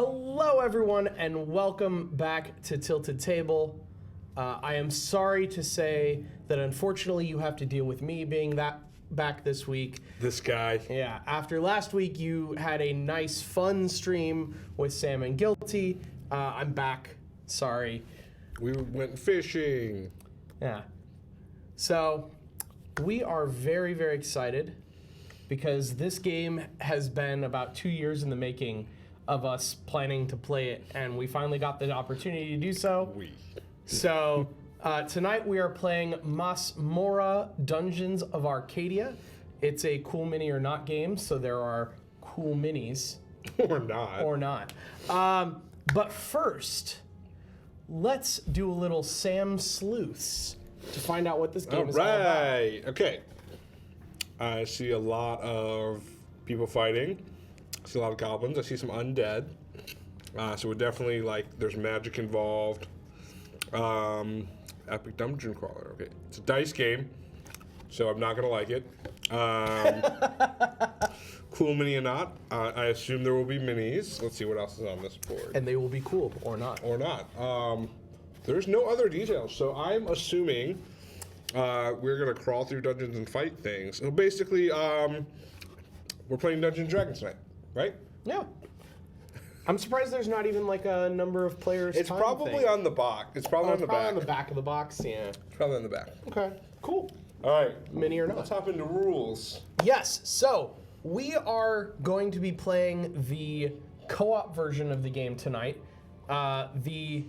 Hello, everyone, and welcome back to Tilted Table. I am sorry to say that unfortunately you have to deal with me being back this week. This guy. Yeah, after last week you had a nice, fun stream with Sam and Guilty. I'm back. Sorry. We went fishing. Yeah. So we are very, very excited because this game has been about 2 years in the making of us planning to play it, and we finally got the opportunity to do so. So tonight we are playing Masmorra Dungeons of Arcadia. It's a cool mini or not game, so there are cool minis. Or not. But first, let's do a little Sam Sleuths to find out what this game is all about. Okay. I see a lot of people fighting. I see a lot of goblins. I see some undead. So we're definitely there's magic involved. Epic Dungeon Crawler. Okay. It's a dice game, so I'm not going to like it. Cool mini or not. I assume there will be minis. Let's see what else is on this board. And they will be cool or not. Or not. There's no other details, so I'm assuming we're going to crawl through dungeons and fight things. So basically, we're playing Dungeons and Dragons tonight, right? Yeah. I'm surprised there's not even a number of players. It's probably on the box. It's probably on the back. On the back of the box, yeah. It's probably on the back. Okay, cool. All right. Mini or not. Let's hop into rules. Yes, so we are going to be playing the co-op version of the game tonight. The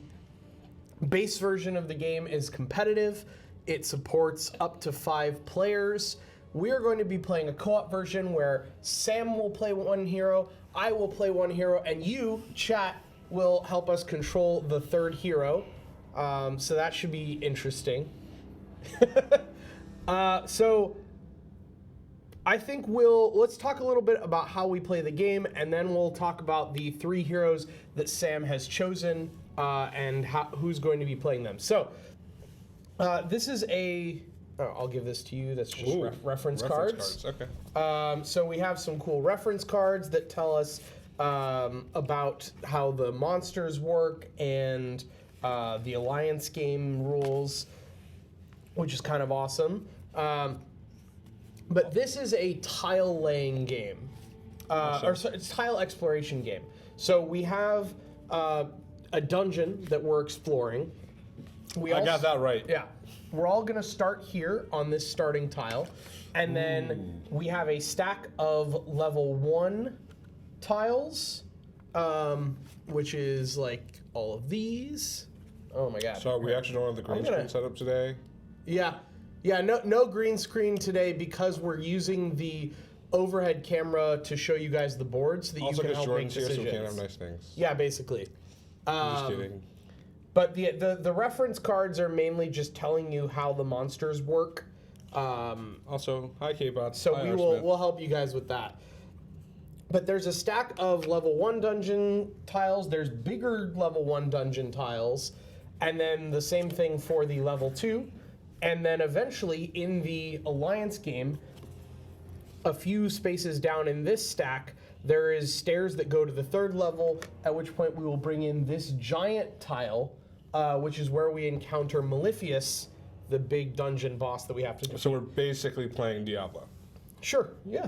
base version of the game is competitive. It supports up to 5 players. We are going to be playing a co-op version where Sam will play one hero, I will play one hero, and you, chat, will help us control the third hero. So that should be interesting. So I think let's talk a little bit about how we play the game, and then we'll talk about the 3 heroes that Sam has chosen and who's going to be playing them. So this is I'll give this to you. That's just reference cards. Okay. So we have some cool reference cards that tell us about how the monsters work and the alliance game rules, which is kind of awesome. But this is a tile laying game, it's tile exploration game. So we have a dungeon that we're exploring. I got that right. Yeah. We're all going to start here on this starting tile, and then we have a stack of level 1 tiles, which is all of these. Oh my god. So we actually don't have the green screen set up today? Yeah, no green screen today because we're using the overhead camera to show you guys the board so that you can help make decisions. So we can't have nice things. Yeah, basically. Just kidding. But the reference cards are mainly just telling you how the monsters work. Also, hi K-Bot. So hi, we'll help you guys with that. But there's a stack of level 1 dungeon tiles. There's bigger level 1 dungeon tiles. And then the same thing for the level 2. And then eventually in the Alliance game, a few spaces down in this stack, there is stairs that go to the 3rd level, at which point we will bring in this giant tile, which is where we encounter Malefius, the big dungeon boss that we have to do. So we're basically playing Diablo. Sure, yeah.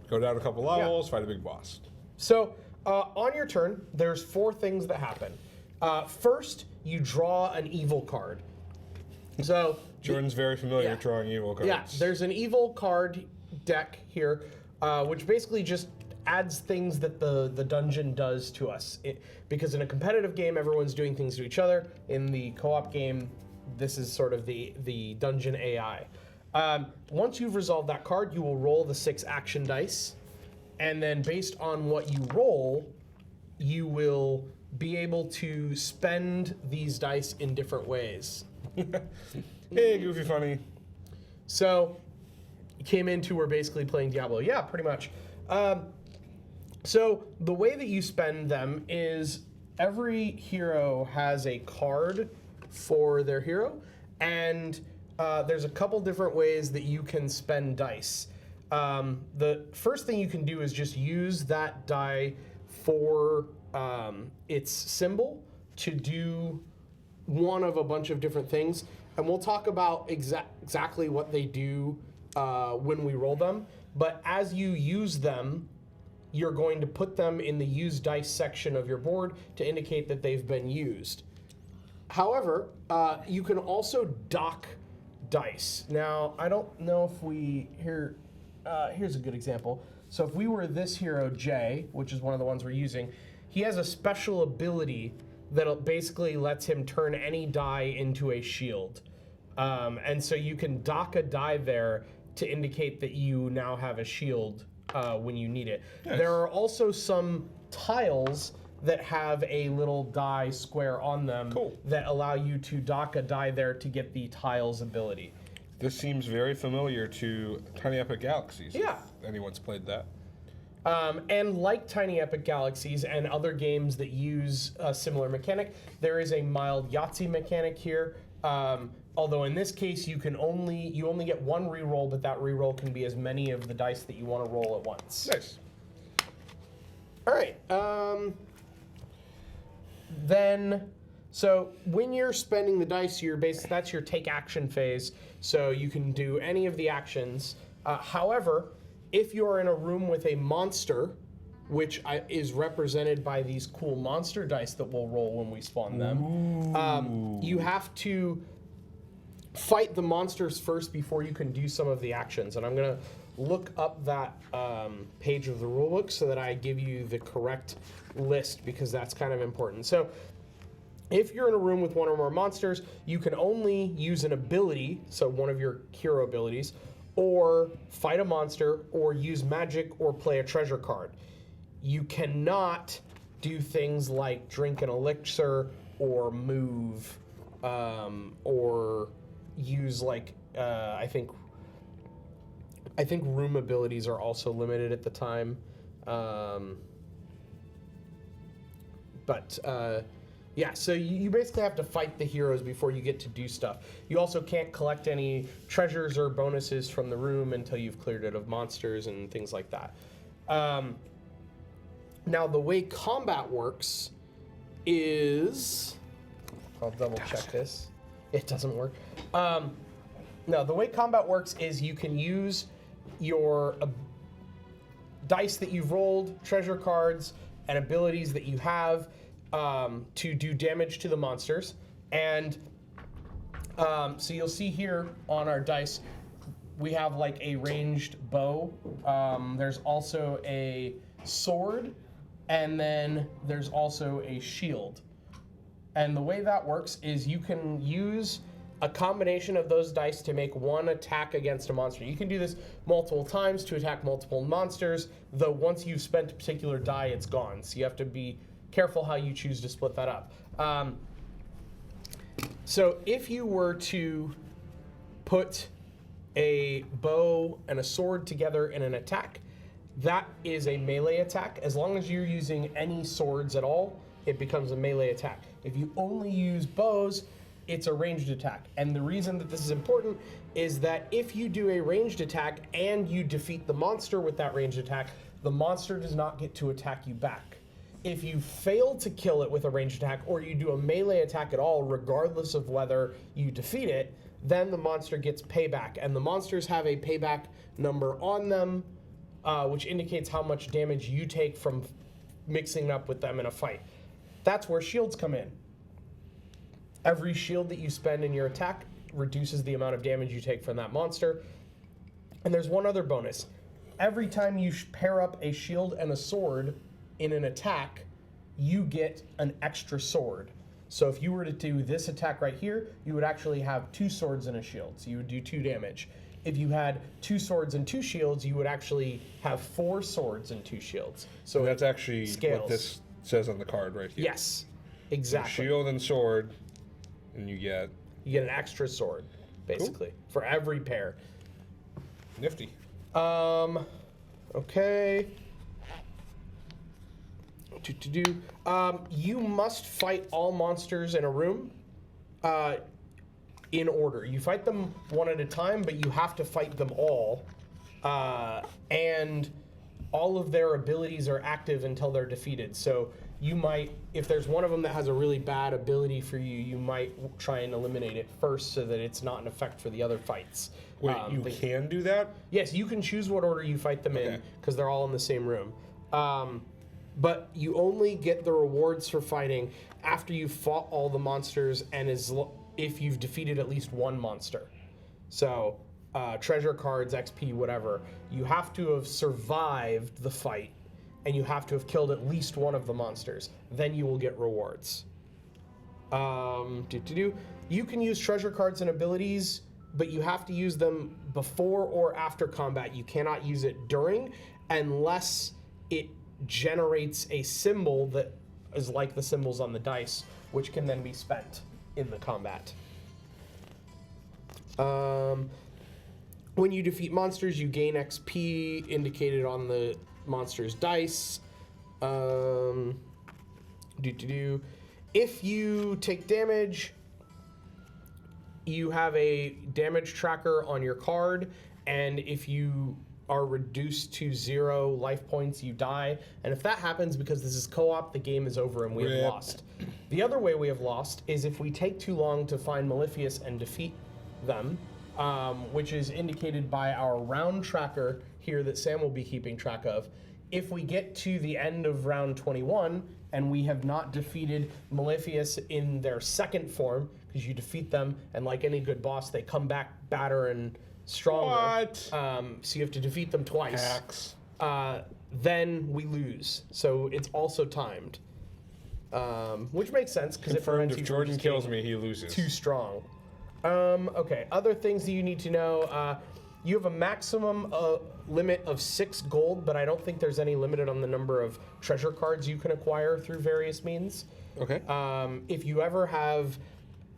Go down a couple levels, fight a big boss. So on your turn, there's 4 things that happen. First, you draw an evil card. So Jordan's very familiar with drawing evil cards. Yeah, there's an evil card deck here, which basically just adds things that the dungeon does to us. Because in a competitive game, everyone's doing things to each other. In the co-op game, this is sort of the dungeon AI. Once you've resolved that card, you will roll the 6 action dice. And then based on what you roll, you will be able to spend these dice in different ways. Hey, Goofy Funny. So, came into we're basically playing Diablo. Yeah, pretty much. So, the way that you spend them is every hero has a card for their hero, and there's a couple different ways that you can spend dice. The first thing you can do is just use that die for its symbol to do one of a bunch of different things. And we'll talk about exactly what they do when we roll them. But as you use them, you're going to put them in the use dice section of your board to indicate that they've been used. However, you can also dock dice. Now, I don't know if here's a good example. So if we were this hero, J, which is one of the ones we're using, he has a special ability that basically lets him turn any die into a shield. And so you can dock a die there to indicate that you now have a shield when you need it. Nice. There are also some tiles that have a little die square on them that allow you to dock a die there to get the tile's ability. This seems very familiar to Tiny Epic Galaxies. Yeah. If anyone's played that. And like Tiny Epic Galaxies and other games that use a similar mechanic, there is a mild Yahtzee mechanic here. Although in this case, you only get one reroll, but that reroll can be as many of the dice that you want to roll at once. Nice. All right. So when you're spending the dice, that's your take action phase. So you can do any of the actions. However, if you're in a room with a monster, which is represented by these cool monster dice that we'll roll when we spawn them, you have to fight the monsters first before you can do some of the actions. And I'm going to look up that page of the rulebook so that I give you the correct list, because that's kind of important. So if you're in a room with one or more monsters, you can only use an ability, so one of your hero abilities, or fight a monster, or use magic, or play a treasure card. You cannot do things like drink an elixir, or move, or use I think room abilities are also limited at the time. Yeah, so you basically have to fight the heroes before you get to do stuff. You also can't collect any treasures or bonuses from the room until you've cleared it of monsters and things like that. Now, the way combat works is... I'll double check this. It doesn't work. No, the way combat works is you can use your dice that you've rolled, treasure cards, and abilities that you have to do damage to the monsters. And so you'll see here on our dice, we have like a ranged bow. There's also a sword, and then there's also a shield. And the way that works is you can use a combination of those dice to make one attack against a monster. You can do this multiple times to attack multiple monsters, though once you've spent a particular die, it's gone. So you have to be careful how you choose to split that up. So if you were to put a bow and a sword together in an attack, that is a melee attack. As long as you're using any swords at all, it becomes a melee attack. If you only use bows, it's a ranged attack. And the reason that this is important is that if you do a ranged attack and you defeat the monster with that ranged attack, the monster does not get to attack you back. If you fail to kill it with a ranged attack, or you do a melee attack at all, regardless of whether you defeat it, then the monster gets payback. And the monsters have a payback number on them, which indicates how much damage you take from mixing up with them in a fight. That's where shields come in. Every shield that you spend in your attack reduces the amount of damage you take from that monster. And there's one other bonus. Every time you pair up a shield and a sword in an attack, you get an extra sword. So if you were to do this attack right here, you would actually have 2 swords and a shield. So you would do 2 damage. If you had 2 swords and 2 shields, you would actually have 4 swords and 2 shields. So And that's actually scales. what this says on the card right here. Yes, exactly. So shield and sword, and you get an extra sword, basically, for every pair. nifty. Okay. You must fight all monsters in a room in order. You fight them one at a time, but you have to fight them all. And all of their abilities are active until they're defeated. So you might, if there's one of them that has a really bad ability for you, you might try and eliminate it first so that it's not an effect for the other fights. Wait, you can do that? Yes, you can choose what order you fight them in because they're all in the same room. But you only get the rewards for fighting after you've fought all the monsters and if you've defeated at least one monster. So treasure cards, XP, whatever. You have to have survived the fight and you have to have killed at least one of the monsters. Then you will get rewards. You can use treasure cards and abilities, but you have to use them before or after combat. You cannot use it during unless it generates a symbol that is like the symbols on the dice, which can then be spent in the combat. When you defeat monsters, you gain XP indicated on the monster's dice. If you take damage, you have a damage tracker on your card, and if you are reduced to 0 life points, you die. And if that happens, because this is co-op, the game is over and we have lost. The other way we have lost is if we take too long to find Malefius and defeat them, which is indicated by our round tracker here that Sam will be keeping track of. If we get to the end of round 21 and we have not defeated Malefius in their second form, because you defeat them, and like any good boss, they come back badder and stronger. What? So you have to defeat them twice. Hacks. Then we lose. So it's also timed. Which makes sense, because it prevents If you from Jordan just kills getting me, he loses. too strong. Okay, other things that you need to know. You have a maximum limit of 6 gold, but I don't think there's any limited on the number of treasure cards you can acquire through various means. Okay. If you ever have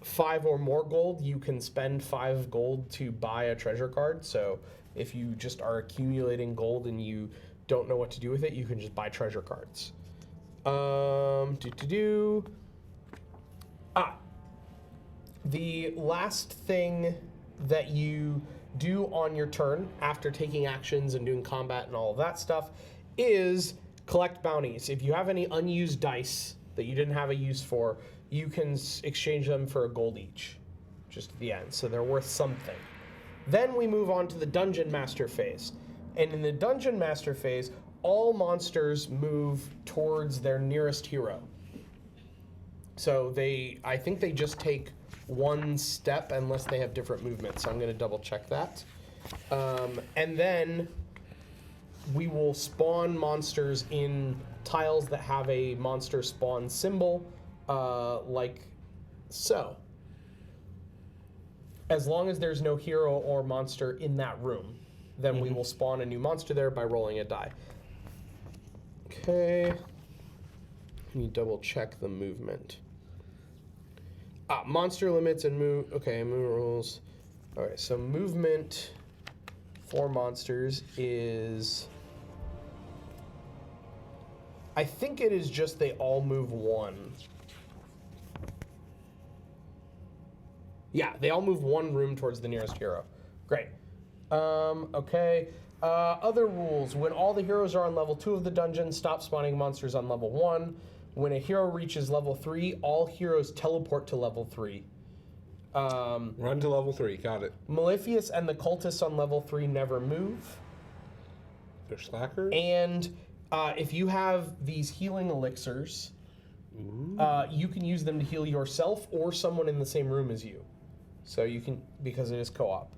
5 or more gold, you can spend 5 gold to buy a treasure card. So if you just are accumulating gold and you don't know what to do with it, you can just buy treasure cards. The last thing that you do on your turn after taking actions and doing combat and all of that stuff is collect bounties. If you have any unused dice that you didn't have a use for, you can exchange them for a gold each, just at the end, so they're worth something. Then we move on to the Dungeon Master phase. And in the Dungeon Master phase, all monsters move towards their nearest hero. So I think they just take one step unless they have different movements. So I'm going to double check that. And then we will spawn monsters in tiles that have a monster spawn symbol, like so. As long as there's no hero or monster in that room, then we will spawn a new monster there by rolling a die. Okay. Let me double check the movement. Monster limits and move. Okay, move rules. All right, so movement for monsters is. I think it is just they all move 1. Yeah, they all move 1 room towards the nearest hero. Great. Okay. Other rules. When all the heroes are on level 2 of the dungeon, stop spawning monsters on level 1. When a hero reaches level 3, all heroes teleport to level 3. Run to level 3. Got it. Malefius and the cultists on level 3 never move. They're slackers? And if you have these healing elixirs, you can use them to heal yourself or someone in the same room as you. So you can, because it is co-op.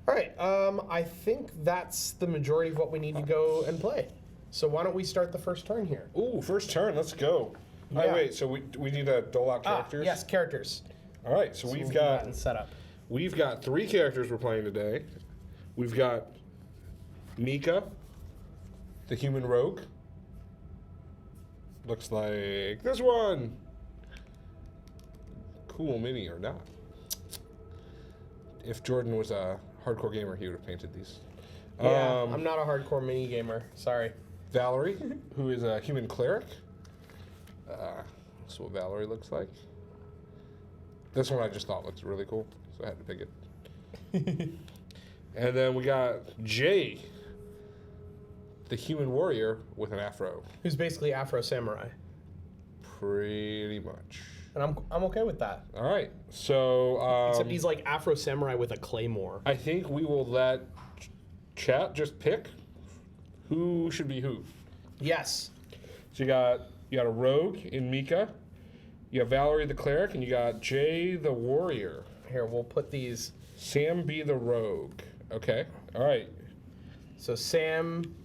All right, I think that's the majority of what we need to go and play. So why don't we start the first turn here? Ooh, first turn. Let's go. Yeah. All right, wait. So we need to dole out characters. Yes, characters. All right. So We'll do that and set up. we've got 3 characters we're playing today. We've got Mika, the human rogue. Looks like this one. Cool mini or not. If Jordan was a hardcore gamer, he would have painted these. Yeah, I'm not a hardcore mini gamer. Sorry. Valerie, who is a human cleric. That's what Valerie looks like. This one I just thought looked really cool, so I had to pick it. And then we got Jay, the human warrior with an afro. Who's basically Afro Samurai. Pretty much. And I'm okay with that. All right. So. Except he's like Afro Samurai with a claymore. I think we will let chat just pick who should be who. Yes. So you got a rogue in Mika, you got Valerie the cleric, and you got Jay the warrior. Here, we'll put these. Sam be the rogue. Okay. All right. So Sam.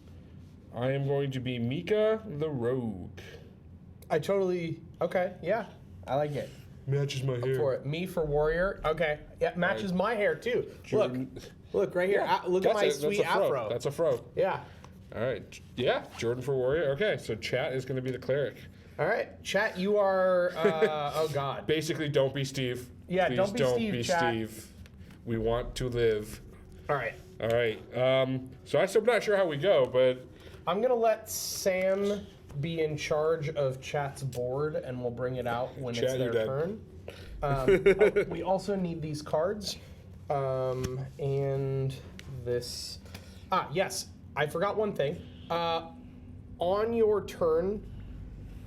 I am going to be Mika the rogue. I totally. Okay, yeah. I like it. Matches my hair. For it. Me for warrior. Okay. Yeah, matches my hair too. Jordan. Look right here. Yeah, Look at my sweet that's a fro. afro. That's a fro. Yeah. All right. Yeah, Jordan for warrior. Okay, so chat is going to be the cleric. All right, chat. You are. Oh God. Basically, don't be Steve. Yeah, Please don't be Steve, chat. Steve. We want to live. All right. All right. So I'm still not sure how we go, but I'm gonna let Sam be in charge of chat's board, and we'll bring it out when it's their turn. We also need these cards, and this. Yes, I forgot one thing. On your turn,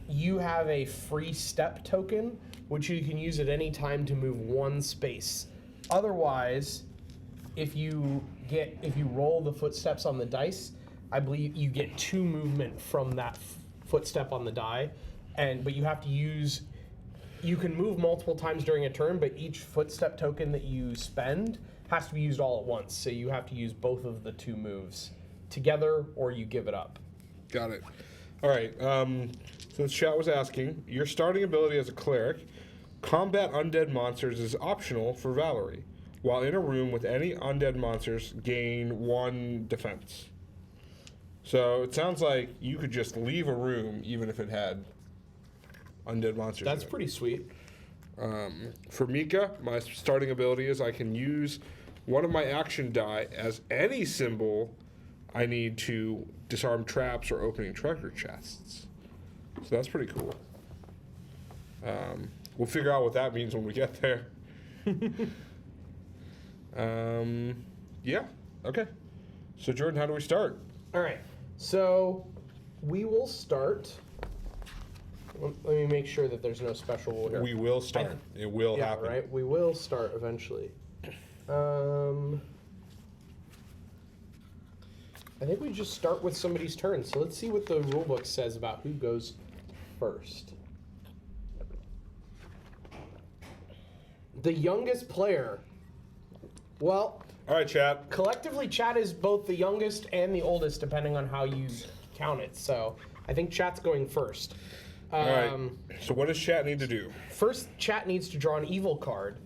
you have a free step token, which you can use at any time to move one space. Otherwise, if you roll the footsteps on the dice, I believe you get 2 movement from that footstep on the die, but you have to use. You can move multiple times during a turn, but each footstep token that you spend has to be used all at once. So you have to use both of the 2 moves together, or you give it up. got it. All right. Since chat was asking, your starting ability as a cleric, combat undead monsters is optional for Valerie. While in a room with any undead monsters, gain 1 defense. So it sounds like you could just leave a room even if it had undead monsters. That's in it. pretty sweet. For Mika, my starting ability is I can use one of my action die as any symbol I need to disarm traps or opening treasure chests. So that's pretty cool. We'll figure out what that means when we get there. Yeah. Okay. So Jordan, how do we start? All right. So we will start. Let me make sure that there's no special rule here. We will start. It will happen. Right. We will start eventually. I think we just start with somebody's turn. So let's see what the rulebook says about who goes first. The youngest player. Well, All right, chat. collectively, Chat is both the youngest and the oldest, depending on how you count it. So I think Chat's going first. All right. So what does chat need to do? First, Chat needs to draw an evil card.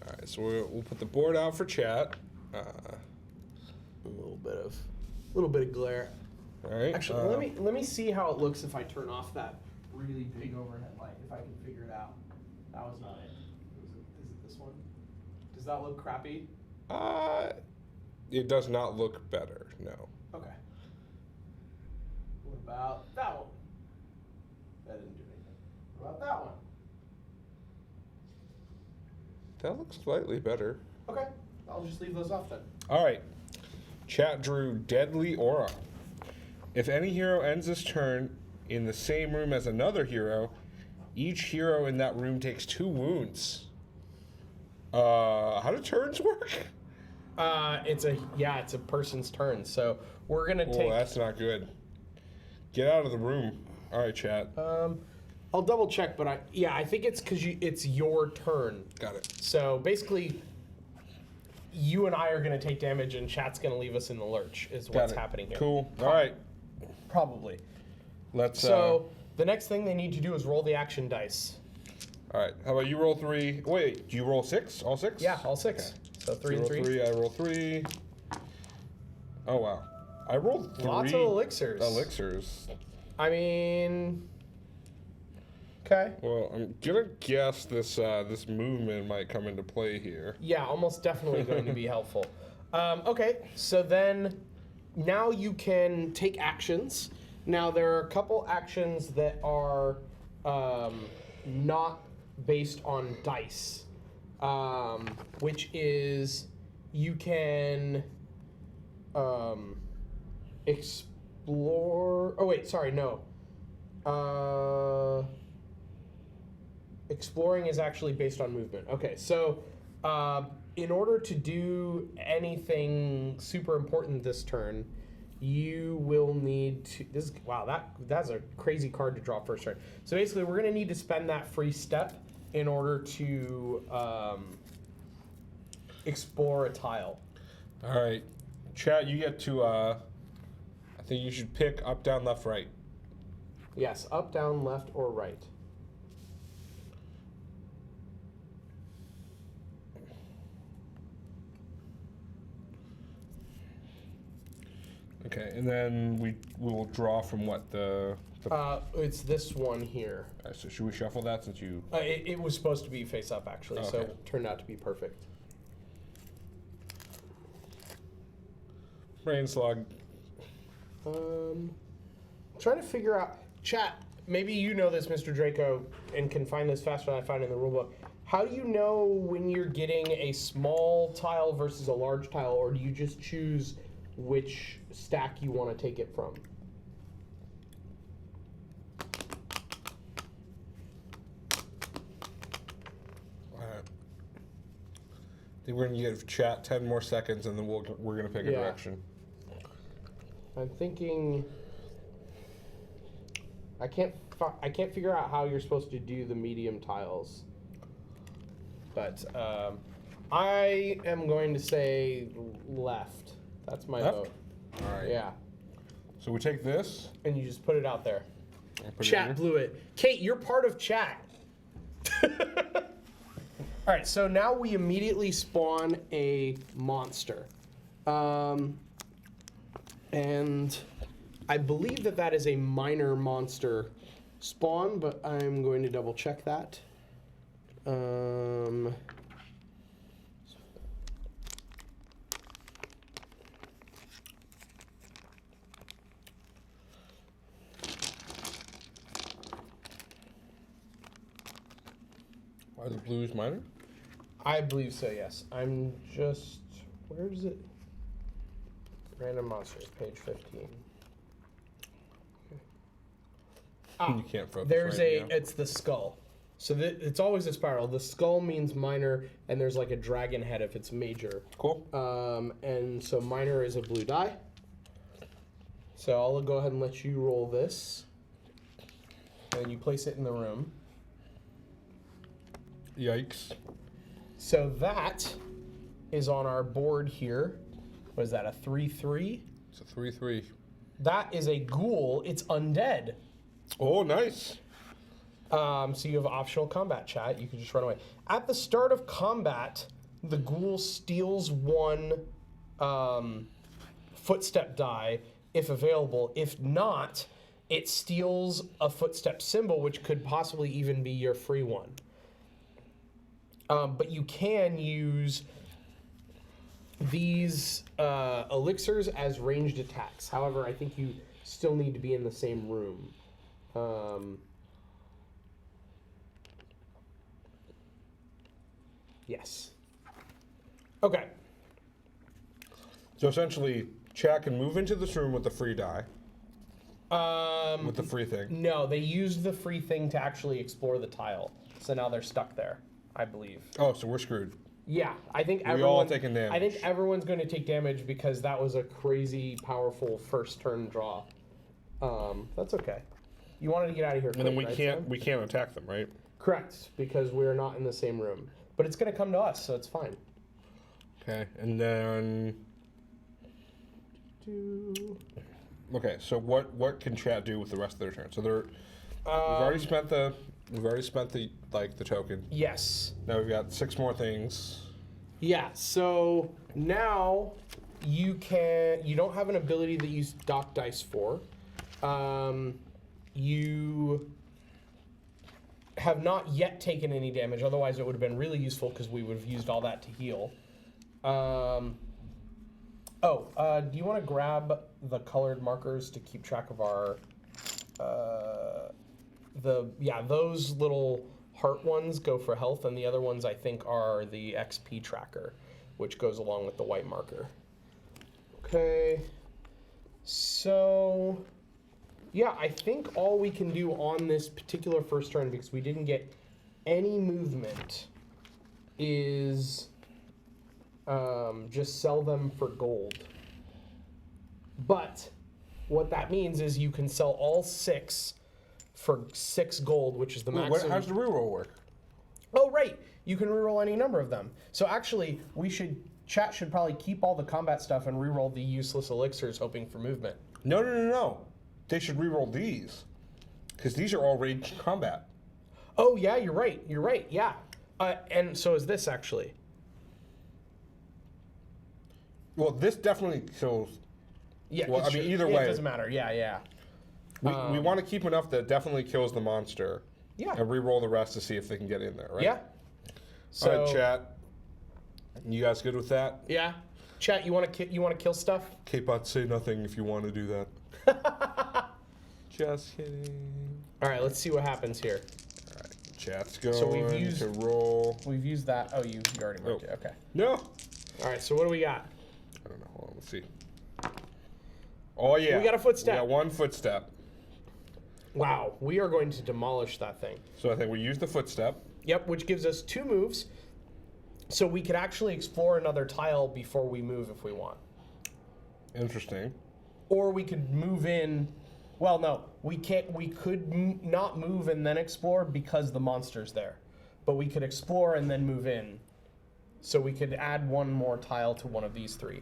All right. So we'll put the board out for chat. A little bit of glare. All right. Actually, let me see how it looks if I turn off that really big overhead light. If I can figure it out. That was not it. Is it this one? Does that look crappy? It does not look better. No. Okay. What about that one? That didn't do anything. What about that one? That looks slightly better. Okay. I'll just leave those off then. All right. Chat drew Deadly Aura. If any hero ends this turn in the same room as another hero, each hero in that room takes 2 wounds. How do turns work? It's a person's turn. So we're gonna Oh, take. that's not good. Get out of the room. All right, chat. I'll double check, but I think it's because it's your turn. Got it. So basically, you and I are going to take damage, and Chat's going to leave us in the lurch. Is what's happening here. Cool. All right. Probably. Let's. So the next thing they need to do is roll the action dice. All right. How about you roll 3? Wait. Do you roll 6? All 6? Yeah, all 6. Okay. So 3 You and roll 3. 3. I roll 3. Oh wow. I rolled 3. Lots of elixirs. Elixirs. I mean. Okay. Well, I'm gonna guess this this movement might come into play here. Yeah, almost definitely going to be helpful. Okay, so then now you can take actions. Now there are a couple actions that are not based on dice, which is you can explore. Oh wait, sorry, no. Exploring is actually based on movement. Okay, so in order to do anything super important this turn, you will need to. That's a crazy card to draw first turn. So basically, we're going to need to spend that free step in order to explore a tile. All right, chat. You get to. I think you should pick up, down, left, right. Yes, up, down, left, or right. Okay, and then we will draw from what the It's this one here. so should we shuffle that since you? It was supposed to be face up actually, so Okay. it turned out to be perfect. Brain slug. Trying to figure out, chat, maybe you know this, Mr. Draco, and can find this faster than I find in the rulebook. How do you know when you're getting a small tile versus a large tile, or do you just choose which stack you want to take it from? I think we're gonna give chat 10 more seconds, and then we're gonna pick a Yeah. direction. I'm thinking. I can't figure out how you're supposed to do the medium tiles. But I am going to say left. That's my Left? vote. All right. Yeah. So we take this. And you just put it out there. and put it Chat here. blew it. Kate, you're part of chat. All right, so now we immediately spawn a monster. And I believe that is a minor monster spawn, but I'm going to double check that. Are the blues minor? I believe so, yes. I'm just... Where is it? Random monsters, page 15. You can't focus. There's right now. it's the skull. So it's always a spiral. The skull means minor, and there's like a dragon head if it's major. Cool. And so minor is a blue die. So I'll go ahead and let you roll this. And you place it in the room. Yikes. So that is on our board here. What is that, a 3/3? It's a 3/3. That is a ghoul. It's undead. Oh, nice. So you have optional combat, chat. You can just run away. At the start of combat, the ghoul steals one footstep die, if available. If not, it steals a footstep symbol, which could possibly even be your free one. But you can use these elixirs as ranged attacks. However, I think you still need to be in the same room. Yes. Okay. So essentially, chat can move into this room with the free die. With the free thing. No, they used the free thing to actually explore the tile. So now they're stuck there, I believe. Oh, so we're screwed. Yeah, I think We all taking damage. I think everyone's going to take damage because that was a crazy powerful first turn draw. That's okay. You wanted to get out of here quick, And then we right, can't attack them, right? Correct, because we're not in the same room. But it's going to come to us, so it's fine. Okay, and then okay. So what can chat do with the rest of their turn? So they're we've already spent the the token. Yes. Now we've got 6 more things. Yeah, so now you don't have an ability that you dock dice for. You have not yet taken any damage, otherwise it would have been really useful because we would have used all that to heal. Do you want to grab the colored markers to keep track of our those little heart ones go for health, and the other ones I think are the XP tracker, which goes along with the white marker. Okay. So, yeah, I think all we can do on this particular first turn, because we didn't get any movement, is just sell them for gold. But what that means is you can sell all 6 for 6 gold, which is the maximum. How's the reroll work? Oh, right. You can reroll any number of them. So actually, chat should probably keep all the combat stuff and reroll the useless elixirs, hoping for movement. No. They should reroll these, because these are all ranged combat. Oh, yeah, you're right. Yeah. And so is this, actually. Well, this definitely kills. Yeah. Well, I mean, either way. It doesn't matter. Yeah. We want to keep enough that definitely kills the monster. Yeah. And re-roll the rest to see if they can get in there, right? Yeah. So, all right, chat. You guys good with that? Yeah. Chat, you want to kill stuff? K-Bot, say nothing if you want to do that. Just kidding. All right, let's see what happens here. All right, chat's going So we've used to roll. We've used that. Oh, you already marked it. Okay. No. All right. So what do we got? I don't know. Hold on. Let's see. Oh yeah. We got a footstep. We got one footstep. Wow, we are going to demolish that thing. So I think we use the footstep. Yep, which gives us 2 moves. So we could actually explore another tile before we move if we want. Interesting. Or we could move in. Well, no, we can't. We could not move and then explore because the monster's there. But we could explore and then move in. So we could add one more tile to one of these 3.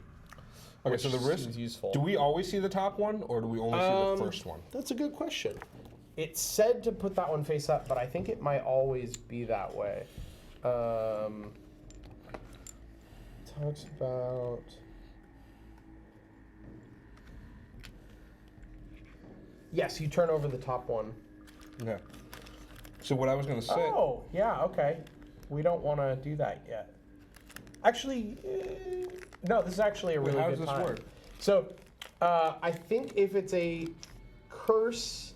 Okay, so the risk is useful. Do we always see the top one, or do we only see the first one? That's a good question. It said to put that one face up, but I think it might always be that way. Talks about. Yes, you turn over the top one. Okay. So what I was going to say. Oh, yeah, okay. We don't want to do that yet. Actually, no, this is actually a really how good does this time. work? So, I think if it's a curse,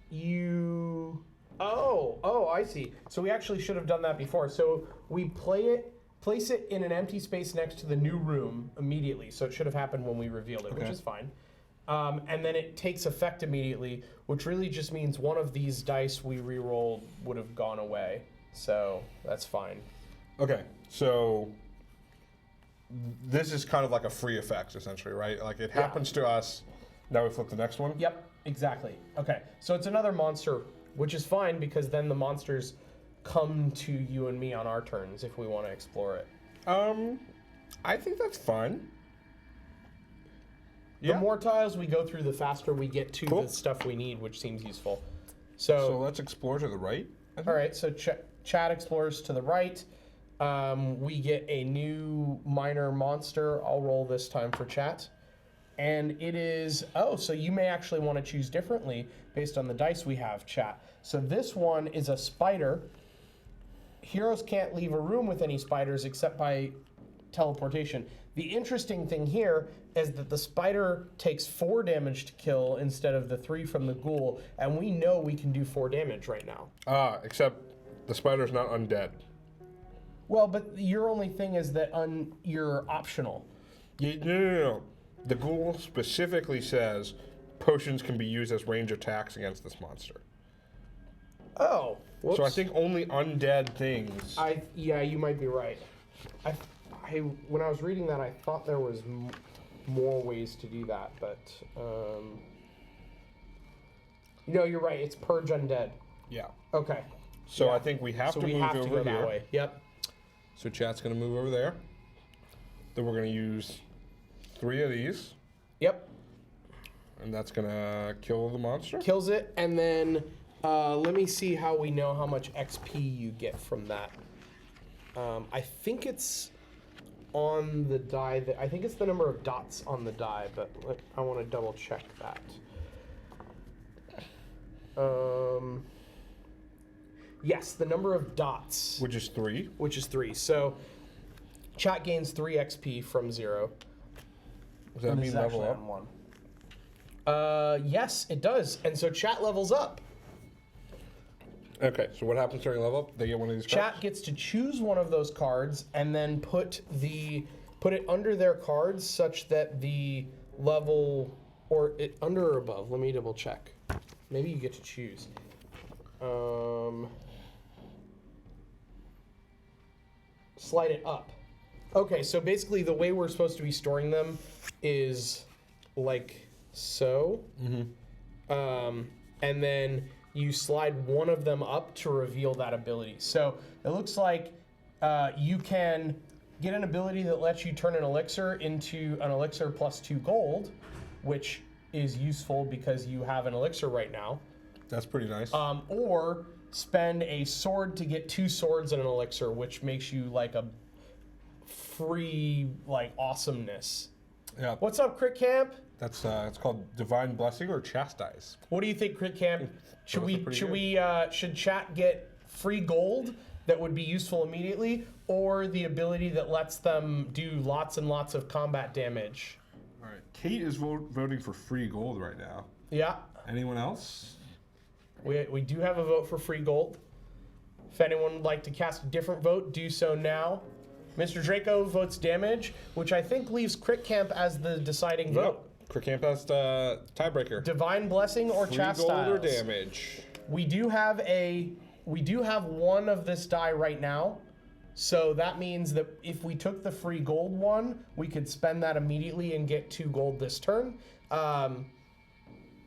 you... Oh, I see. So we actually should have done that before. So we place it in an empty space next to the new room immediately. So it should have happened when we revealed it, which is fine. And then it takes effect immediately, which really just means one of these dice we re-rolled would have gone away. So that's fine. Okay, so this is kind of like a free effect, essentially, right? Like it happens to us. Now we flip the next one. Yep, exactly. Okay, so it's another monster, which is fine because then the monsters come to you and me on our turns if we want to explore it. I think that's fun. The more tiles we go through, the faster we get to the stuff we need, which seems useful. So let's explore to the right. All right, so chat explores to the right. We get a new minor monster. I'll roll this time for chat. And it is, so you may actually want to choose differently based on the dice we have, chat. So this one is a spider. Heroes can't leave a room with any spiders except by teleportation. The interesting thing here is that the spider takes 4 damage to kill instead of the 3 from the ghoul, and we know we can do 4 damage right now. Except the spider's not undead. Well, but your only thing is that you're optional. No. The ghoul specifically says potions can be used as range attacks against this monster. Oh, whoops. So I think only undead things. Yeah, you might be right. When I was reading that, I thought there was more ways to do that, but no, you're right. It's purge undead. Yeah. Okay. So I think we have to move over go here. that way. Yep. So chat's going to move over there. Then we're going to use 3 of these. Yep. And that's going to kill the monster. Kills it, and then let me see how we know how much XP you get from that. I think it's on the die. I think it's the number of dots on the die, but I want to double check that. Yes, the number of dots. Which is 3. Which is 3. So chat gains 3 XP from 0. Does that mean level up? 1. Yes, it does. And so chat levels up. Okay, so what happens during level up? They get one of these cards? Chat gets to choose one of those cards and then put it under their cards such that the level, or under or above. Let me double check. Maybe you get to choose. Slide it up. Okay, so basically the way we're supposed to be storing them is like so. And then you slide one of them up to reveal that ability. So it looks like you can get an ability that lets you turn an elixir into an elixir plus 2 gold, which is useful because you have an elixir right now. That's pretty nice. Or spend a sword to get 2 swords and an elixir, which makes you like a free like awesomeness. Yeah. What's up, Crit Camp? That's it's called Divine Blessing or Chastise. What do you think, Crit Camp? Should Should chat get free gold that would be useful immediately, or the ability that lets them do lots and lots of combat damage? All right. Kate is voting for free gold right now. Yeah. Anyone else? We do have a vote for free gold. If anyone would like to cast a different vote, do so now. Mr. Draco votes damage, which I think leaves Crit Camp as the deciding vote. Crit Camp has the tiebreaker. Divine Blessing or Free Chastise? gold or damage? We do have one of this die right now. So that means that if we took the free gold one, we could spend that immediately and get 2 gold this turn.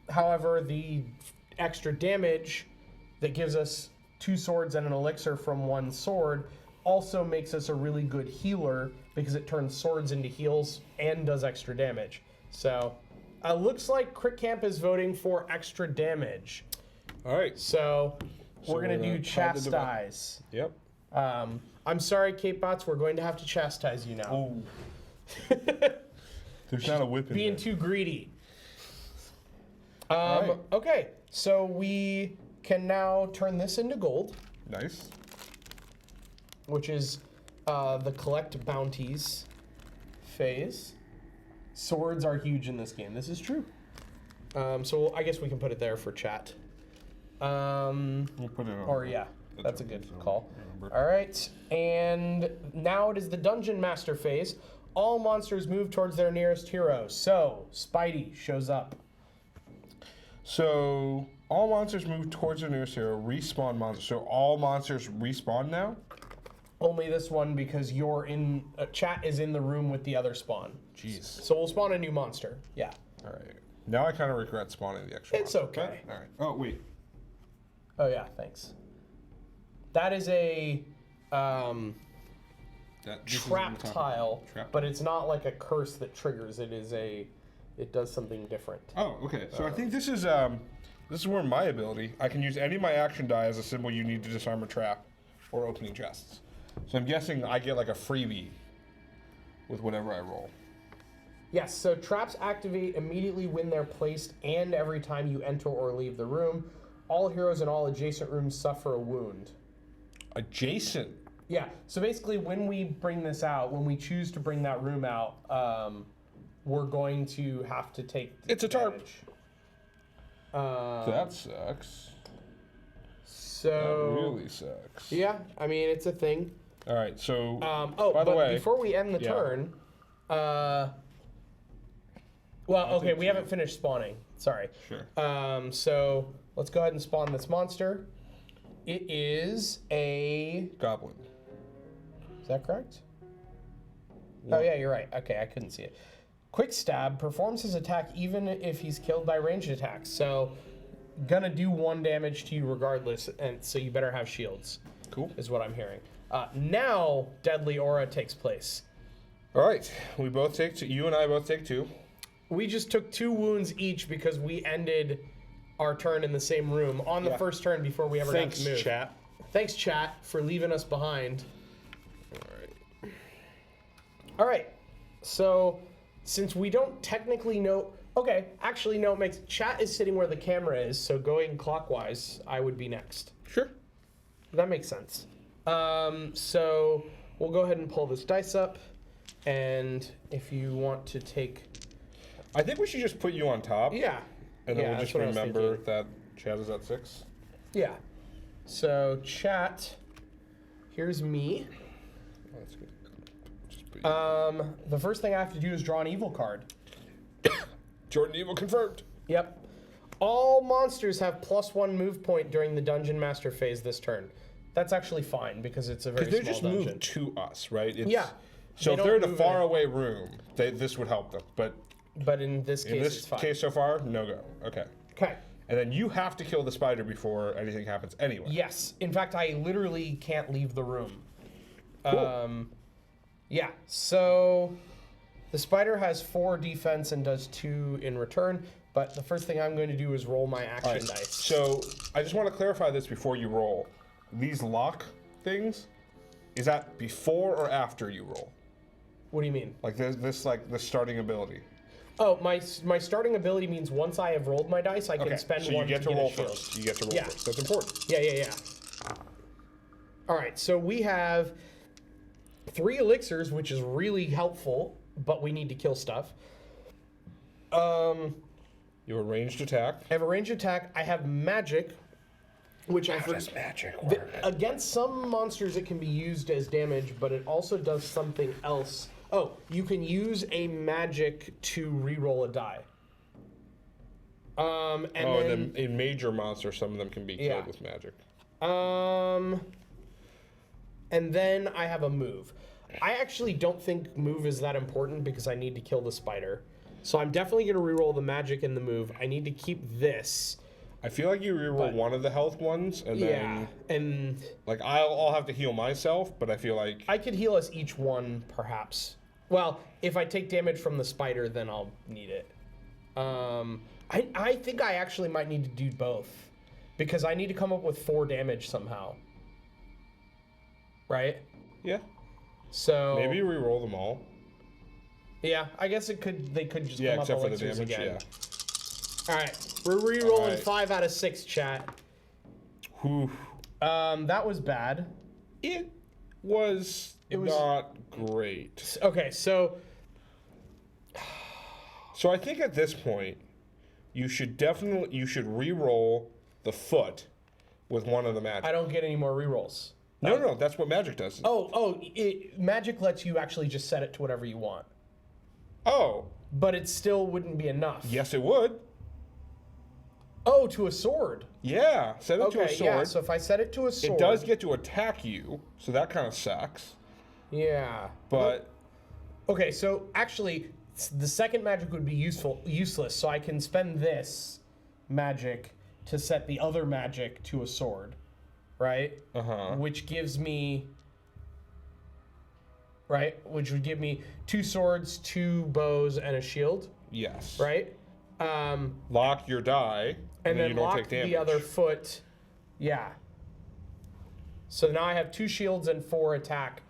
However, the extra damage that gives us 2 swords and an elixir from 1 sword also makes us a really good healer because it turns swords into heals and does extra damage. So looks like Crit Camp is voting for extra damage. All right. So we're going to do Chastise. Yep. I'm sorry, Kate Bots, we're going to have to chastise you now. Oh. There's not a whip in Being there. too greedy. Right. Okay, so we can now turn this into gold, Nice. which is the collect bounties phase. Swords are huge in this game. This is true. So I guess we can put it there for chat. We'll put it on. Or yeah, that's a good call. Remember. All right, and now it is the Dungeon Master phase. All monsters move towards their nearest hero. So Spidey shows up. So all monsters move towards their nearest hero. Respawn monsters. So all monsters respawn now. Only this one because you're in chat is in the room with the other spawn. Jeez. So we'll spawn a new monster. Yeah. All right. Now I kind of regret spawning the extra. It's monster, okay. but- all right. Oh wait. Oh yeah, thanks. That is a This is trap on top of- tile, Trap. but it's not like a curse that triggers. It does something different. Oh, okay. So I think this is where my ability. I can use any of my action die as a symbol you need to disarm a trap or opening chests. So I'm guessing I get like a freebie with whatever I roll. Yes, so traps activate immediately when they're placed and every time you enter or leave the room. All heroes in all adjacent rooms suffer a wound. Adjacent. Yeah, so basically when we bring this out, when we choose to bring that room out, we're going to have to take It's a tarp. damage. That sucks. So That really sucks. yeah, I mean it's a thing. All right. So By the way, before we end the yeah. turn, well, okay, we haven't finished spawning. Sorry. Sure. So let's go ahead and spawn this monster. It is a. Goblin. Is that correct? Oh yeah, you're right. Okay, I couldn't see it. Quick Stab performs his attack even if he's killed by ranged attacks. So, gonna do 1 damage to you regardless, and so you better have shields. Cool. Is what I'm hearing. Now, Deadly Aura takes place. All right. We both take 2. You and I both take 2. We just took 2 wounds each because we ended our turn in the same room on the first turn before we ever got to move. chat. Thanks, chat, for leaving us behind. All right. So, since we don't technically know... Okay, actually, no, it makes... Chat is sitting where the camera is, so going clockwise, I would be next. Sure. That makes sense. So, we'll go ahead and pull this dice up, and if you want to take... I think we should just put you on top. Yeah. And then Yeah, we'll that's just what I was remember thinking. that chat is at 6. Yeah. So, chat, here's me. Oh, that's good. Just put you The first thing I have to do is draw an evil card. Jordan Evil confirmed. Yep. All monsters have +1 move point during the Dungeon Master phase this turn. That's actually fine because it's a very They small just dungeon. moved to us, right? Yeah. So They if they're in don't a move faraway room, this would help them. But But in this case, in it's this fine. case so far, no go. Okay. Okay. And then you have to kill the spider before anything happens anyway. Yes. In fact, I literally can't leave the room. Cool. Yeah. So the spider has 4 defense and does 2 in return. But the first thing I'm going to do is roll my action All right, dice. so I just want to clarify this before you roll. These lock things, is that before or after you roll? What do you mean? Like this like the starting ability. Oh, my starting ability means once I have rolled my dice, I can spend so one you get to get roll a shield. first. You get to roll Yeah. first. That's important. Yeah. All right, so we have 3 elixirs, which is really helpful, but we need to kill stuff. You have a ranged attack. I have a ranged attack. I have magic, which I How forgot. does magic work? Against some monsters, it can be used as damage, but it also does something else. Oh, you can use a magic to reroll a die. And And then in major monsters, some of them can be killed Yeah. with magic. And then I have a move. I actually don't think move is that important because I need to kill the spider. So I'm definitely going to reroll the magic and the move. I need to keep this. I feel like you reroll one of the health ones, and Yeah, then and like I'll have to heal myself, but I feel like I could heal us each one, perhaps. Well, if I take damage from the spider, then I'll need it. I think I actually might need to do both because I need to come up with 4 damage somehow. Right? yeah, So maybe reroll them all. Yeah, I guess it could. They could just Yeah, come except up for the elixirs damage. again. Yeah. All right, we're re-rolling right. 5 out of 6, chat. Whew. That was bad. It was not great. Okay, so So I think at this point, you should re-roll the foot with one of the magic. I don't get any more re-rolls. No, that's what magic does. Magic lets you actually just set it to whatever you want, Oh, but it still wouldn't be enough. yes, it would. Oh, to a sword. Yeah, set it to a Okay, sword. yeah. So if I set it to a sword, It does get to attack you, so that kind of sucks. Yeah. But Okay, so actually, the second magic would be useless. So I can spend this magic to set the other magic to a sword, right? Which gives me, which would give me 2 swords, 2 bows, and a shield, yes, right? lock your die, And then you don't lock take damage. the other foot. Yeah. So now I have 2 shields and 4 attack.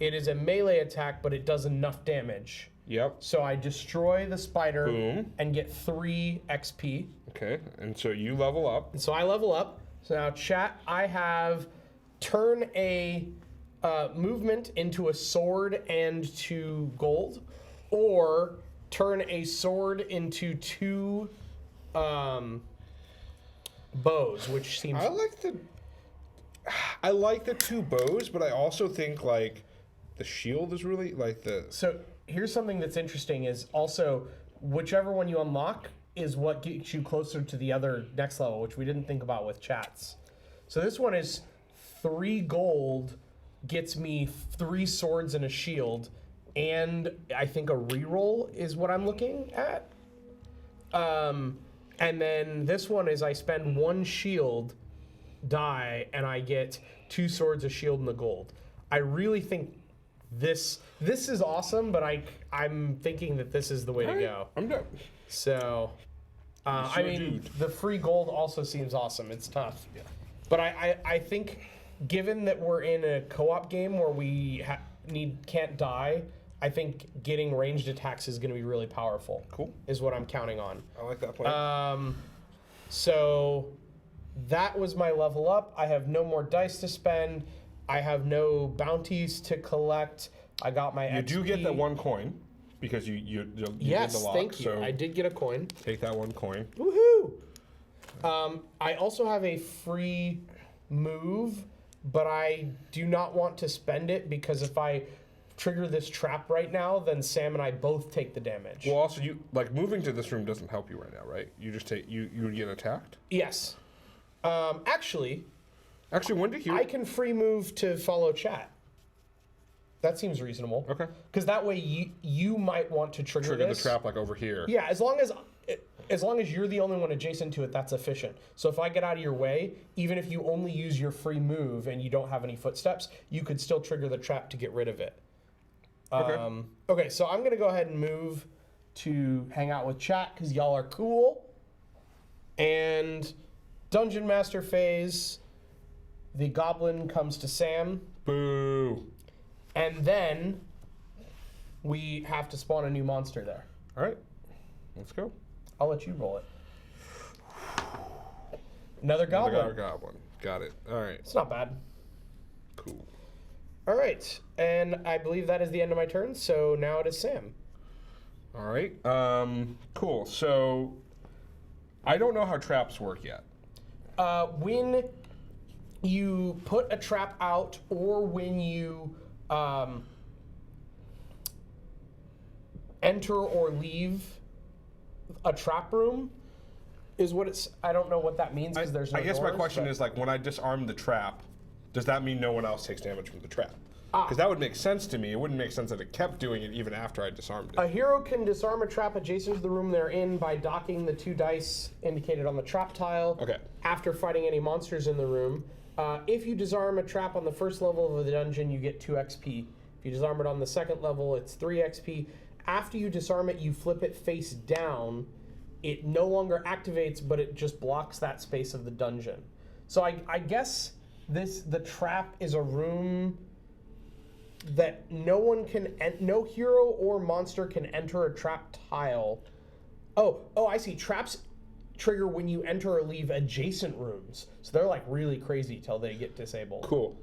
It is a melee attack, but it does enough damage. Yep. So I destroy the spider Boom. and get 3 XP. Okay, and so you level up. And so I level up. So now, chat, I have turn a movement into a sword and 2 gold, or turn a sword into 2 bows, which seems... I like the 2 bows, but I also think like the shield is really like the. So here's something that's interesting is also whichever one you unlock is what gets you closer to the other next level, which we didn't think about with chats. So this one is 3 gold, gets me 3 swords and a shield, and I think a reroll is what I'm looking at. And then this one is I spend 1 shield die and I get 2 swords, a shield, and the gold. I really think this is awesome, but I'm thinking that this is the way to go. I'm done. So, I mean, dude. the free gold also seems awesome. It's tough. Yeah. But I think, given that we're in a co-op game where we can't die, I think getting ranged attacks is going to be really powerful. Cool. Is what I'm counting on. I like that plan. So that was my level up. I have no more dice to spend. I have no bounties to collect. I got my You XP. do get that 1 coin because you Yes, did the lock. thank you. So I did get a coin. take that 1 coin. Woohoo! I also have a free move, but I do not want to spend it because if I trigger this trap right now, then Sam and I both take the damage. Well, also, you like moving to this room doesn't help you right now, right? You just take you would get attacked. Yes. Actually, when did you? I can free move to follow chat. That seems reasonable. Okay. Because that way you might want to trigger the this. trap like over here. Yeah, as long as you're the only one adjacent to it, that's efficient. So if I get out of your way, even if you only use your free move and you don't have any footsteps, you could still trigger the trap to get rid of it. Okay. Okay, so I'm going to go ahead and move to hang out with chat because y'all are cool. And Dungeon Master phase, the goblin comes to Sam. Boo. And then we have to spawn a new monster there. All right. Let's go. I'll let you roll it. Another goblin. Another goblin. Got it. All right. It's not bad. Cool. All right, and I believe that is the end of my turn. So now it is Sam. All right. Cool. So I don't know how traps work yet. When you put a trap out, or when you enter or leave a trap room, is what it's. I don't know what that means because there's no I guess my doors, question but- is like when I disarm the trap, does that mean no one else takes damage from the trap? Ah. Because that would make sense to me. It wouldn't make sense that it kept doing it even after I disarmed it. A hero can disarm a trap adjacent to the room they're in by docking the 2 dice indicated on the trap tile. Okay. After fighting any monsters in the room. If you disarm a trap on the first level of the dungeon, you get 2 XP. If you disarm it on the second level, it's 3 XP. After you disarm it, you flip it face down. It no longer activates, but it just blocks that space of the dungeon. So I guess the trap is a room that no hero or monster can enter a trap tile. Oh, I see. Traps trigger when you enter or leave adjacent rooms. So they're like really crazy till they get disabled. Cool.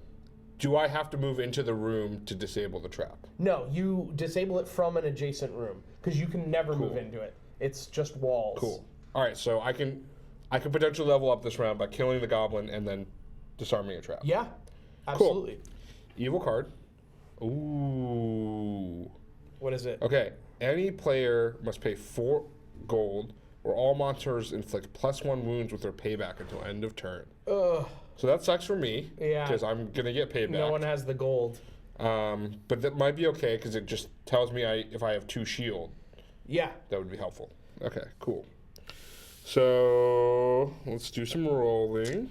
Do I have to move into the room to disable the trap? No, you disable it from an adjacent room because you can never move Cool. into it. It's just walls. Cool. All right, so I can potentially level up this round by killing the goblin and then disarming a trap. Yeah, absolutely. Evil card. Ooh. What is it? Okay. Any player must pay 4 gold, or all monsters inflict +1 wounds with their payback until end of turn. Ugh. So that sucks for me. Yeah. Because I'm gonna get payback. No one has the gold. But that might be okay because it just tells me if I have 2 shield, Yeah. that would be helpful. Okay, cool. So let's do some rolling.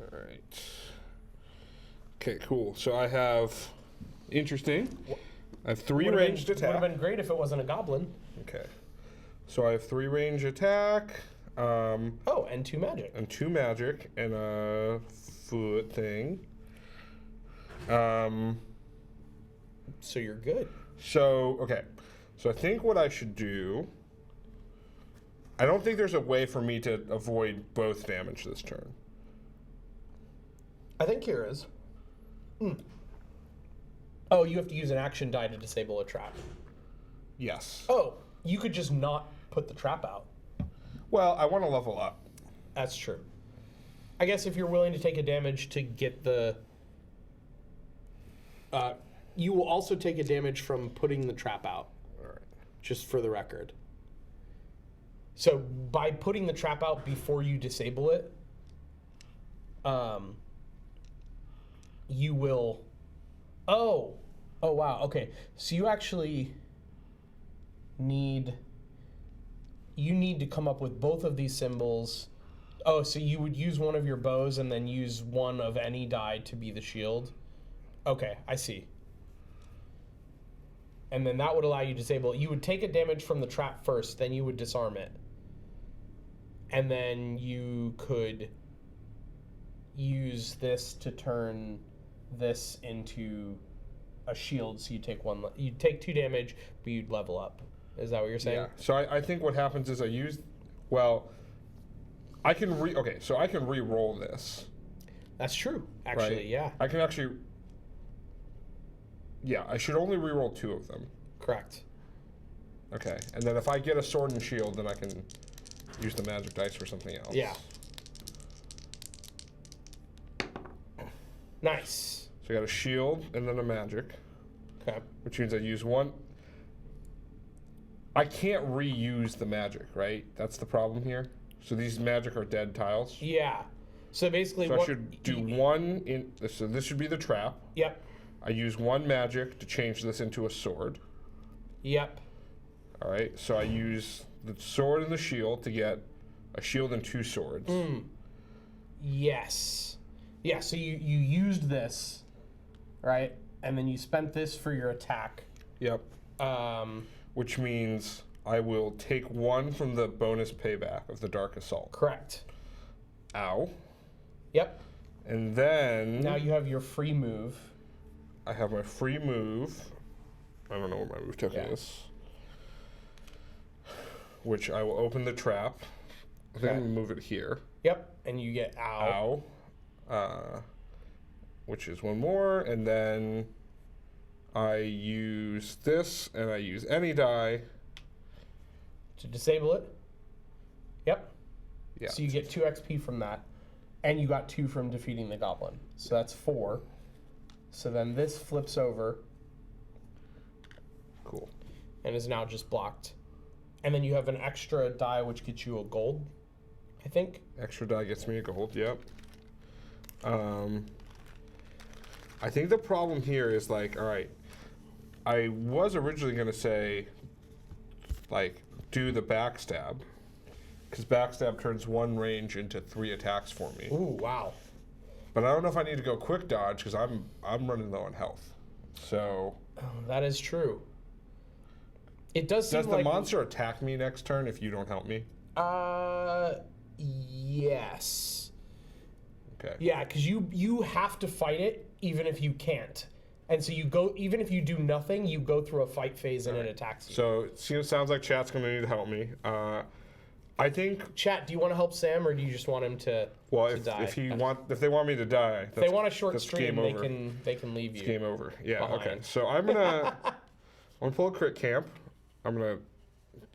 All right. Okay, cool. So I have I have 3 ranged Would have attack. been great if it wasn't a goblin. Okay. So I have 3 ranged attack. Oh, and 2 magic. And 2 magic and a foot thing. So you're good. So, okay. So I think what I should do... I don't think there's a way for me to avoid both damage this turn. I think here is. Oh, you have to use an action die to disable a trap. Yes. Oh, you could just not put the trap out. Well, I want to level up. That's true. I guess if you're willing to take a damage to get the... you will also take a damage from putting the trap out. All right. Just for the record. So by putting the trap out before you disable it, you will... Oh, wow, okay. So you actually need... You need to come up with both of these symbols. Oh, so you would use one of your bows and then use one of any die to be the shield? Okay, I see. And then that would allow you to disable it. You would take a damage from the trap first, then you would disarm it. And then you could use this to turn this into a shield, so you take 2 damage, but you'd level up. Is that what you're saying? Yeah. So I think what happens is I can re-roll this. That's true, actually, right? yeah. I can actually... Yeah, I should only re-roll 2 of them. Correct. Okay, and then if I get a sword and shield, then I can use the magic dice for something else. Yeah. Nice. So I got a shield and then a magic, Okay. which means I use one. I can't reuse the magic, right? That's the problem here. So these magic are dead tiles. Yeah. So basically, So I should do one in. So this should be the trap. Yep. I use one magic to change this into a sword. Yep. All right. So I use the sword and the shield to get a shield and 2 swords. Yes. Yeah. So you used this, right? And then you spent this for your attack. Yep. Which means I will take 1 from the bonus payback of the Dark Assault. Correct. Ow. Yep. And then Now you have your free move. I have my free move. I don't know where my move token is. Which I will open the trap. I think I'm going to move it here. Yep. And you get ow. Which is 1 more. And then I use this, and I use any die. To disable it. Yep. Yeah. So you get 2 XP from that. And you got 2 from defeating the goblin. So that's 4. So then this flips over. Cool. And is now just blocked. And then you have an extra die which gets you a gold, I think. Extra die gets me a gold, yep. I think the problem here is like, all right, I was originally going to say, like, do the backstab. Because backstab turns 1 range into 3 attacks for me. Ooh, wow. But I don't know if I need to go quick dodge because I'm running low on health. So Oh, that is true. It does seem does the monster attack me next turn if you don't help me? Yes. Okay. Yeah, because you have to fight it even if you can't. And so you go, even if you do nothing, you go through a fight phase and it attacks you. So it sounds like chat's going to need to help me. I think. Chat, do you want to help Sam or do you just want him to, Well, to die? if they want me to die, If they want a short that's stream, game they can leave you. It's game over. Yeah. behind. Okay. So I'm gonna pull a crit camp. I'm gonna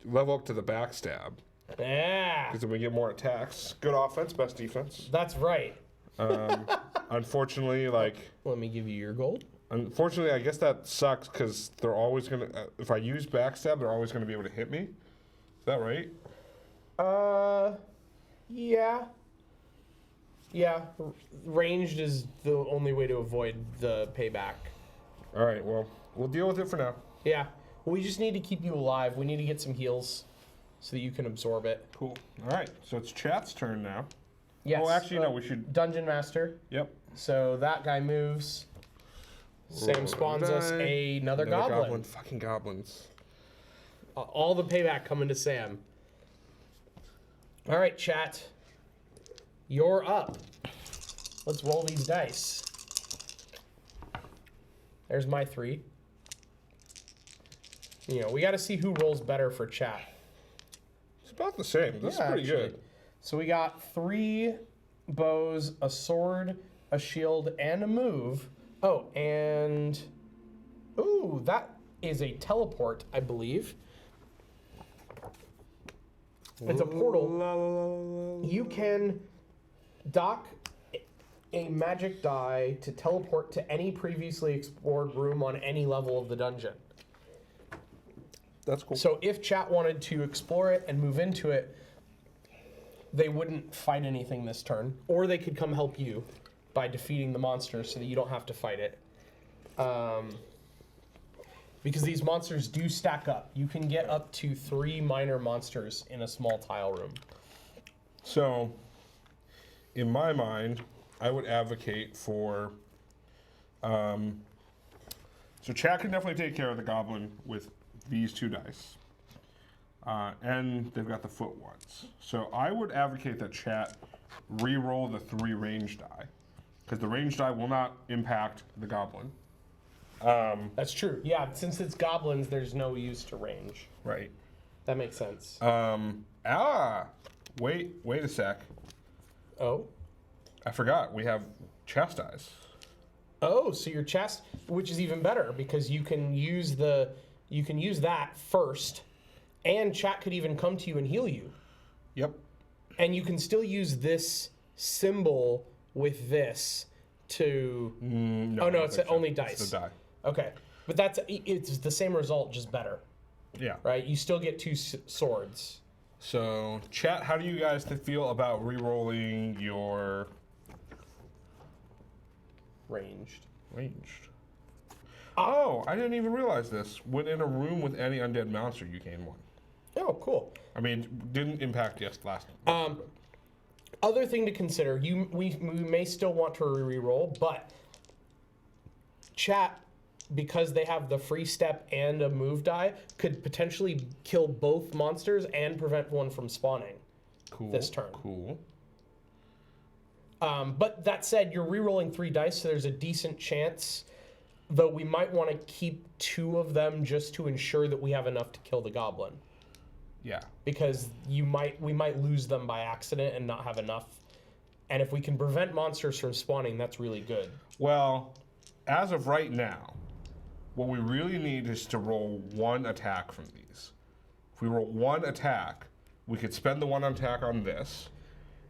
level up to the backstab Yeah, because then we get more attacks. Good offense, best defense. that's right. Unfortunately, Let me give you your gold. I guess that sucks because they're always gonna. If I use backstab, they're always gonna be able to hit me. Is that right? Yeah. Yeah, ranged is the only way to avoid the payback. All right. Well, we'll deal with it for now. Yeah, we just need to keep you alive. We need to get some heals so that you can absorb it. Cool. All right. So it's chat's turn now. Yes. Oh, actually, no. We should. Dungeon Master. Yep. So that guy moves. Sam spawns us another goblin. Fucking goblins. All the payback coming to Sam. All right, chat. You're up. Let's roll these dice. There's my 3. You know, we got to see who rolls better for chat. It's about the same. This is pretty good. So we got 3 bows, a sword, a shield, and a move. Oh, and... Ooh, that is a teleport, I believe. It's a portal. You can dock a magic die to teleport to any previously explored room on any level of the dungeon. That's cool. So if chat wanted to explore it and move into it, they wouldn't fight anything this turn. Or they could come help you by defeating the monster so that you don't have to fight it. Because these monsters do stack up. You can get up to 3 minor monsters in a small tile room. So, in my mind, I would advocate for. So, chat can definitely take care of the goblin with these 2 dice. And they've got the foot ones. So, I would advocate that chat re-roll the 3 range die. Because the range die will not impact the goblin. That's true. Yeah, since it's goblins, there's no use to range. Right. That makes sense. Wait a sec. Oh? I forgot. We have chastise. Oh, so your chest, which is even better because you can use that first, and chat could even come to you and heal you. Yep. And you can still use this symbol with this to... No, oh, I no, don't it's think so. only It's dice. the die. Okay. But it's the same result, just better, Yeah. right? You still get 2 swords. So, chat, how do you guys feel about re-rolling your Ranged. ranged? Oh, I didn't even realize this. When in a room with any undead monster, you gain 1. Oh, cool. I mean, didn't impact last. Other thing to consider, we may still want to re-roll, but chat, because they have the free step and a move die, could potentially kill both monsters and prevent one from spawning this turn. Cool. But that said, you're re-rolling 3 dice, so there's a decent chance, though we might want to keep 2 of them just to ensure that we have enough to kill the goblin. Yeah. Because we might lose them by accident and not have enough. And if we can prevent monsters from spawning, that's really good. Well, as of right now, what we really need is to roll 1 attack from these. If we roll 1 attack, we could spend the 1 attack on this.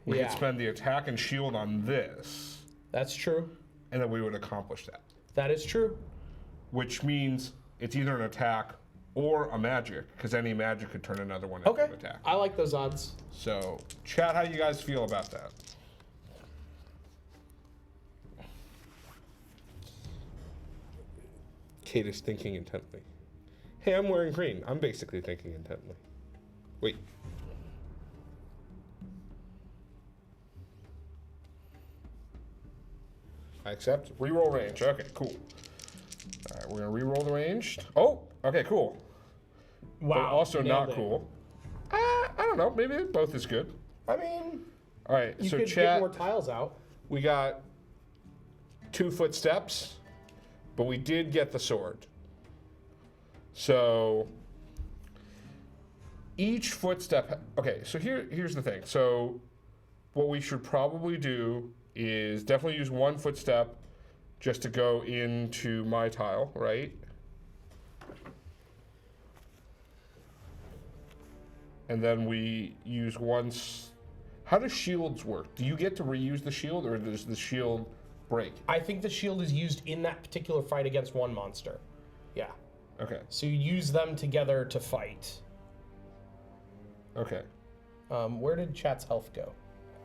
We could spend the attack and shield on this. That's true. And then we would accomplish that. That is true. Which means it's either an attack or a magic, because any magic could turn another one into an attack. I like those odds. So, chat, how you guys feel about that? Kate is thinking intently. Hey, I'm wearing green. I'm basically thinking intently. Wait. I accept. Reroll range. Okay, cool. All right, we're gonna reroll the ranged. Oh, okay, cool. Wow. But also nailed not it. cool. I don't know. Maybe both is good. I mean, All right, you so could chat. get more tiles out. We got 2 footsteps, but we did get the sword. So each footstep. Okay, so here's the thing. So what we should probably do is definitely use 1 footstep just to go into my tile, right? And then we use how do shields work? Do you get to reuse the shield, or does the shield break? I think the shield is used in that particular fight against one monster. Yeah. Okay. So you use them together to fight. Okay. Where did chat's health go?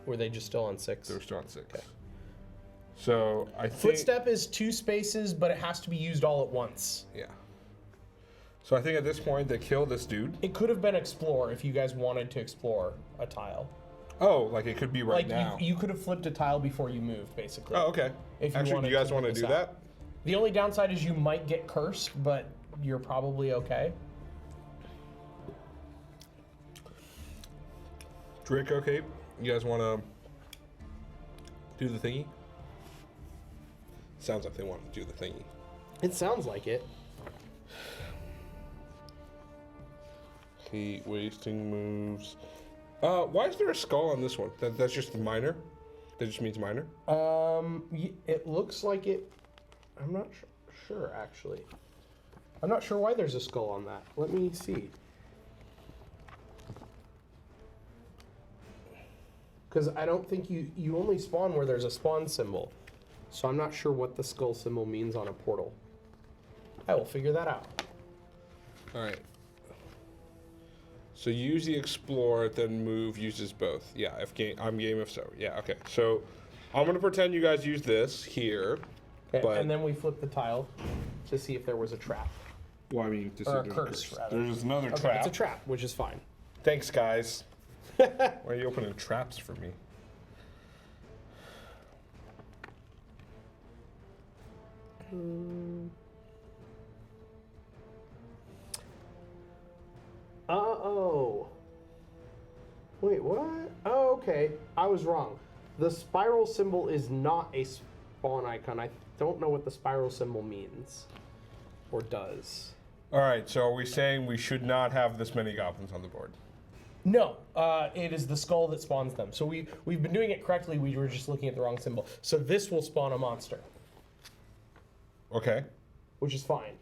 Were they just still on 6? They're still on 6. Okay. So I think Footstep is 2 spaces, but it has to be used all at once. Yeah. So I think at this point they kill this dude. It could have been explore if you guys wanted to explore a tile. Oh, like it could be right Like now. you could have flipped a tile before you moved, basically. Oh, okay. If you Actually, do wanted you guys to want to this do out. that? The only downside is you might get cursed, but you're probably okay. Drake, okay. You guys want to do the thingy? Sounds like they want to do the thingy. It sounds like it. Hate wasting moves. Why is there a skull on this one? That's just the minor? That just means minor? It looks like it. I'm not sure, actually. I'm not sure why there's a skull on that. Let me see. Because I don't think you only spawn where there's a spawn symbol. So I'm not sure what the skull symbol means on a portal. I will figure that out. Alright. So use the explore, then move uses both. Yeah, I'm game if so. Yeah, okay. So I'm going to pretend you guys use this here. Okay, but and then we flip the tile to see if there was a trap. Well, I mean, Or a curse, rather. There's another Okay, trap. it's a trap, which is fine. Thanks, guys. Why are you opening traps for me? Uh-oh. Wait, what? Oh, okay. I was wrong. The spiral symbol is not a spawn icon. I don't know what the spiral symbol means. Or does. Alright, so are we saying we should not have this many goblins on the board? No, it is the skull that spawns them. So we've been doing it correctly. We were just looking at the wrong symbol. So this will spawn a monster, Okay. which is fine.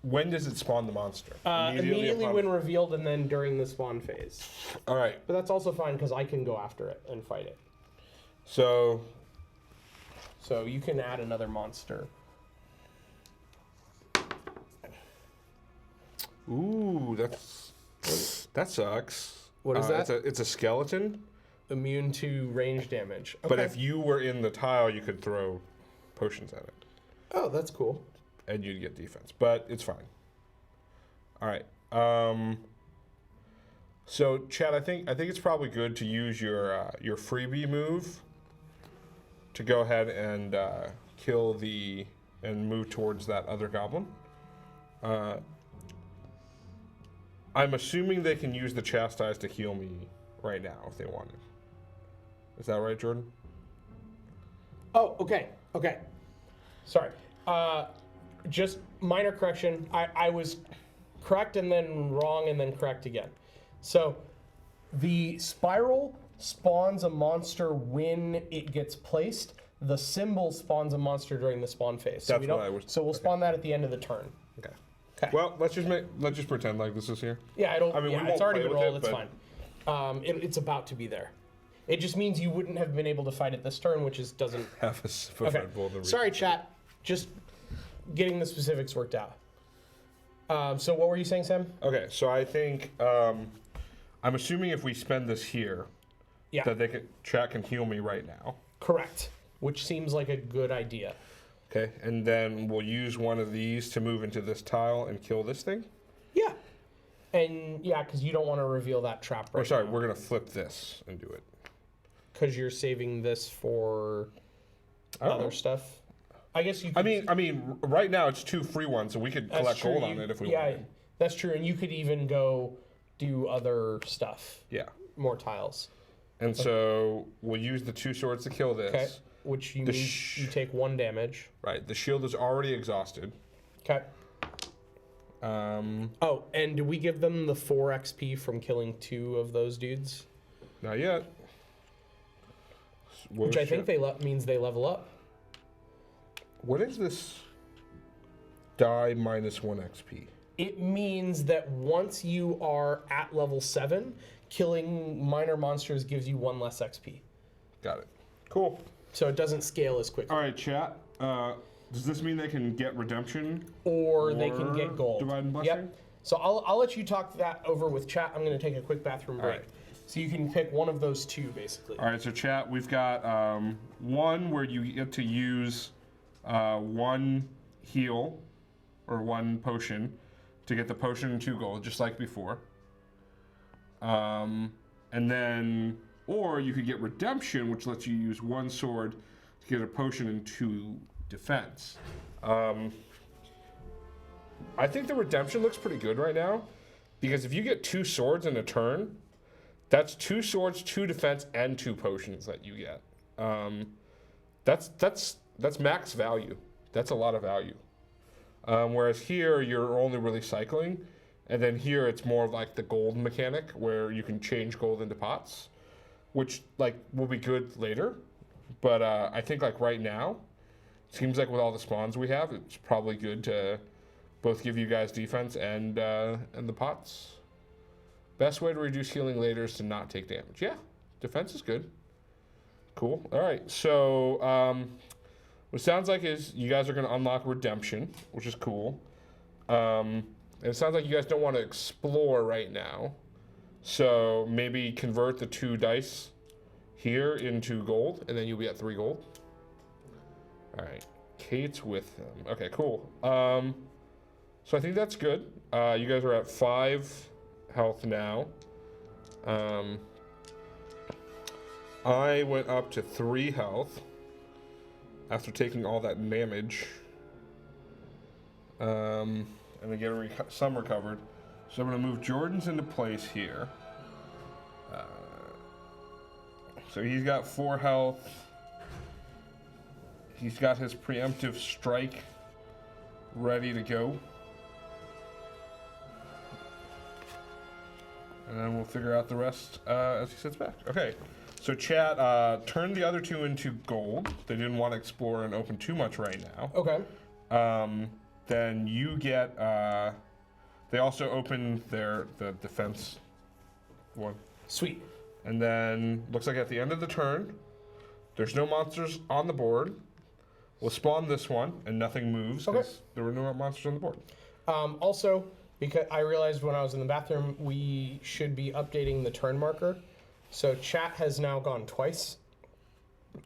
When does it spawn the monster? Immediately upon- when revealed and then during the spawn phase. Alright, But that's also fine because I can go after it and fight it. so So you can add another monster. Ooh, that sucks. What is that? It's a skeleton. Immune to range damage. Okay. But if you were in the tile, you could throw potions at it, Oh, that's cool. and you'd get defense. But it's fine. All right. So, Chad, I think it's probably good to use your freebie move to go ahead and kill and move towards that other goblin. I'm assuming they can use the chastise to heal me right now if they wanted. Is that right, Jordan? Oh, okay. Okay. Sorry. Just minor correction. I was correct and then wrong and then correct again. So the spiral spawns a monster when it gets placed. The symbol spawns a monster during the spawn phase. So That's what I was. So we'll spawn that at the end of the turn. Okay. Okay. Well, let's just pretend like this is here. Yeah, I don't. I mean, we yeah, won't it's already play been with rolled. it, It's fine. It's about to be there. It just means you wouldn't have been able to fight it this turn, which doesn't. Half a Okay. Red Bull to read. Sorry, chat. Just getting the specifics worked out. So what were you saying, Sam? Okay, so I think I'm assuming if we spend this here, Yeah. that chat can heal me right now. Correct. Which seems like a good idea. Okay, and then we'll use one of these to move into this tile and kill this thing. Yeah. And yeah, because you don't want to reveal that trap Or right sorry, we're gonna flip this and do it. because you're saving this for I don't other know. stuff. I guess you could. I mean, right now it's 2 free ones, so we could that's collect true. gold on it if we wanted. That's true. And you could even go do other stuff, Yeah. more tiles. And so we'll use the 2 swords to kill this. Okay. Which you means you take 1 damage. Right. The shield is already exhausted. Okay. Oh, and do we give them the 4 XP from killing 2 of those dudes? Not yet. Which I think means they level up. What is this? Die minus 1 XP. It means that once you are at level 7, killing minor monsters gives you 1 less XP. Got it. Cool. So it doesn't scale as quickly. All right, chat. Does this mean they can get redemption? Or they can get gold. Divine Blessing? Yep. So I'll let you talk that over with chat. I'm going to take a quick bathroom break. right. So you can pick one of those 2, basically. All right, so chat, we've got one where you get to use 1 heal or 1 potion to get the potion and 2 gold, just like before. And then, or you could get redemption, which lets you use 1 sword to get a potion and 2 defense. I think the redemption looks pretty good right now, because if you get 2 swords in a turn, that's 2 swords, 2 defense, and 2 potions that you get. That's max value. That's a lot of value. Whereas here, you're only really cycling. And then here, it's more like the gold mechanic, where you can change gold into pots, which will be good later. But I think right now, it seems like with all the spawns we have, it's probably good to both give you guys defense and the pots. Best way to reduce healing later is to not take damage. Yeah, defense is good. Cool. All right, so what it sounds like is you guys are going to unlock redemption, which is cool. And it sounds like you guys don't want to explore right now. So maybe convert the 2 dice here into gold, and then you'll be at 3 gold. All right, Kate's with them. Okay, cool. So I think that's good. You guys are at 5 health now. I went up to 3 health after taking all that damage. And again, some recovered. So I'm going to move Jordan's into place here. So he's got 4 health. He's got his preemptive strike ready to go. And then we'll figure out the rest as he sits back. Okay, so chat, turn the other 2 into gold. They didn't want to explore and open too much right now. Okay. Then you get, they also open the defense one. Sweet. And then, looks like at the end of the turn, there's no monsters on the board. We'll spawn this one, and nothing moves because there were no monsters on the board. Also, because I realized when I was in the bathroom, we should be updating the turn marker. So chat has now gone twice,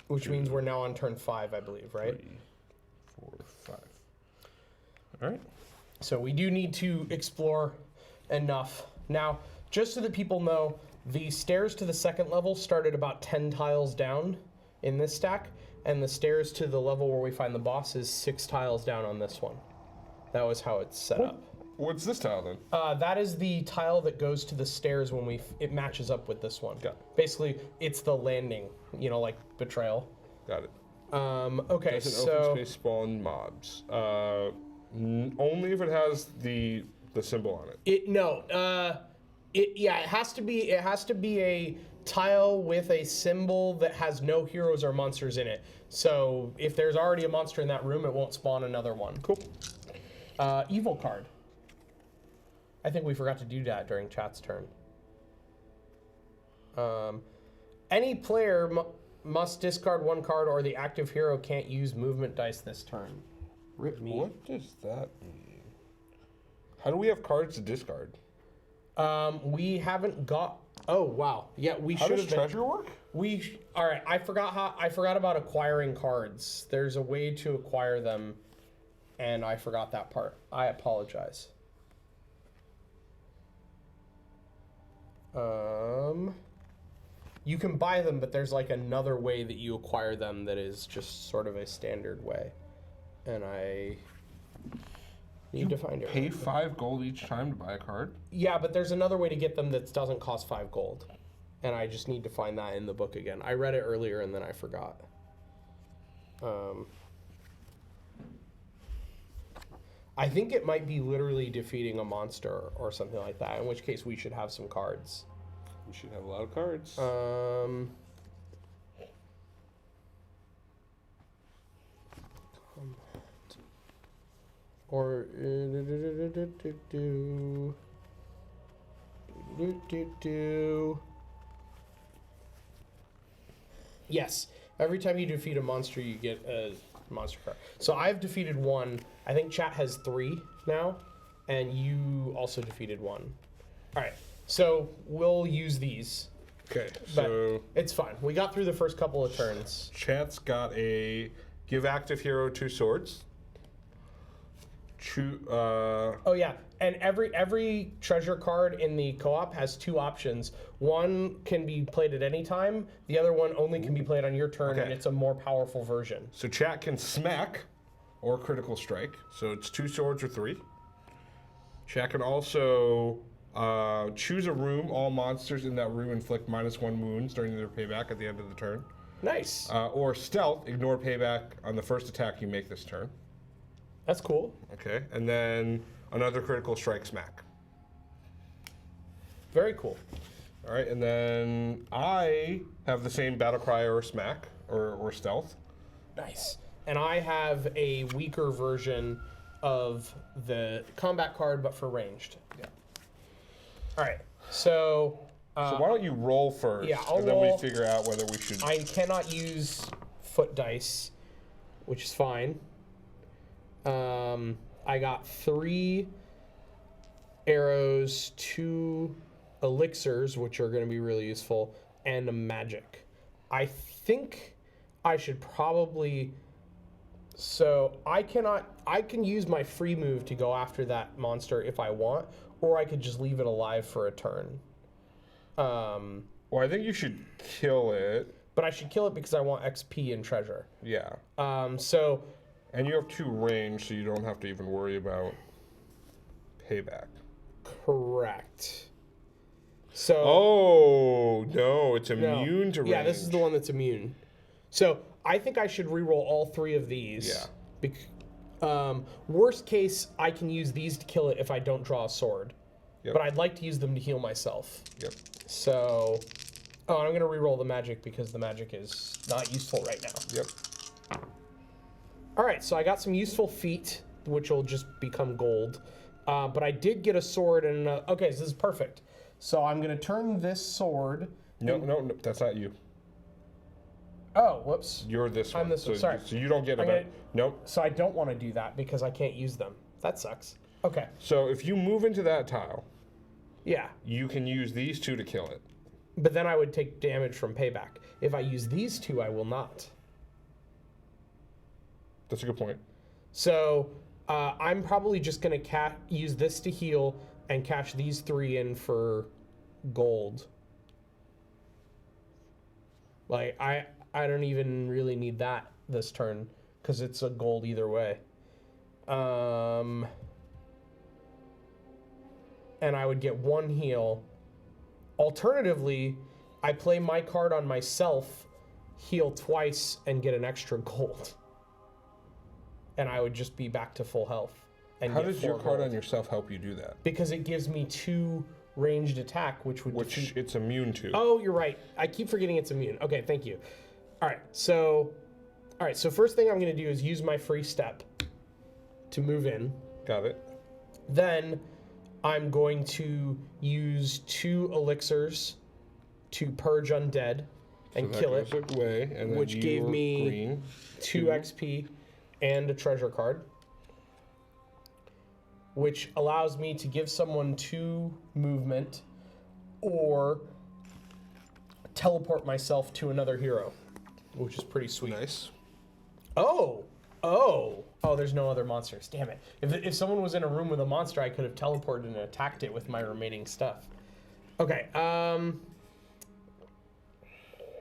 which means we're now on turn 5, I believe, right? 3, 4, 5. All right. So we do need to explore enough. Now, just so that people know, the stairs to the second level started about 10 tiles down in this stack, and the stairs to the level where we find the boss is 6 tiles down on this one. That was how it's set up. What's this tile then? That is the tile that goes to the stairs when it matches up with this one. Got it. Basically, it's the landing, you know, like Betrayal. Got it. Okay, Does an so open space spawn mobs? Only if it has the symbol on it. It has to be a tile with a symbol that has no heroes or monsters in it. So if there's already a monster in that room, it won't spawn another one. Cool. Evil card. I think we forgot to do that during chat's turn. Any player must discard 1 card, or the active hero can't use movement dice this turn. Rip me. What does that mean? How do we have cards to discard? We haven't got. Oh wow, yeah, we should have. How does treasure work? All right. I forgot about acquiring cards. There's a way to acquire them, and I forgot that part. I apologize. You can buy them, but there's like another way that you acquire them that is just sort of a standard way, and I need to find it. Pay 5 gold each time to buy a card? Yeah, but there's another way to get them that doesn't cost 5 gold, and I just need to find that in the book again. I read it earlier and then I forgot. I think it might be literally defeating a monster or something like that, in which case we should have some cards. We should have a lot of cards. Or yes, every time you defeat a monster, you get a monster card. So I've defeated 1. I think chat has 3 now, and you also defeated 1. All right, so we'll use these. Okay, But so it's fine. We got through the first couple of turns. chat's got a give active hero 2 swords. Oh yeah, and every treasure card in the co-op has 2 options. One can be played at any time. The other one only can be played on your turn, and it's a more powerful version. So chat can smack or critical strike. So it's 2 swords or 3. Chat can also choose a room. All monsters in that room inflict -1 wounds during their payback at the end of the turn. Nice. Or stealth, ignore payback on the first attack you make this turn. That's cool. Okay, and then another critical strike smack. Very cool. All right, and then I have the same battle cry or smack or stealth. Nice. And I have a weaker version of the combat card, but for ranged. Yeah. All right. So. So why don't you roll first, Yeah, I'll and then roll. we figure out whether we should. I cannot use foot dice, which is fine. I got 3 arrows, 2 elixirs, which are going to be really useful, and a magic. I think I should probably. So I can use my free move to go after that monster if I want, or I could just leave it alive for a turn. Well, I think you should kill it. But I should kill it because I want XP and treasure. Yeah. So. And you have 2 range, so you don't have to even worry about payback. Correct. So. Oh no, it's immune to range. Yeah, this is the one that's immune. So I think I should reroll all 3 of these. Yeah. Worst case, I can use these to kill it if I don't draw a sword. Yep. But I'd like to use them to heal myself. Yep. So. Oh, and I'm gonna reroll the magic because the magic is not useful right now. Yep. All right, so I got some useful feet, which will just become gold. But I did get a sword and okay, so this is perfect. So I'm gonna turn this sword. No, that's not you. Oh, whoops. You're this one. I'm this one, So, sorry. so you don't get a Nope. So I don't want to do that because I can't use them. That sucks. Okay. So if you move into that tile, Yeah. you can use these two to kill it. But then I would take damage from payback. If I use these two, I will not. That's a good point. So I'm probably just going to use this to heal and cash these 3 in for gold. Like, I don't even really need that this turn because it's a gold either way. And I would get 1 heal. Alternatively, I play my card on myself, heal twice, and get an extra gold. And I would just be back to full health. And How get does your 4 card gold. on yourself help you do that? Because it gives me 2 ranged attack, which would Which defeat... it's immune to. Oh, you're right. I keep forgetting it's immune. Okay, thank you. All right, so first thing I'm going to do is use my free step to move in. Got it. Then I'm going to use 2 elixirs to purge undead and So kill that it, goes away, and then which gave your me green. 2 XP and a treasure card, which allows me to give someone 2 movement or teleport myself to another hero, which is pretty sweet. Nice. Oh, there's no other monsters. Damn it. If someone was in a room with a monster, I could have teleported and attacked it with my remaining stuff. Okay,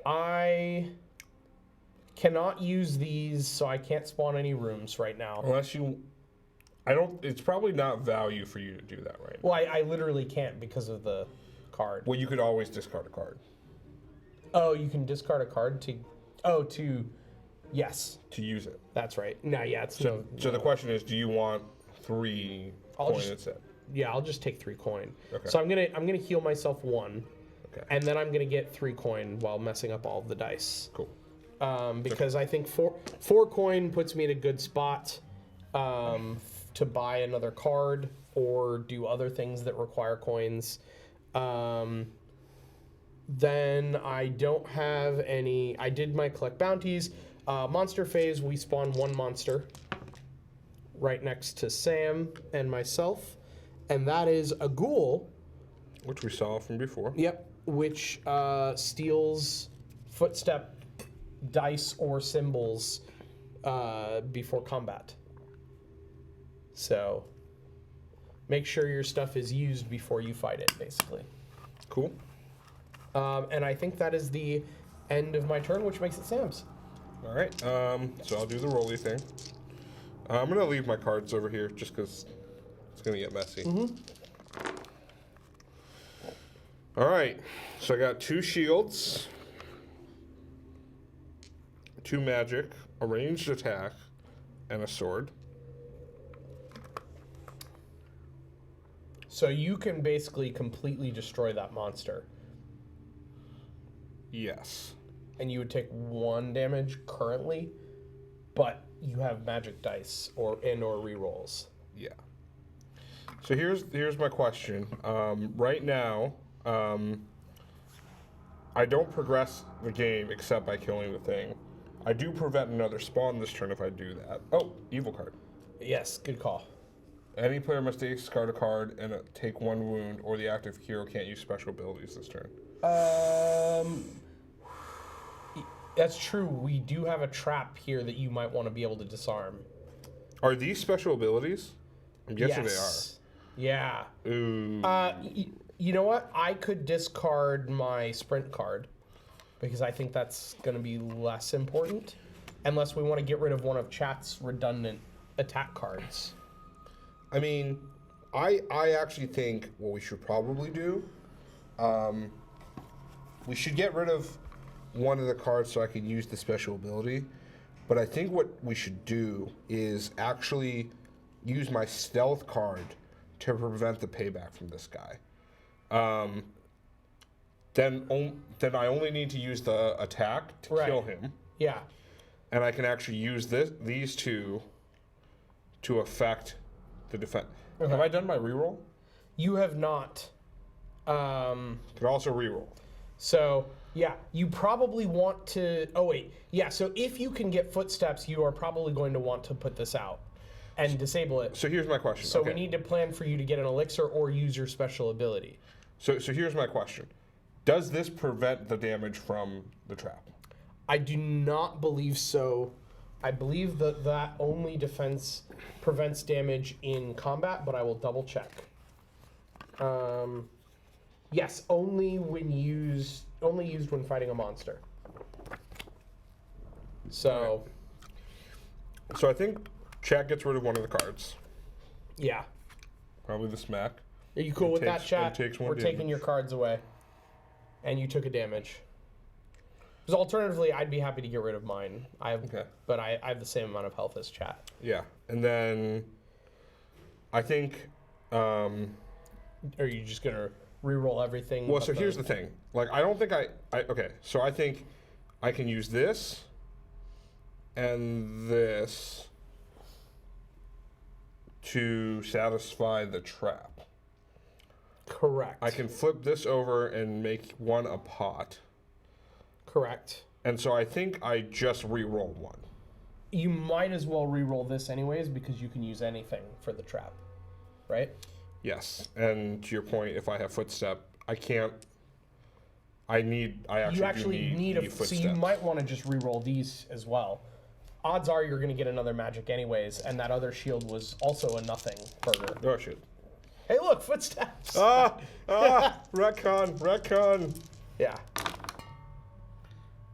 I cannot use these, so I can't spawn any rooms right now. Unless you... It's probably not value for you to do that right now. Well, I literally can't because of the card. Well, you could always discard a card. Oh, you can discard a card to... Oh, to... Yes, To use it. that's right. No, yeah, it's So the question is, do you want 3 I'll coin just- instead? Yeah, I'll just take 3 coin. Okay. So I'm gonna heal myself 1, Okay. and then I'm gonna get 3 coin while messing up all of the dice. Cool. Because I think 4 coin puts me in a good spot to buy another card or do other things that require coins. Then I don't have any. I did my collect bounties. Monster phase, we spawn 1 monster right next to Sam and myself, and that is a ghoul. Which we saw from before. Yep, which steals footstep dice or symbols before combat. So make sure your stuff is used before you fight it, basically. Cool. And I think that is the end of my turn, which makes it Sam's. All right. So I'll do the rolly thing. I'm going to leave my cards over here just because it's going to get messy. All right. So I got 2 shields, 2 magic, a ranged attack, and a sword. So you can basically completely destroy that monster. Yes. And you would take 1 damage currently, but you have magic dice or rerolls. Yeah. So here's my question. Right now, I don't progress the game except by killing the thing. I do prevent another spawn this turn if I do that. Oh, evil card. Yes, good call. Any player must discard a card and take 1 wound, or the active hero can't use special abilities this turn. That's true. We do have a trap here that you might want to be able to disarm. Are these special abilities? I'm guessing Yes. Yeah. they are. Ooh. You know what? I could discard my sprint card because I think that's going to be less important, unless we want to get rid of one of chat's redundant attack cards. I mean, I actually think what we should probably do, we should get rid of one of the cards so I can use the special ability. But I think what we should do is actually use my stealth card to prevent the payback from this guy. Then I only need to use the attack to kill him. Yeah. And I can actually use these 2 to affect the defense. Okay. Have I done my reroll? You have not. Could also reroll. So Yeah, you probably want to. Oh wait, yeah. So if you can get footsteps, you are probably going to want to put this out and disable it. So here's my question. So okay. we need to plan for you to get an elixir or use your special ability. So here's my question. Does this prevent the damage from the trap? I do not believe so. I believe that only prevents damage in combat, but I will double check. Yes, only used when fighting a monster. So. So I think chat gets rid of one of the cards. Yeah. Probably the smack. Are you cool with that, chat? Takes one We're damage. taking your cards away. And you took a damage. Because alternatively, I'd be happy to get rid of mine. But I have the same amount of health as chat. Yeah. And then I think... Are you just going to re-roll everything? Well, so here's the thing. Like, I don't think okay, so I think I can use this and this to satisfy the trap. Correct. I can flip this over and make one a pot. Correct. And so I think I just re-roll one. You might as well re-roll this anyways because you can use anything for the trap, right? Yes. And to your point, if I have footstep, I can't. I actually need a so footstep. you might want to just re-roll these as well. Odds are you're going to get another magic anyways, and that other shield was also a nothing burger. Oh shit. Hey, look, footsteps. Retcon. Yeah.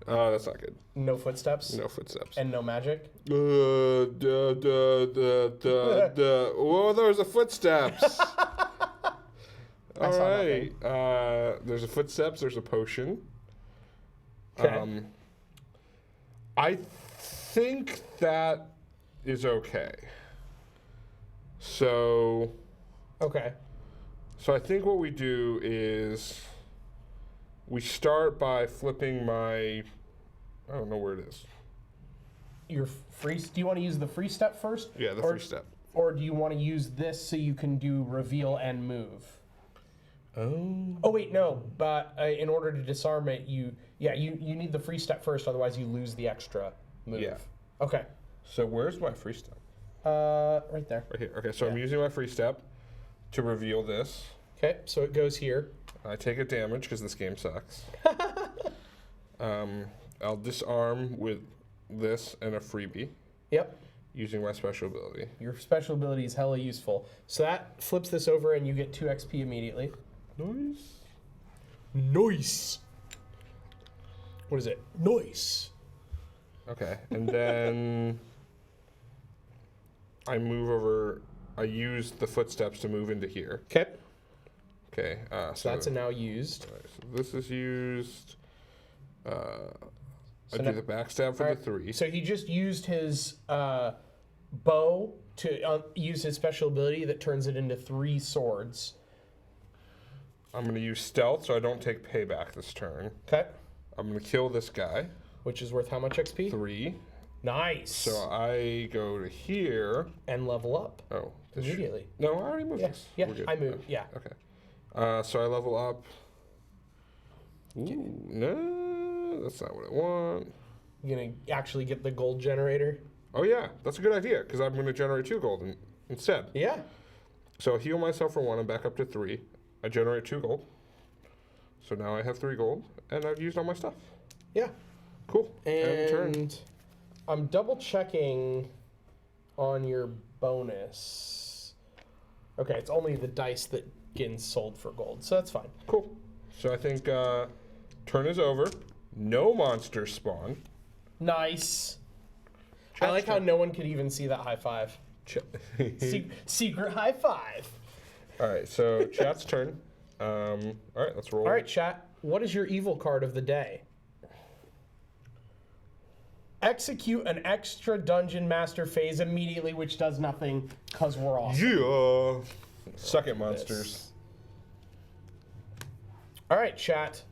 Oh, that's not good. No footsteps. No footsteps. And no magic. Whoa, there's a footsteps. All right. There's a footsteps. There's a potion. Okay. I think that is okay. So. Okay. So I think what we do is we start by flipping my. I don't know where it is. Your free. Do you want to use the free step first? Yeah, the free step. Or do you want to use this so you can do reveal and move? Oh wait, no. But in order to disarm it, you need the free step first. Otherwise, you lose the extra move. Yeah. Okay. So where's my free step? Right there. Right here. Okay, so I'm using my free step to reveal this. Okay, so it goes here. I take a damage because this game sucks. I'll disarm with this and a freebie. Yep. Using my special ability. Your special ability is hella useful. So that flips this over and you get 2 XP immediately. Nice. Nice. What is it? Nice. Okay, and then I move over. I use the footsteps to move into here. Okay. Okay. So that's a now used. Right, so this is used. I do now, the backstab for the 3. So he just used his bow to use his special ability that turns it into 3 swords. I'm going to use stealth so I don't take payback this turn. Okay. I'm going to kill this guy. Which is worth how much XP? 3. Nice. So I go to here. And level up. Oh. Immediately. No, I already moved this. Yeah, I moved. Yeah. Okay. So I level up. Ooh, no, that's not what I want. You gonna actually get the gold generator? Oh yeah, that's a good idea because I'm going to generate 2 gold instead. Yeah. So I heal myself for 1. I'm back up to 3. I generate 2 gold. So now I have 3 gold, and I've used all my stuff. Yeah. Cool. And I'm double checking on your bonus. Okay, it's only the dice that getting sold for gold, so that's fine. Cool. So I think turn is over. No monsters spawn. Nice. I like how no one could even see that high five. Secret high five. All right, so chat's turn. All right, let's roll. All right, chat. What is your evil card of the day? Execute an extra dungeon master phase immediately, which does nothing because we're awesome. Yeah. Suck it, monsters. All right, chat.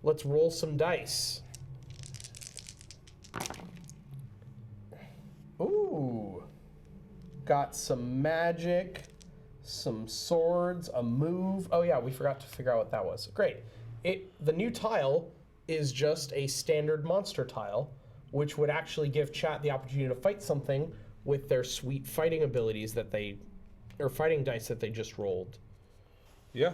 Let's roll some dice. Ooh. Got some magic, some swords, a move. Oh yeah, we forgot to figure out what that was. Great. The new tile is just a standard monster tile, which would actually give chat the opportunity to fight something with their sweet fighting abilities that they, or fighting dice that they just rolled. Yeah.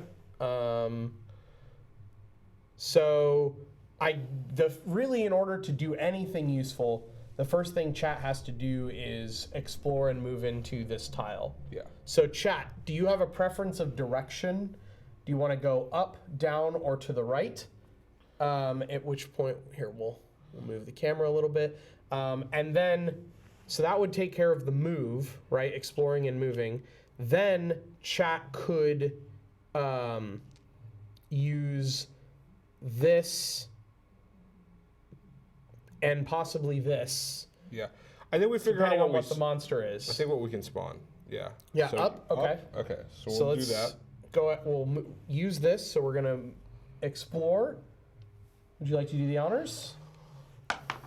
So really in order to do anything useful, the first thing chat has to do is explore and move into this tile. Yeah. So chat, do you have a preference of direction? Do you want to go up, down, or to the right? At which point, here, we'll move the camera a little bit. And then, so that would take care of the move, right? Exploring and moving. Then chat could use this and possibly this. Yeah. I think we figured out Depending on what what the monster is. I think what we can spawn. Yeah. Yeah, So, up, okay. Okay. So So we'll do let's that. go at, use this, so we're gonna explore. Would you like to do the honors?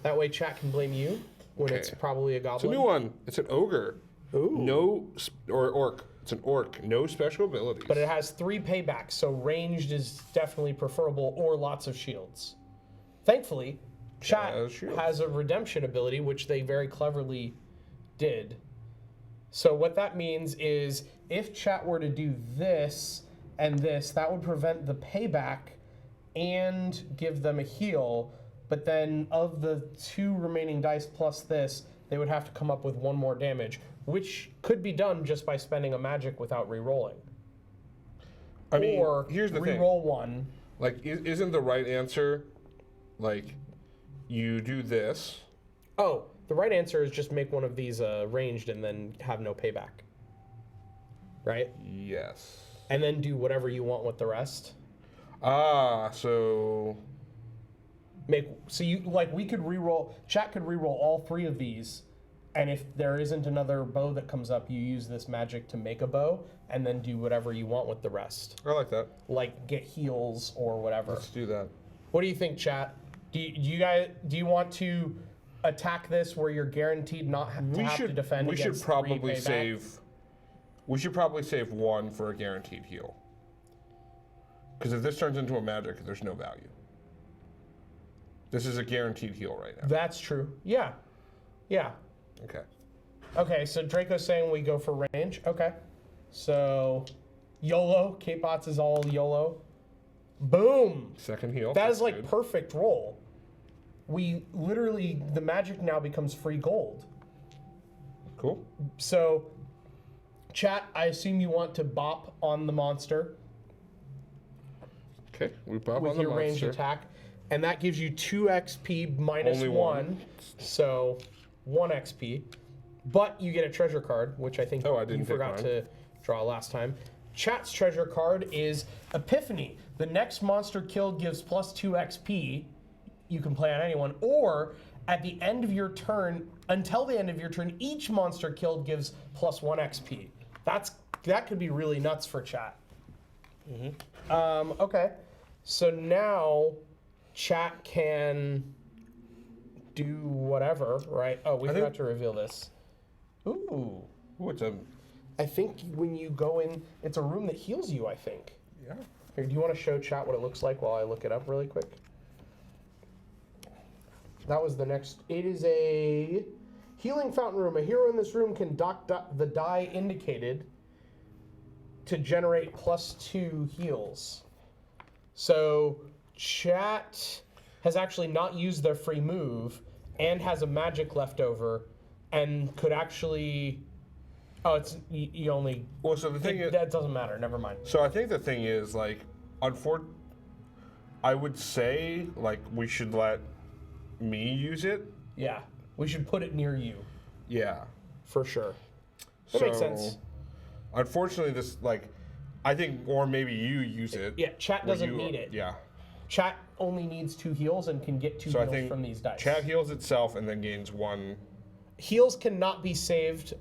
That way chat can blame you when it's Okay. probably a It's a goblin. new one. It's an ogre. Ooh. No, or orc. It's an orc. No special abilities. But it has 3 paybacks, so ranged is definitely preferable, or lots of shields. Thankfully, chat has shields. has a redemption ability, which they very cleverly did. So what that means is if chat were to do this and this, that would prevent the payback and give them a heal. But then of the 2 remaining dice plus this, they would have to come up with 1 more damage, which could be done just by spending a magic without re-rolling. I mean, Or here's the thing. re-roll 1. Like, isn't the right answer, like, you do this? Oh, the right answer is just make one of these ranged and then have no payback. Right? Yes. And then do whatever you want with the rest. Ah, so We could re-roll, chat could re-roll all 3 of these, and if there isn't another bow that comes up, you use this magic to make a bow and then do whatever you want with the rest. I like that. Like get heals or whatever. Let's do that. What do you think, chat? Do you want to attack this where you're guaranteed not to have to defend We should against 3 probably payback? save. We should probably save 1 for a guaranteed heal. Because if this turns into a magic, there's no value. This is a guaranteed heal right now. That's true. Yeah. Yeah. Okay. Okay, so Draco's saying we go for range. Okay. So YOLO. K-Bots is all YOLO. Boom. Second heal. That is That's like good. perfect roll. We literally, the magic now becomes free gold. Cool. So, chat, I assume you want to bop on the monster Okay. We pop with on the your ranged monster. attack. And that gives you 2 XP minus Only 1. one. So, 1 XP. But you get a treasure card, which I think Oh, I didn't you take forgot mine. to draw last time. Chat's treasure card is Epiphany. The next monster killed gives plus 2 XP. You can play on anyone. Or at the end of your turn, until the end of your turn, each monster killed gives plus 1 XP. That could be really nuts for chat. Okay. So now chat can do whatever, right? Oh, we forgot to reveal this. Ooh. Ooh, it's a. I think when you go in, it's a room that heals you, I think. Yeah. Here, do you want to show chat what it looks like while I look it up really quick? That was the next. It is a healing fountain room. A hero in this room can dock the die indicated to generate plus 2 heals. So chat has actually not used their free move and has a magic left over and could actually... Oh, it's you only... Well, so the thing is, That doesn't matter. Never mind. so I think the thing is, like, I would say, like, we should let me use it. Yeah. We should put it near you, Yeah. for sure. That makes sense. Unfortunately, this, like, I think, or maybe you use it. Yeah, chat when doesn't you- need it. Yeah. Chat only needs 2 heals and can get 2 So I heals think from these dice. chat heals itself and then gains 1. Heals cannot be saved.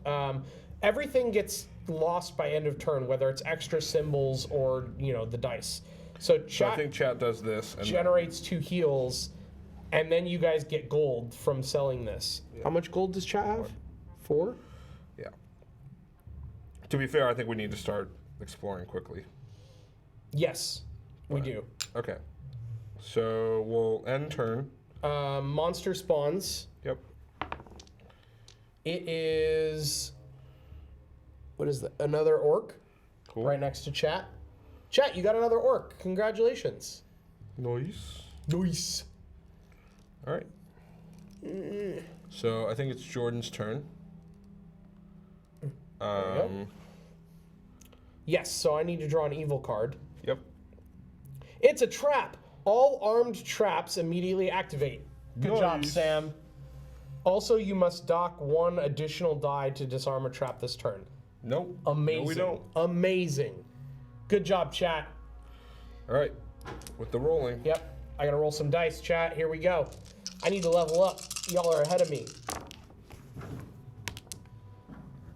Everything gets lost by end of turn, whether it's extra symbols or, the dice. So So chat I think chat does this. And generates 2 heals, and then you guys get gold from selling this. How much gold does chat have? 4? Yeah. To be fair, I think we need to start exploring quickly. Yes, we do. Okay. So we'll end turn. Monster spawns. Yep. It is... What is that? Another orc. Cool. Right next to chat. Chat, you got another orc. Congratulations. Nice. Nice. All right. So I think it's Jordan's turn. Yes, so I need to draw an evil card. Yep. It's a trap. All armed traps immediately activate. Good job, Nice. Sam. Also, you must dock 1 additional die to disarm a trap this turn. Nope. Amazing. No, we don't. Amazing. Good job, chat. All right. With the rolling. Yep. I gotta roll some dice, chat. Here we go. I need to level up. Y'all are ahead of me.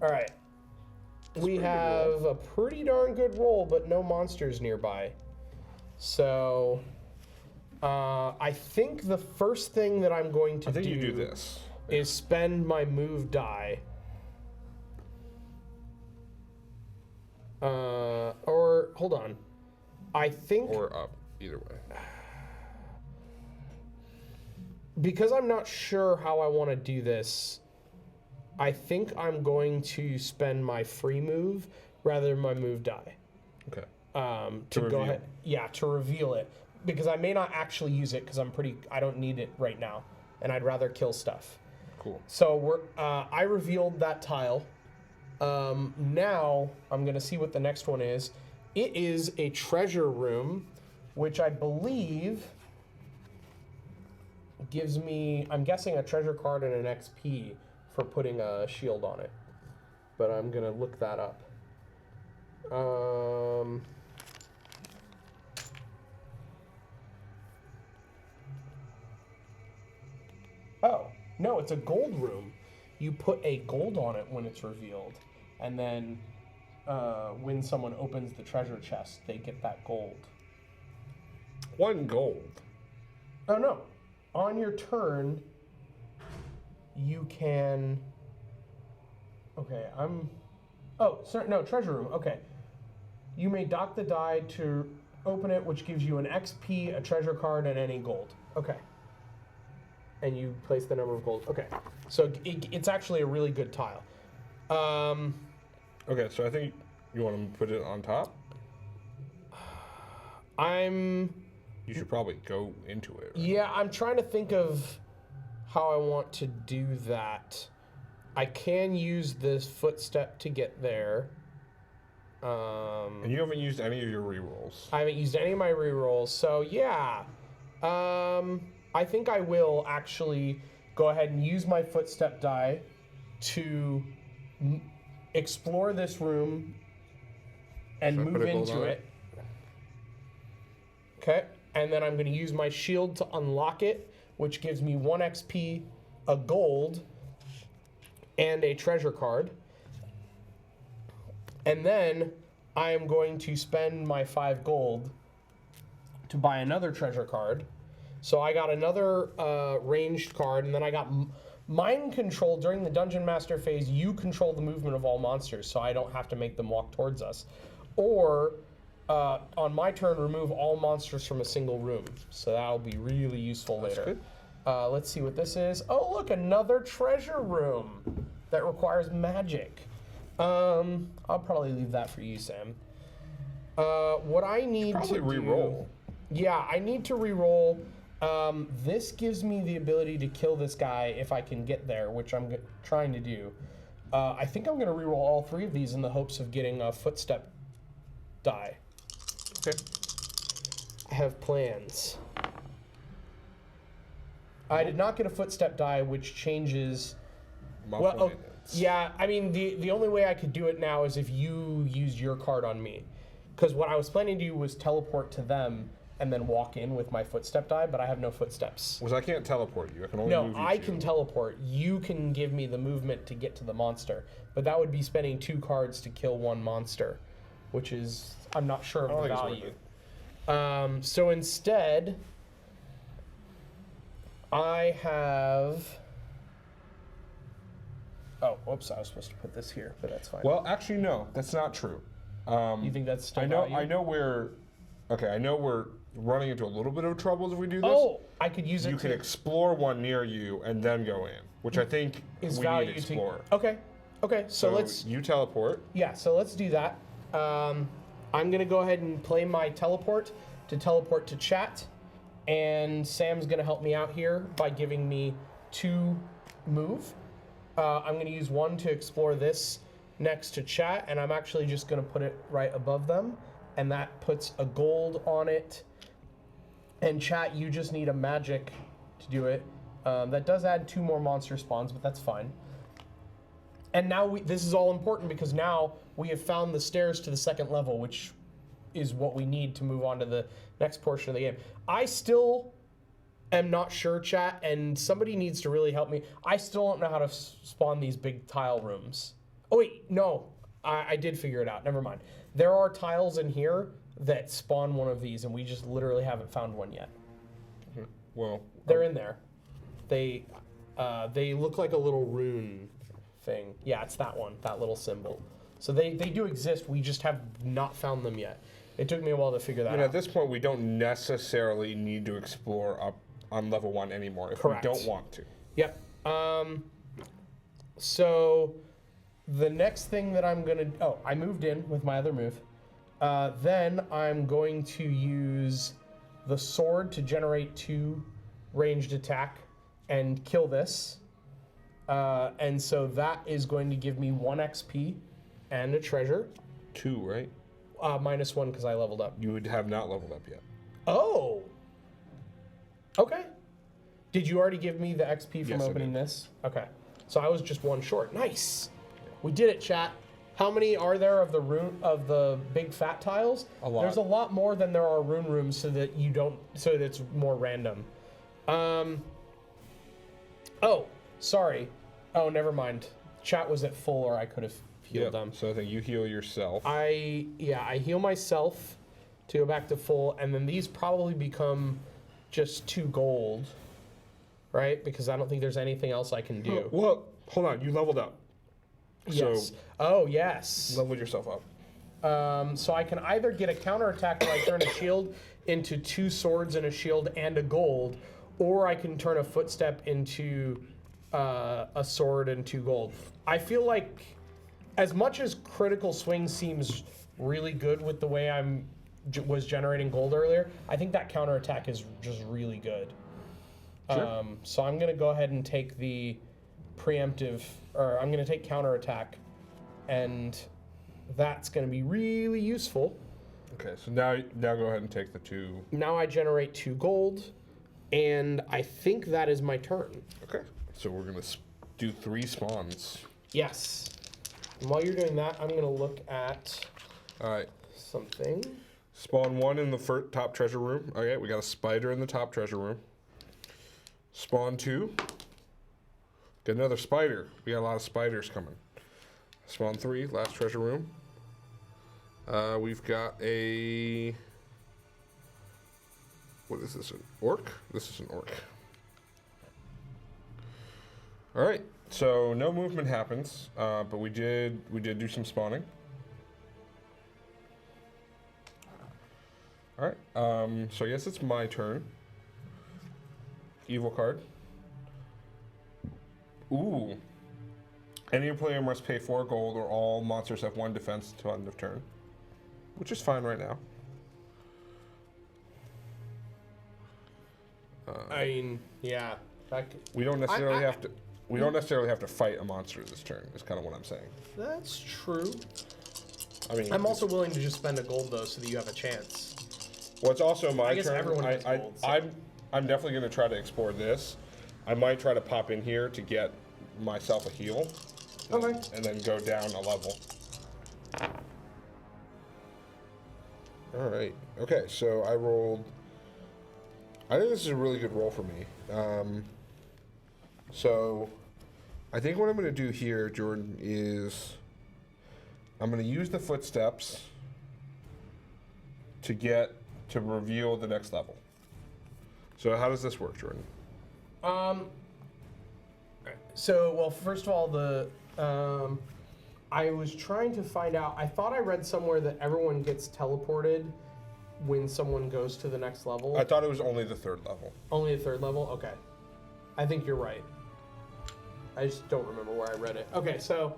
All right. We have a pretty darn good roll, but no monsters nearby. So, I think the first thing that I'm going to I think you do this. is spend my move die. Or, hold on. I think... Or up. Either way. Because I'm not sure how I want to do this, I think I'm going to spend my free move rather than my move die. Okay. To go reveal. ahead. Yeah, to reveal it. Because I may not actually use it because I don't need it right now. And I'd rather kill stuff. Cool. So I revealed that tile. Now I'm going to see what the next one is. It is a treasure room, which I believe gives me, I'm guessing, a treasure card and an XP for putting a shield on it. But I'm going to look that up. Oh, no, it's a gold room. You put a gold on it when it's revealed. And then when someone opens the treasure chest, they get that gold. 1 gold. Oh, no. On your turn, you can... Okay, Oh, sorry, no, treasure room. Okay. You may dock the die to open it, which gives you an XP, a treasure card, and any gold. Okay. And you place the number of gold. Okay. So it's actually a really good tile. Okay, so I think you want to put it on top? You should probably go into it. Right? Yeah, I'm trying to think of how I want to do that. I can use this footstep to get there. And you haven't used any of your rerolls. I haven't used any of my rerolls, so yeah. I think I will actually go ahead and use my footstep die to explore this room and Should I put move a gold into on it. Okay, and then I'm going to use my shield to unlock it, which gives me 1 XP, a gold, and a treasure card. And then I am going to spend my 5 gold to buy another treasure card. So I got another ranged card, and then I got mind control. During the Dungeon Master phase, you control the movement of all monsters, so I don't have to make them walk towards us. Or, on my turn, remove all monsters from a single room. So that'll be really useful later. Good. Let's see what this is. Oh, look, another treasure room that requires magic. I'll probably leave that for you, Sam. What I need Probably to re-roll. Yeah, I need to re-roll. This gives me the ability to kill this guy if I can get there, which I'm trying to do. I think I'm going to re-roll all 3 of these in the hopes of getting a footstep die. Okay. I have plans. I did not get a footstep die, which changes... Well, yeah, I mean, the only way I could do it now is if you used your card on me. Because what I was planning to do was teleport to them and then walk in with my footstep die, but I have no footsteps. Because I can't teleport you. I can only No, move you I two. can teleport. You can give me the movement to get to the monster. But that would be spending 2 cards to kill 1 monster, which is, I'm not sure I don't of the think it's value. worth it. So instead, I have... Oh, whoops, I was supposed to put this here, but that's fine. Well, actually, no, that's not true. You think that's still I know. value? I know where. Okay, I know where running into a little bit of trouble if we do this. Oh, I could use it You to... can explore one near you and then go in, which I think is we value need explore. Okay. Okay, so let's... You teleport. Yeah, so let's do that. I'm going to go ahead and play my teleport to chat. And Sam's going to help me out here by giving me 2 move. I'm going to use 1 to explore this next to chat. And I'm actually just going to put it right above them. And that puts a gold on it. And chat, you just need a magic to do it. That does add 2 more monster spawns, but that's fine. And now this is all important because now we have found the stairs to the 2nd level, which is what we need to move on to the next portion of the game. I still am not sure, chat, and somebody needs to really help me. I still don't know how to spawn these big tile rooms. Oh wait, no, I did figure it out. Never mind. There are tiles in here that spawn one of these, and we just literally haven't found one yet. Well, They're in there. They look like a little rune thing. Yeah, it's that one, that little symbol. So they do exist. We just have not found them yet. It took me a while to figure that out. at this point, we don't necessarily need to explore up on level 1 anymore if Correct. we don't want to. Yep. So the next thing that I'm gonna... Oh, I moved in with my other move. Then I'm going to use the sword to generate 2 ranged attack and kill this. And so that is going to give me 1 XP and a treasure. 2, right? -1 because I leveled up. You would have not leveled up yet. Oh! Okay. Did you already give me the XP from Yes, I opening did. this? Okay. So I was just 1 short. Nice! We did it, chat. How many are there of the big fat tiles? A lot. There's a lot more than there are rune rooms so that it's more random. Oh, sorry. Oh, never mind. Chat was at full or I could have healed them. So I think you heal yourself. I heal myself to go back to full, and then these probably become just 2 gold, right? Because I don't think there's anything else I can do. Well, hold on. You leveled up. Yes. So Oh, yes. level yourself up. So I can either get a counterattack where I turn a shield into 2 swords and a shield and a gold, or I can turn a footstep into a sword and 2 gold. I feel like as much as critical swing seems really good with the way was generating gold earlier, I think that counterattack is just really good. Sure. So I'm going to go ahead and take the preemptive, or I'm going to take counterattack, and that's going to be really useful. Okay, so now go ahead and take the 2. Now I generate 2 gold, and I think that is my turn. Okay, so we're going to do 3 spawns. Yes. And while you're doing that, I'm going to look at All right. something. Spawn 1 in the top treasure room. Okay, we got a spider in the top treasure room. Spawn 2. Get another spider. We got a lot of spiders coming. Spawn 3, last treasure room. We've got a... What is this, an orc? This is an orc. All right, so no movement happens, but we did do some spawning. All right, so I guess it's my turn. Evil card. Ooh. Any player must pay 4 gold, or all monsters have 1 defense until end of turn, which is fine right now. I mean, yeah. We don't necessarily have to. We don't necessarily have to fight a monster this turn. Is kind of what I'm saying. That's true. I mean, I'm also willing to just spend a gold though, so that you have a chance. well, it's also my I guess turn. everyone has gold, so- I'm definitely going to try to explore this. I might try to pop in here to get myself a heal. Okay. And then go down a level. All right. Okay, so I rolled. I think this is a really good roll for me. So I think what I'm going to do here, Jordan, is I'm going to use the footsteps to reveal the next level. So how does this work, Jordan? So, well, first of all, I was trying to find out. I thought I read somewhere that everyone gets teleported when someone goes to the next level? I thought it was only the 3rd level. Only the 3rd level? Okay. I think you're right. I just don't remember where I read it. Okay, so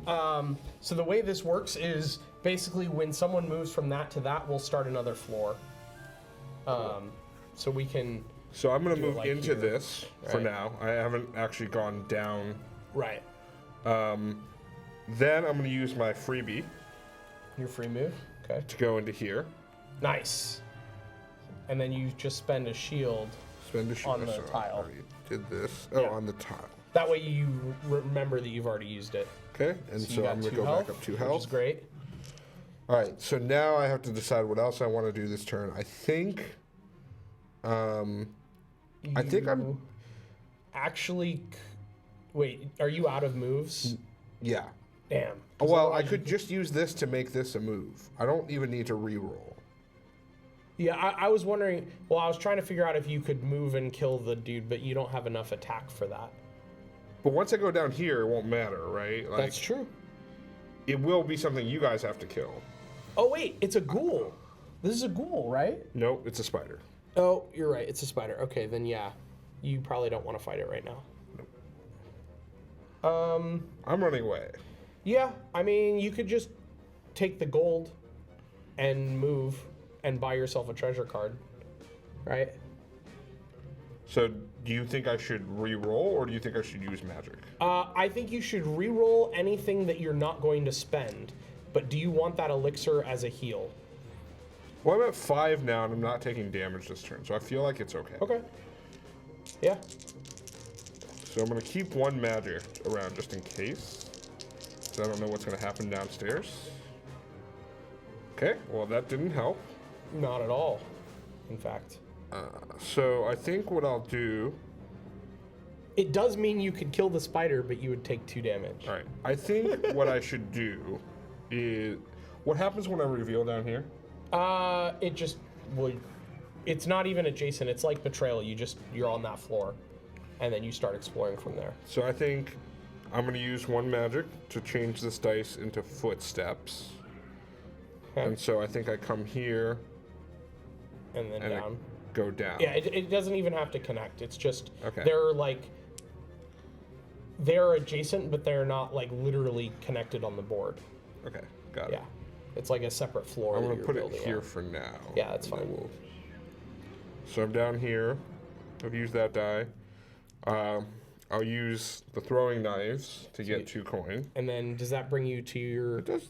the way this works is basically when someone moves from that to that, we'll start another floor. So we can... So I'm going to do it move like into here, this for right? now. I haven't actually gone down. Right. Then I'm going to use my freebie Your free move? Okay. to go into here. Nice. And then you just spend a shield. Spend a On the so I tile. already did this. Oh, Yeah. on the tile. That way you remember that you've already used it. Okay, and you so got I'm going to 2 go health, back up 2 which health. is great. All right, so now I have to decide what else I want to do this turn. I think I'm You actually... Wait, are you out of moves? yeah. Damn. 'Cause Well, I otherwise could just use this to make this a move. I don't even need to re-roll. Yeah, I was wondering... Well, I was trying to figure out if you could move and kill the dude, but you don't have enough attack for that. But once I go down here, it won't matter, right? Like, That's true. it will be something you guys have to kill. Oh, wait, it's a ghoul. This is a ghoul, right? Nope, it's a spider. Oh, you're right. It's a spider. Okay, then yeah. You probably don't want to fight it right now. I'm running away. Yeah, I mean, you could just take the gold and move and buy yourself a treasure card, right? So, do you think I should re-roll, or do you think I should use magic? I think you should re-roll anything that you're not going to spend, but do you want that elixir as a heal? Well, I'm at 5 now, and I'm not taking damage this turn, so I feel like it's okay. Okay. Yeah. So I'm going to keep 1 magic around just in case. So I don't know what's going to happen downstairs. Okay, well that didn't help. Not at all, in fact. So I think what I'll do... It does mean you could kill the spider, but you would take 2 damage. All right, I think what I should do is... What happens when I reveal down here? It just... Well, it's not even adjacent. It's like Betrayal. You're on that floor. And then you start exploring from there. So I think I'm going to use 1 magic to change this dice into footsteps. Okay. And so I think I come here And then and I down. go down. Yeah, it doesn't even have to connect. It's just... Okay. They're adjacent, but they're not, like, literally connected on the board. Okay, got Yeah. it. It's like a separate floor. I'm that going to you're put it building here on. for now. Yeah, that's and then fine. So I'm down here. I've used that die. I'll use the throwing knives to get 2 coin. And then does that bring you to your It does.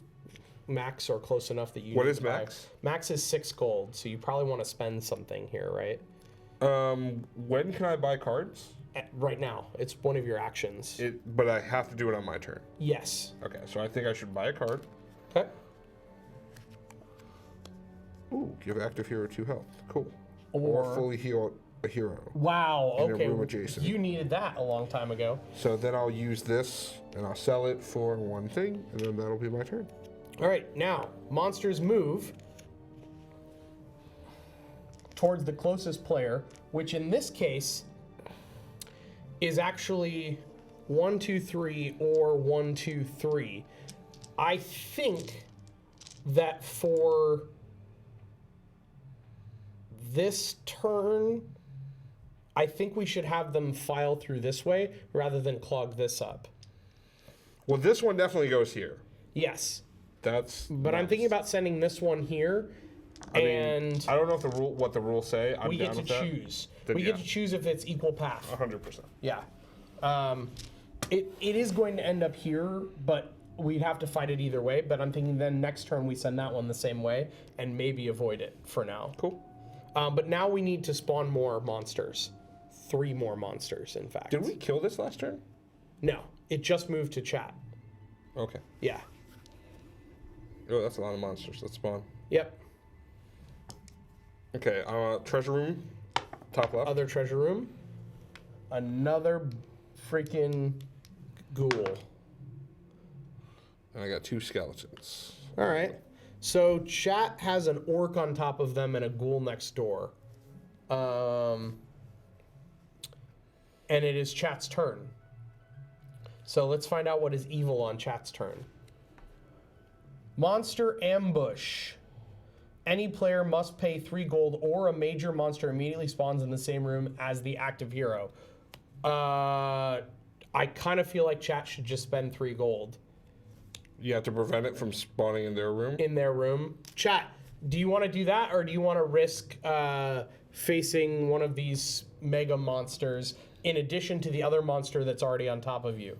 max or close enough that you What need is to buy? max? Max is 6 gold, so you probably want to spend something here, right? When can I buy cards? Right now. It's one of your actions. But I have to do it on my turn. Yes. Okay, so I think I should buy a card. Okay. Ooh, give active hero 2 health. Cool. Or- Or fully heal a hero. Wow, In a okay. room adjacent. You needed that a long time ago. So then I'll use this and I'll sell it for 1 thing, and then that'll be my turn. All right, now monsters move towards the closest player, which in this case is actually 1, 2, 3 or 1, 2, 3. I think that for this turn, I think we should have them file through this way rather than clog this up. Well, this one definitely goes here. Yes. That's. But I'm thinking about sending this one here, I and don't know if what the rules say. I'm we down get to with that. choose. Then We get yeah. to choose if it's equal path. 100%. Yeah. It is going to end up here, but we'd have to fight it either way. But I'm thinking then next turn we send that one the same way and maybe avoid it for now. Cool. But now we need to spawn more monsters. 3 more monsters, in fact. Did we kill this last turn? No. It just moved to chat. Okay. Yeah. Oh, that's a lot of monsters. Let's spawn. Yep. Okay, treasure room, top left. Other treasure room. Another freaking ghoul. And I got 2 skeletons. All right. So chat has an orc on top of them and a ghoul next door. And it is chat's turn. So let's find out what is evil on chat's turn. Monster ambush. any player must pay 3 gold or a major monster immediately spawns in the same room as the active hero. I kind of feel like chat should just spend 3 gold. You have to prevent it from spawning in their room? In their room. Chat, do you want to do that, or do you want to risk facing one of these mega monsters in addition to the other monster that's already on top of you?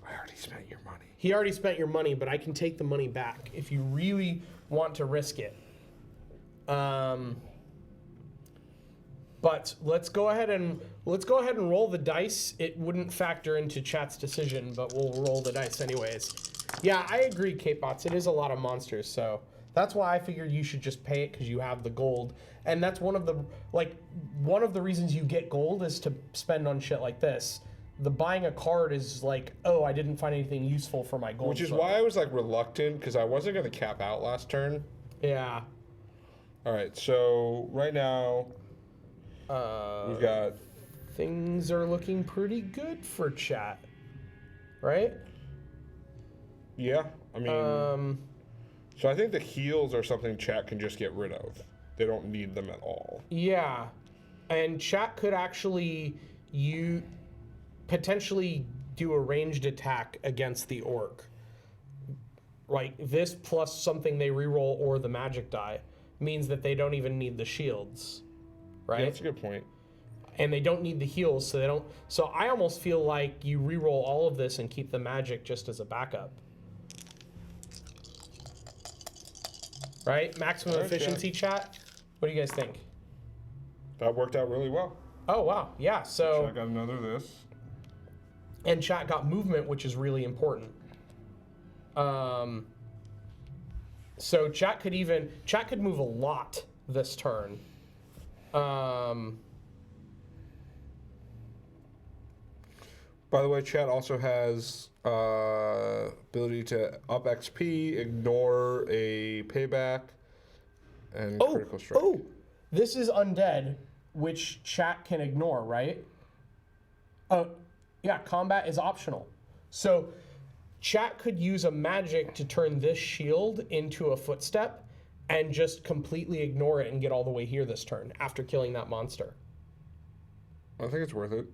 I already spent your money. He already spent your money, but I can take the money back if you really want to risk it. But let's go ahead and roll the dice. It wouldn't factor into chat's decision, but we'll roll the dice anyways. Yeah, I agree, K-Bots. It is a lot of monsters, so that's why I figured you should just pay it because you have the gold. And that's one of the reasons you get gold is to spend on shit like this. The buying a card is like, oh, I didn't find anything useful for my gold. Which is why I was like reluctant, because I wasn't going to cap out last turn. Yeah. All right, so right now we've got... Things are looking pretty good for chat, right? Yeah, I mean... So I think the heals are something chat can just get rid of. They don't need them at all. Yeah, and chat could actually potentially do a ranged attack against the orc. Like this plus something they reroll or the magic die means that they don't even need the shields, right? Yeah, that's a good point. And they don't need the heals, so they don't. So I almost feel like you reroll all of this and keep the magic just as a backup. Right? Maximum efficiency, chat. What do you guys think? That worked out really well. Oh, wow. Yeah, so... I got another this. And chat got movement, which is really important. So chat could move a lot this turn. By the way, chat also has ability to up XP, ignore a payback, and critical strike. Oh, this is undead, which chat can ignore, right? Oh, yeah, combat is optional. So chat could use a magic to turn this shield into a footstep and just completely ignore it and get all the way here this turn after killing that monster. I think it's worth it.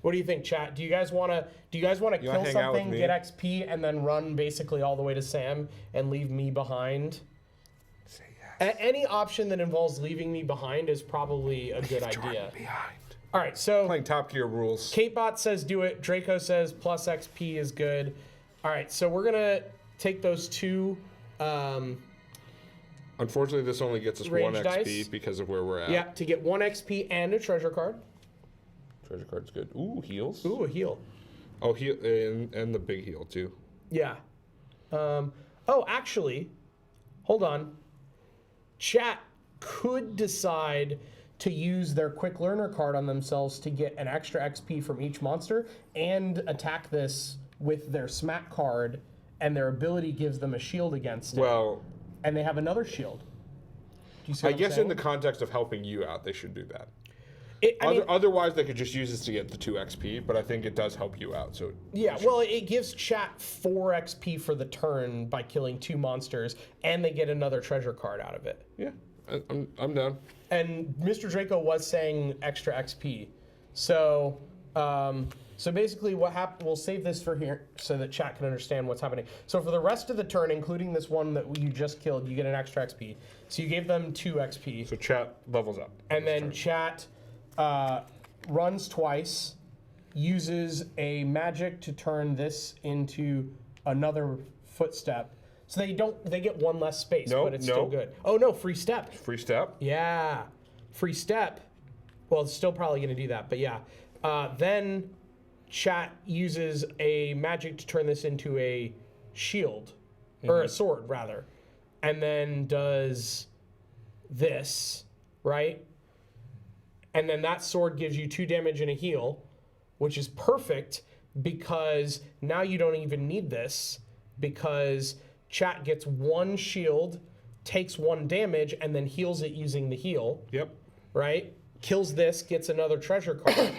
What do you think, chat? Do you guys want to kill something, get XP, and then run basically all the way to Sam and leave me behind? Say yes. Any option that involves leaving me behind is probably a good idea. Behind. All right, so Playing Top Gear rules. Katebot says do it. Draco says plus XP is good. All right, so we're gonna take those two. Unfortunately, this only gets us 1 Range XP dice. because of where we're at. Yeah, to get 1 XP and a treasure card. Treasure card's good. Ooh, heals. Ooh, a heal. Oh, heal and the big heal too. Yeah. Oh, actually, hold on. Chat could decide to use their quick learner card on themselves to get an extra XP from each monster and attack this with their smack card, and their ability gives them a shield against it. Well, And they have another shield. Do you see what I I'm guess saying? in the context of helping you out, they should do that. I mean, Otherwise, they could just use this to get the 2 XP, but I think it does help you out. So yeah, well, it gives chat 4 XP for the turn by killing 2 monsters, and they get another treasure card out of it. yeah, I'm down. And Mr. Draco was saying extra XP. So, so basically what happened, we'll save this for here so that chat can understand what's happening. So for the rest of the turn, including this one that you just killed, you get an extra XP. So you gave them 2 XP. So chat levels up. And then chat runs twice, uses a magic to turn this into another footstep. So they get 1 less space, but it's still good. Oh no, free step. Free step. Yeah, free step. Well, it's still probably going to do that, but yeah. Then chat uses a magic to turn this into a shield, or a sword rather, and then does this, right? And then that sword gives you 2 damage and a heal, which is perfect because now you don't even need this because chat gets 1 shield, takes 1 damage, and then heals it using the heal. Yep. Right? Kills this, gets another treasure card.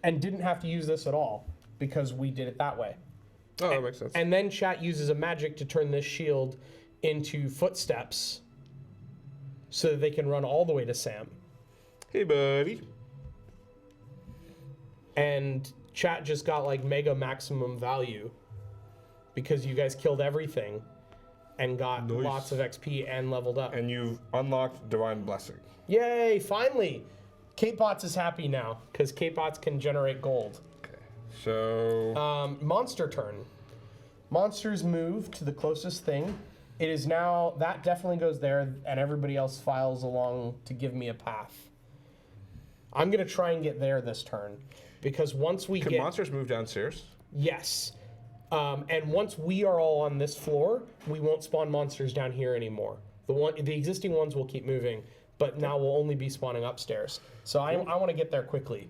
And didn't have to use this at all because we did it that way. Oh, that makes sense. And then chat uses a magic to turn this shield into footsteps so that they can run all the way to Sam. Hey, buddy. And chat just got like mega maximum value because you guys killed everything and got lots of XP and leveled up. And you've unlocked Divine Blessing. Yay, finally! Kate-Bots is happy now because Kate-Bots can generate gold. Okay. So... Monster turn. Monsters move to the closest thing. It is now, that definitely goes there, and everybody else files along to give me a path. I'm going to try and get there this turn, because once we Can get... monsters move downstairs? Yes. And once we are all on this floor, we won't spawn monsters down here anymore. The existing ones will keep moving, but now we'll only be spawning upstairs. So I want to get there quickly.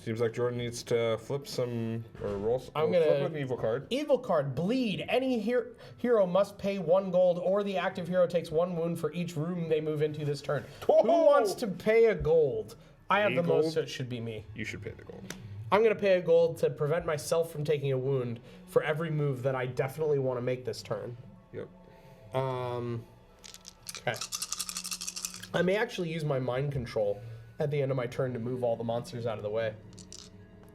Seems like Jordan needs to flip some, or roll, I'm gonna flip an evil card. Evil card, bleed. Any hero must pay 1 gold, or the active hero takes 1 wound for each room they move into this turn. Oh! Who wants to pay a gold? I have the gold? most, so it should be me. You should pay the gold. I'm going to pay a gold to prevent myself from taking a wound for every move that I definitely want to make this turn. Yep. Okay. I may actually use my mind control at the end of my turn to move all the monsters out of the way.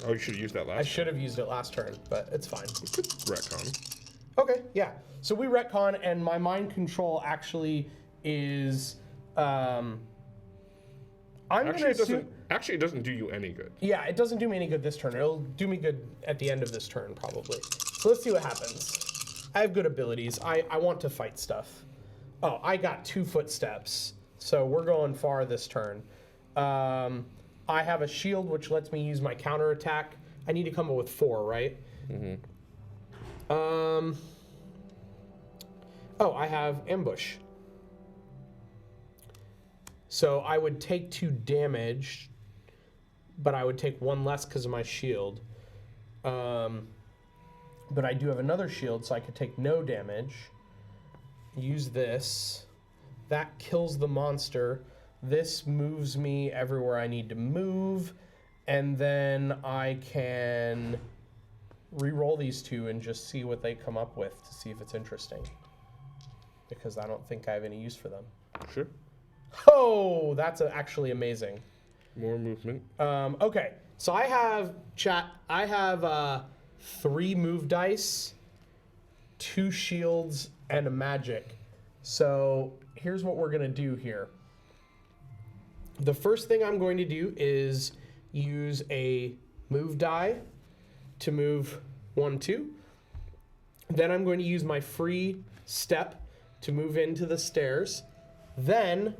Oh, you should have used that last I should have used it last turn, but it's fine. retcon. Okay, yeah. So we retcon, and my mind control actually is... I'm going to assume... Actually, it doesn't do you any good. Yeah, it doesn't do me any good this turn. It'll do me good at the end of this turn, probably. So let's see what happens. I have good abilities. I want to fight stuff. Oh, I got 2 footsteps. So we're going far this turn. I have a shield, which lets me use my counterattack. I need to come up with 4, right? Mm-hmm. Oh, I have ambush. So I would take 2 damage, but I would take 1 less because of my shield. But I do have another shield, so I could take no damage. Use this. That kills the monster. This moves me everywhere I need to move. And then I can re-roll these 2 and just see what they come up with to see if it's interesting. Because I don't think I have any use for them. Sure. Oh, that's actually amazing. More movement. Okay, so I have, chat, I have 3 move dice, 2 shields, and a magic. So here's what we're going to do here. The first thing I'm going to do is use a move die to move 1, 2. Then I'm going to use my free step to move into the stairs. Then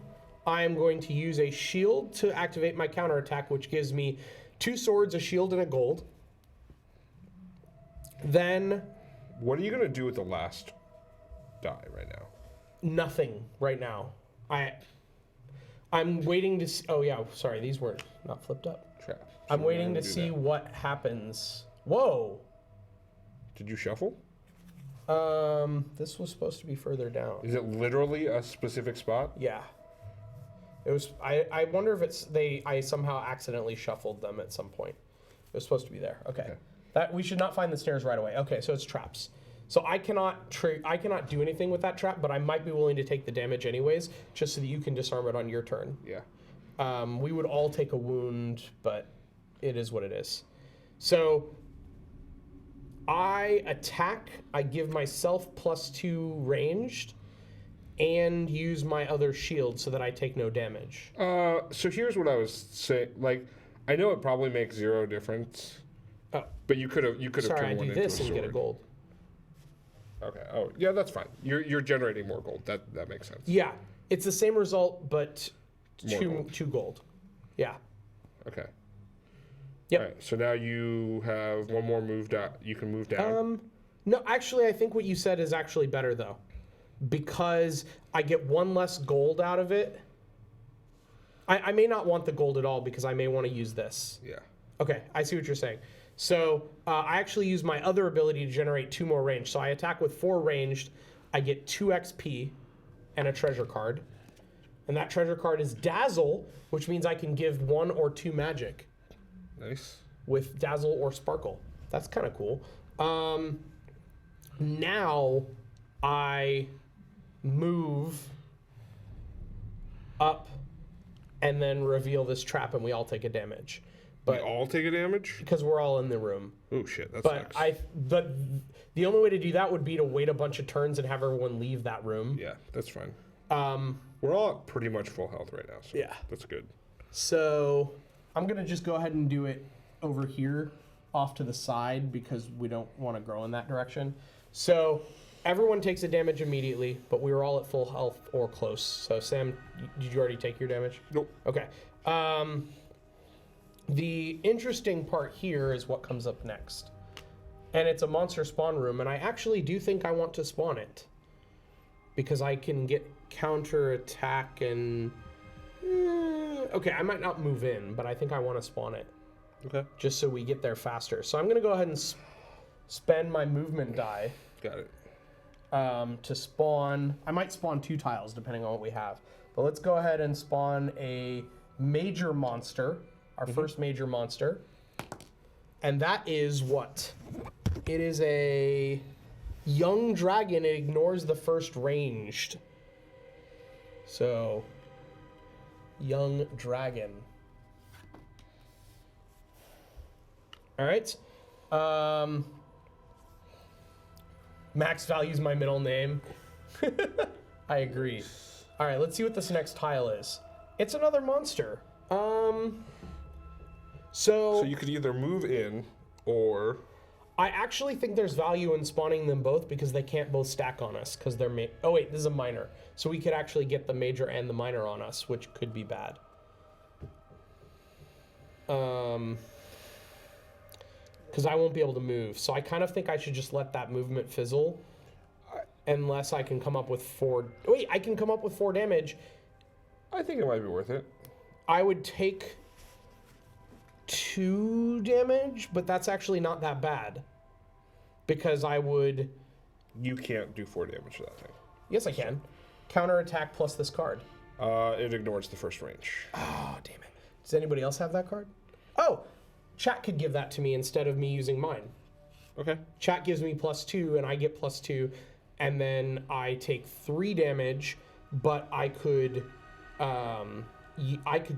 I am going to use a shield to activate my counterattack, which gives me 2 swords, a shield, and a gold. Then... What are you going to do with the last die right now? Nothing right now. I'm waiting to see... Oh, yeah, sorry, these weren't not flipped up. Trap. I'm waiting to see what happens. Whoa! Did you shuffle? This was supposed to be further down. Is it literally a specific spot? Yeah. It was. I wonder if it's I somehow accidentally shuffled them at some point. It was supposed to be there. Okay. That we should not find the stairs right away. Okay, so it's traps. So I cannot do anything with that trap, but I might be willing to take the damage anyways, just so that you can disarm it on your turn. Yeah. We would all take a wound, but it is what it is. So I attack. I give myself +2 ranged, and use my other shield so that I take no damage. So here's what I was saying. Like, I know it probably makes 0 difference. Oh, but you could have sorry, I turned one do into this a and sword. get a gold. Okay. Oh, yeah, that's fine. You're generating more gold. That makes sense. Yeah, it's the same result, but More 2 gold. 2 gold. Yeah. Okay. Yep. All right. So now you have 1 more move down. You can move down. No, actually, I think what you said is actually better though, because I get 1 less gold out of it. I may not want the gold at all because I may want to use this. Yeah. Okay, I see what you're saying. So I actually use my other ability to generate 2 more range. So I attack with 4 ranged. I get 2 XP and a treasure card. And that treasure card is Dazzle, which means I can give 1 or 2 magic. Nice. With Dazzle or Sparkle. That's kind of cool. Now I move up and then reveal this trap, and we all take a damage. We all take a damage? Because we're all in the room. Oh shit, that But sucks. the only way to do that would be to wait a bunch of turns and have everyone leave that room. Yeah, that's fine. We're all at pretty much full health right now, so Yeah. that's good. So I'm gonna just go ahead and do it over here, off to the side, because we don't want to grow in that direction. So everyone takes a damage immediately, but we were all at full health or close. So Sam, did you already take your damage? Nope. Okay. The interesting part here is what comes up next. And it's a monster spawn room, and I actually do think I want to spawn it. Because I can get counter attack and... okay, I might not move in, but I think I want to spawn it. Okay. Just so we get there faster. So I'm going to go ahead and spend my movement die. Got it. To spawn... I might spawn 2 tiles, depending on what we have. But let's go ahead and spawn a major monster. Our first major monster. And that is what? It is a young dragon. It ignores the first ranged. So, young dragon. All right. Max values my middle name. I agree. All right, let's see what this next tile is. It's another monster. So you could either move in, or... I actually think there's value in spawning them both because they can't both stack on us because they're oh wait, this is a minor. So we could actually get the major and the minor on us, which could be bad. Because I won't be able to move. So I kind of think I should just let that movement fizzle unless I can come up with 4... Wait, I can come up with 4 damage. I think it might be worth it. I would take 2 damage, but that's actually not that bad. Because I would... You can't do 4 damage to that thing. Yes, I can. Counterattack plus this card. It ignores the first range. Oh, damn it. Does anybody else have that card? Oh! Chat could give that to me instead of me using mine. Okay. Chat gives me +2, and I get +2, and then I take 3 damage, but I could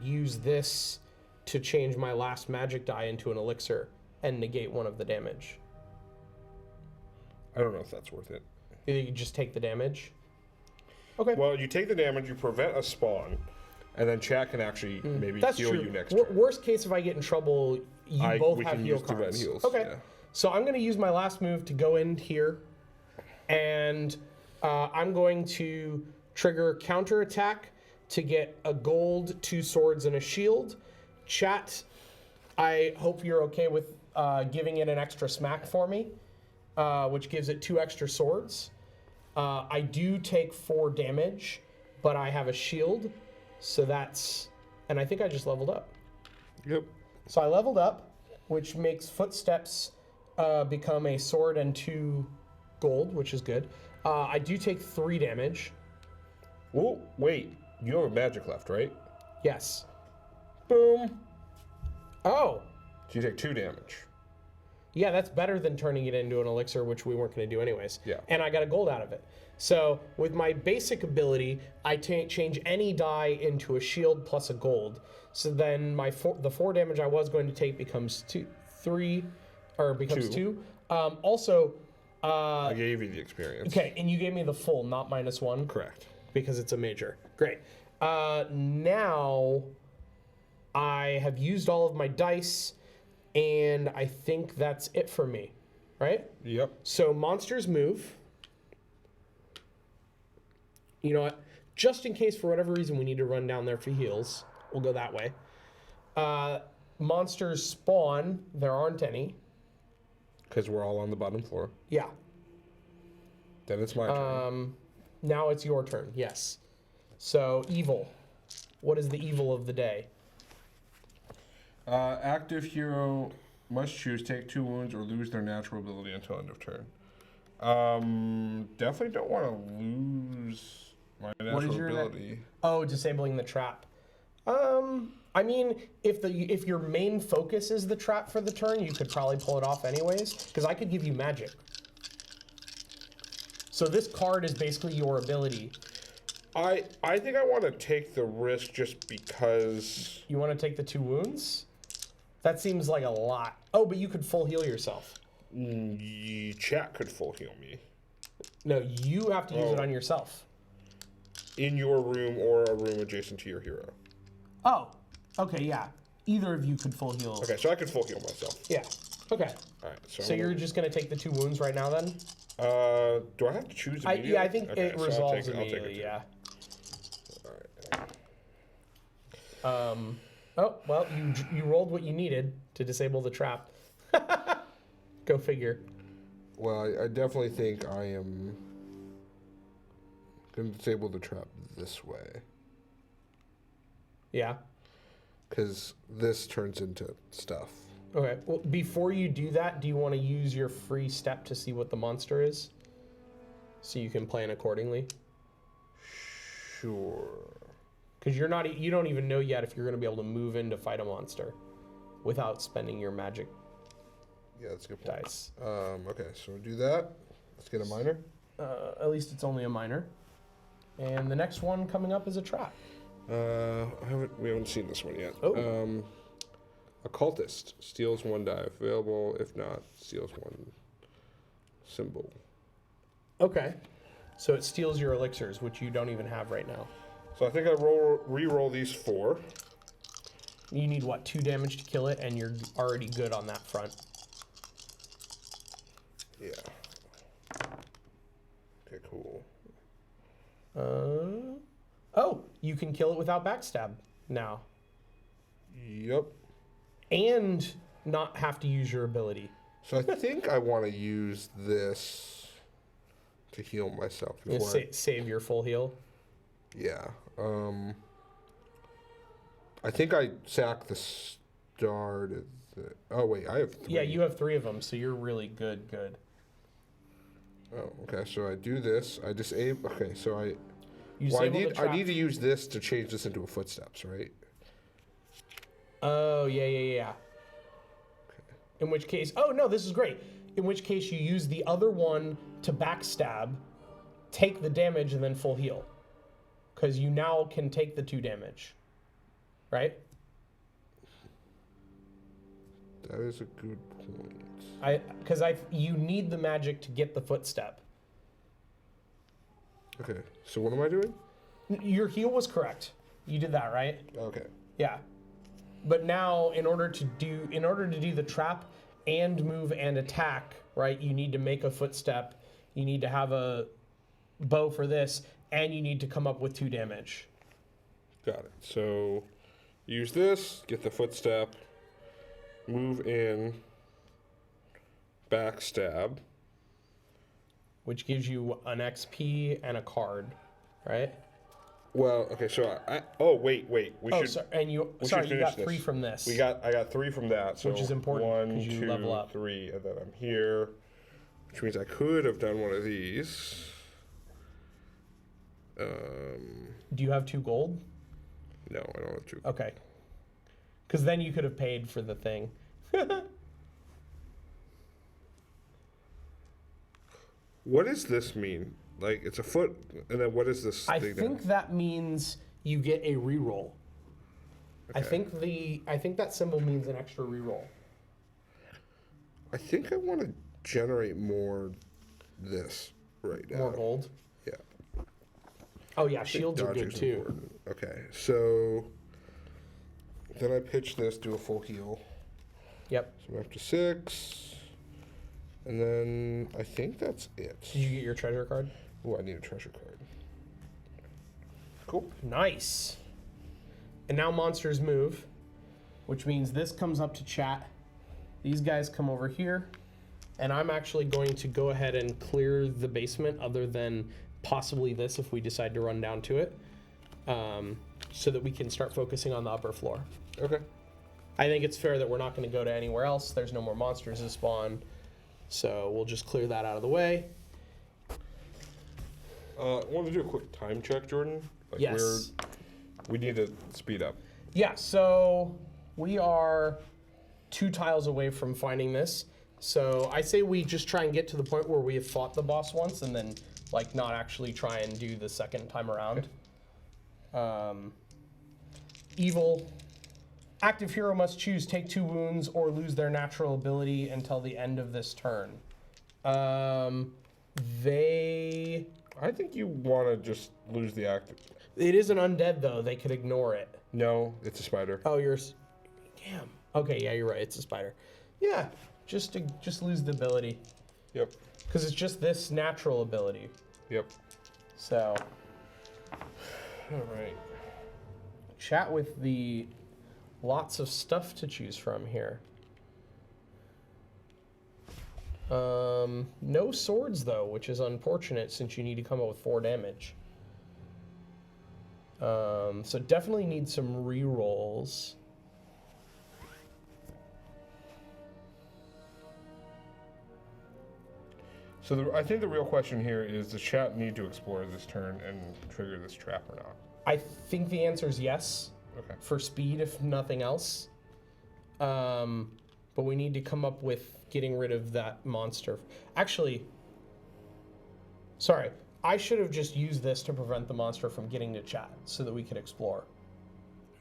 use this to change my last magic die into an elixir and negate 1 of the damage. I don't know if that's worth it. You just take the damage? Okay. Well, you take the damage, you prevent a spawn, and then chat can actually maybe That's heal true. you next turn. Worst case, if I get in trouble, both we have can heal use the red cards. heals, Okay. yeah. So I'm going to use my last move to go in here, and I'm going to trigger counterattack to get a gold, 2 swords, and a shield. Chat, I hope you're okay with giving it an extra smack for me, which gives it 2 extra swords. I do take 4 damage, but I have a shield, so that's... And I think I just leveled up. Yep. So I leveled up, which makes footsteps become a sword and 2 gold, which is good. I do take 3 damage. Oh, wait. You have a magic left, right? Yes. Boom. Oh, So you take 2 damage. yeah, that's better than turning it into an elixir, which we weren't going to do anyways. Yeah. And I got a gold out of it. So with my basic ability, I change any die into a shield plus a gold. So then the 4 damage I was going to take becomes 2. Also, I gave you the experience. okay, and you gave me the full, not -1. Correct. Because it's a major. Great. Now I have used all of my dice, and I think that's it for me, right? Yep. So monsters move. You know what? Just in case for whatever reason we need to run down there for heals, we'll go that way. Monsters spawn. There aren't any. Because we're all on the bottom floor. Yeah. Then it's my turn. Now it's your turn. Yes. So evil. What is the evil of the day? Active hero must choose take 2 wounds or lose their natural ability until end of turn. Definitely don't want to lose my natural ability. Oh, disabling the trap. I mean, if your main focus is the trap for the turn, you could probably pull it off anyways. Because I could give you magic. So this card is basically your ability. I think I want to take the risk just because. You want to take the 2 wounds? That seems like a lot. Oh, but you could full heal yourself. Chat could full heal me. No, you have to use it on yourself. In your room or a room adjacent to your hero. Oh, okay, yeah. Either of you could full heal. Okay, so I could full heal myself. Yeah. Okay. All right. So you're just going to take the 2 wounds right now then? Do I have to choose immediately? Yeah, I think okay, it so resolves I'll take immediately, yeah. All right. Oh, well, you rolled what you needed to disable the trap. Go figure. Well, I definitely think I am going to disable the trap this way. Yeah. Because this turns into stuff. Okay. Well, before you do that, do you want to use your free step to see what the monster is? So you can plan accordingly? Sure. Because you don't even know yet if you're going to be able to move in to fight a monster without spending your magic Yeah, that's a good point. dice. Okay, so we'll do that. Let's get a minor. At least it's only a minor. And the next one coming up is a trap. We haven't seen this one yet. Oh. Occultist steals 1 die available. If not, steals 1 symbol. Okay. So it steals your elixirs, which you don't even have right now. So I think I re-roll these 4. You need, what, 2 damage to kill it, and you're already good on that front. Yeah. Okay, cool. Oh, you can kill it without backstab now. Yep. And not have to use your ability. So I think I want to use this to heal myself before. Save your full heal. Yeah. I think I sack the start of the. Oh wait, I have 3. Yeah, you have 3 of them, so you're really good. Oh, okay. So I do this. I disable. Okay, so I. You Well, I disable the trap. need to use this to change this into a footsteps, right? Oh, yeah. Okay. In which case, oh no, this is great. In which case you use the other one to backstab, take the damage, and then full heal. Because you now can take the 2 damage. Right? That is a good point. Because you need the magic to get the footstep. Okay, so what am I doing? Your heal was correct. You did that, right? Okay. Yeah. But now, in order to do the trap and move and attack, right, you need to make a footstep. You need to have a bow for this, and you need to come up with 2 damage. Got it. So use this, get the footstep, move in, backstab. Which gives you an XP and a card, right? Well, okay, so oh wait, we should. Sorry, and you got 3 from this. I got 3 from that, so Which is important, 1, 'cause you 2, level up. 3, and then I'm here, which means I could have done one of these. Do you have 2 gold? No, I don't have 2. Okay. Because then you could have paid for the thing. What does this mean? Like, it's a foot, and then what is this I thing? think that means you get a reroll. Okay. I think that symbol means an extra reroll. I think I want to generate more this right now. More gold. Yeah. Oh yeah, shields are good Dodging's too. important. Okay, so then I pitch this, do a full heal. Yep. So I'm up to 6. And then I think that's it. Did you get your treasure card? Oh, I need a treasure card. Cool. Nice. And now monsters move, which means this comes up to chat. These guys come over here. And I'm actually going to go ahead and clear the basement other than possibly this if we decide to run down to it. So that we can start focusing on the upper floor. Okay. I think it's fair that we're not going to go to anywhere else. There's no more monsters to spawn. So we'll just clear that out of the way. I want to do a quick time check, Jordan. Like Yes. We need to speed up. Yeah, so we are 2 tiles away from finding this. So I say we just try and get to the point where we have fought the boss once and then like not actually try and do the second time around. Evil. Active hero must choose take 2 wounds or lose their natural ability until the end of this turn. They... I think you want to just lose the active. It is an undead, though. They could ignore it. No, it's a spider. Oh, you're... Damn. Okay, yeah, you're right. It's a spider. Yeah, just lose the ability. Yep. Because it's just this natural ability. Yep. So... All right. Chat with the... Lots of stuff to choose from here. No swords, though, which is unfortunate since you need to come up with 4 damage. So definitely need some rerolls. So I think the real question here is, does chat need to explore this turn and trigger this trap or not? I think the answer is yes. Okay. For speed, if nothing else. But we need to come up with getting rid of that monster. Actually, sorry, I should have just used this to prevent the monster from getting to chat so that we could explore.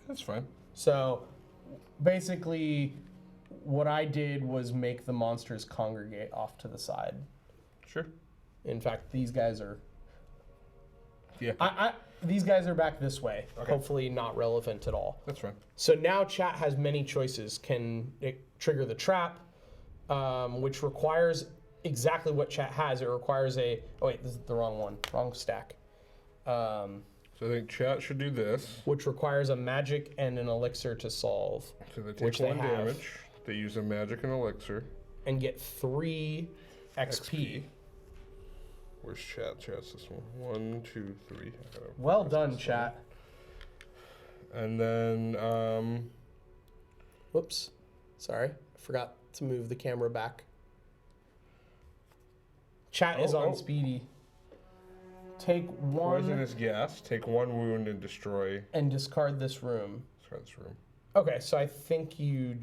That's fine. So basically, what I did was make the monsters congregate off to the side. Sure. In fact, these guys are... Yeah. These guys are back this way. Okay. Hopefully not relevant at all. That's fine. So now chat has many choices. Can it trigger the trap, which requires exactly what chat has. It requires a... Oh, wait, this is the wrong one. Wrong stack. So I think chat should do this. Which requires a magic and an elixir to solve. So they take which 1 they have. damage. They use a magic and elixir. And get 3 XP. Where's chat? Chat's this one. 1, 2, 3. Well done, chat. And then, Whoops. Sorry. I forgot to move the camera back. Chat is on speedy. Take 1 poisonous gas. Take 1 wound and destroy. and discard this room. Discard this room. Okay, so I think you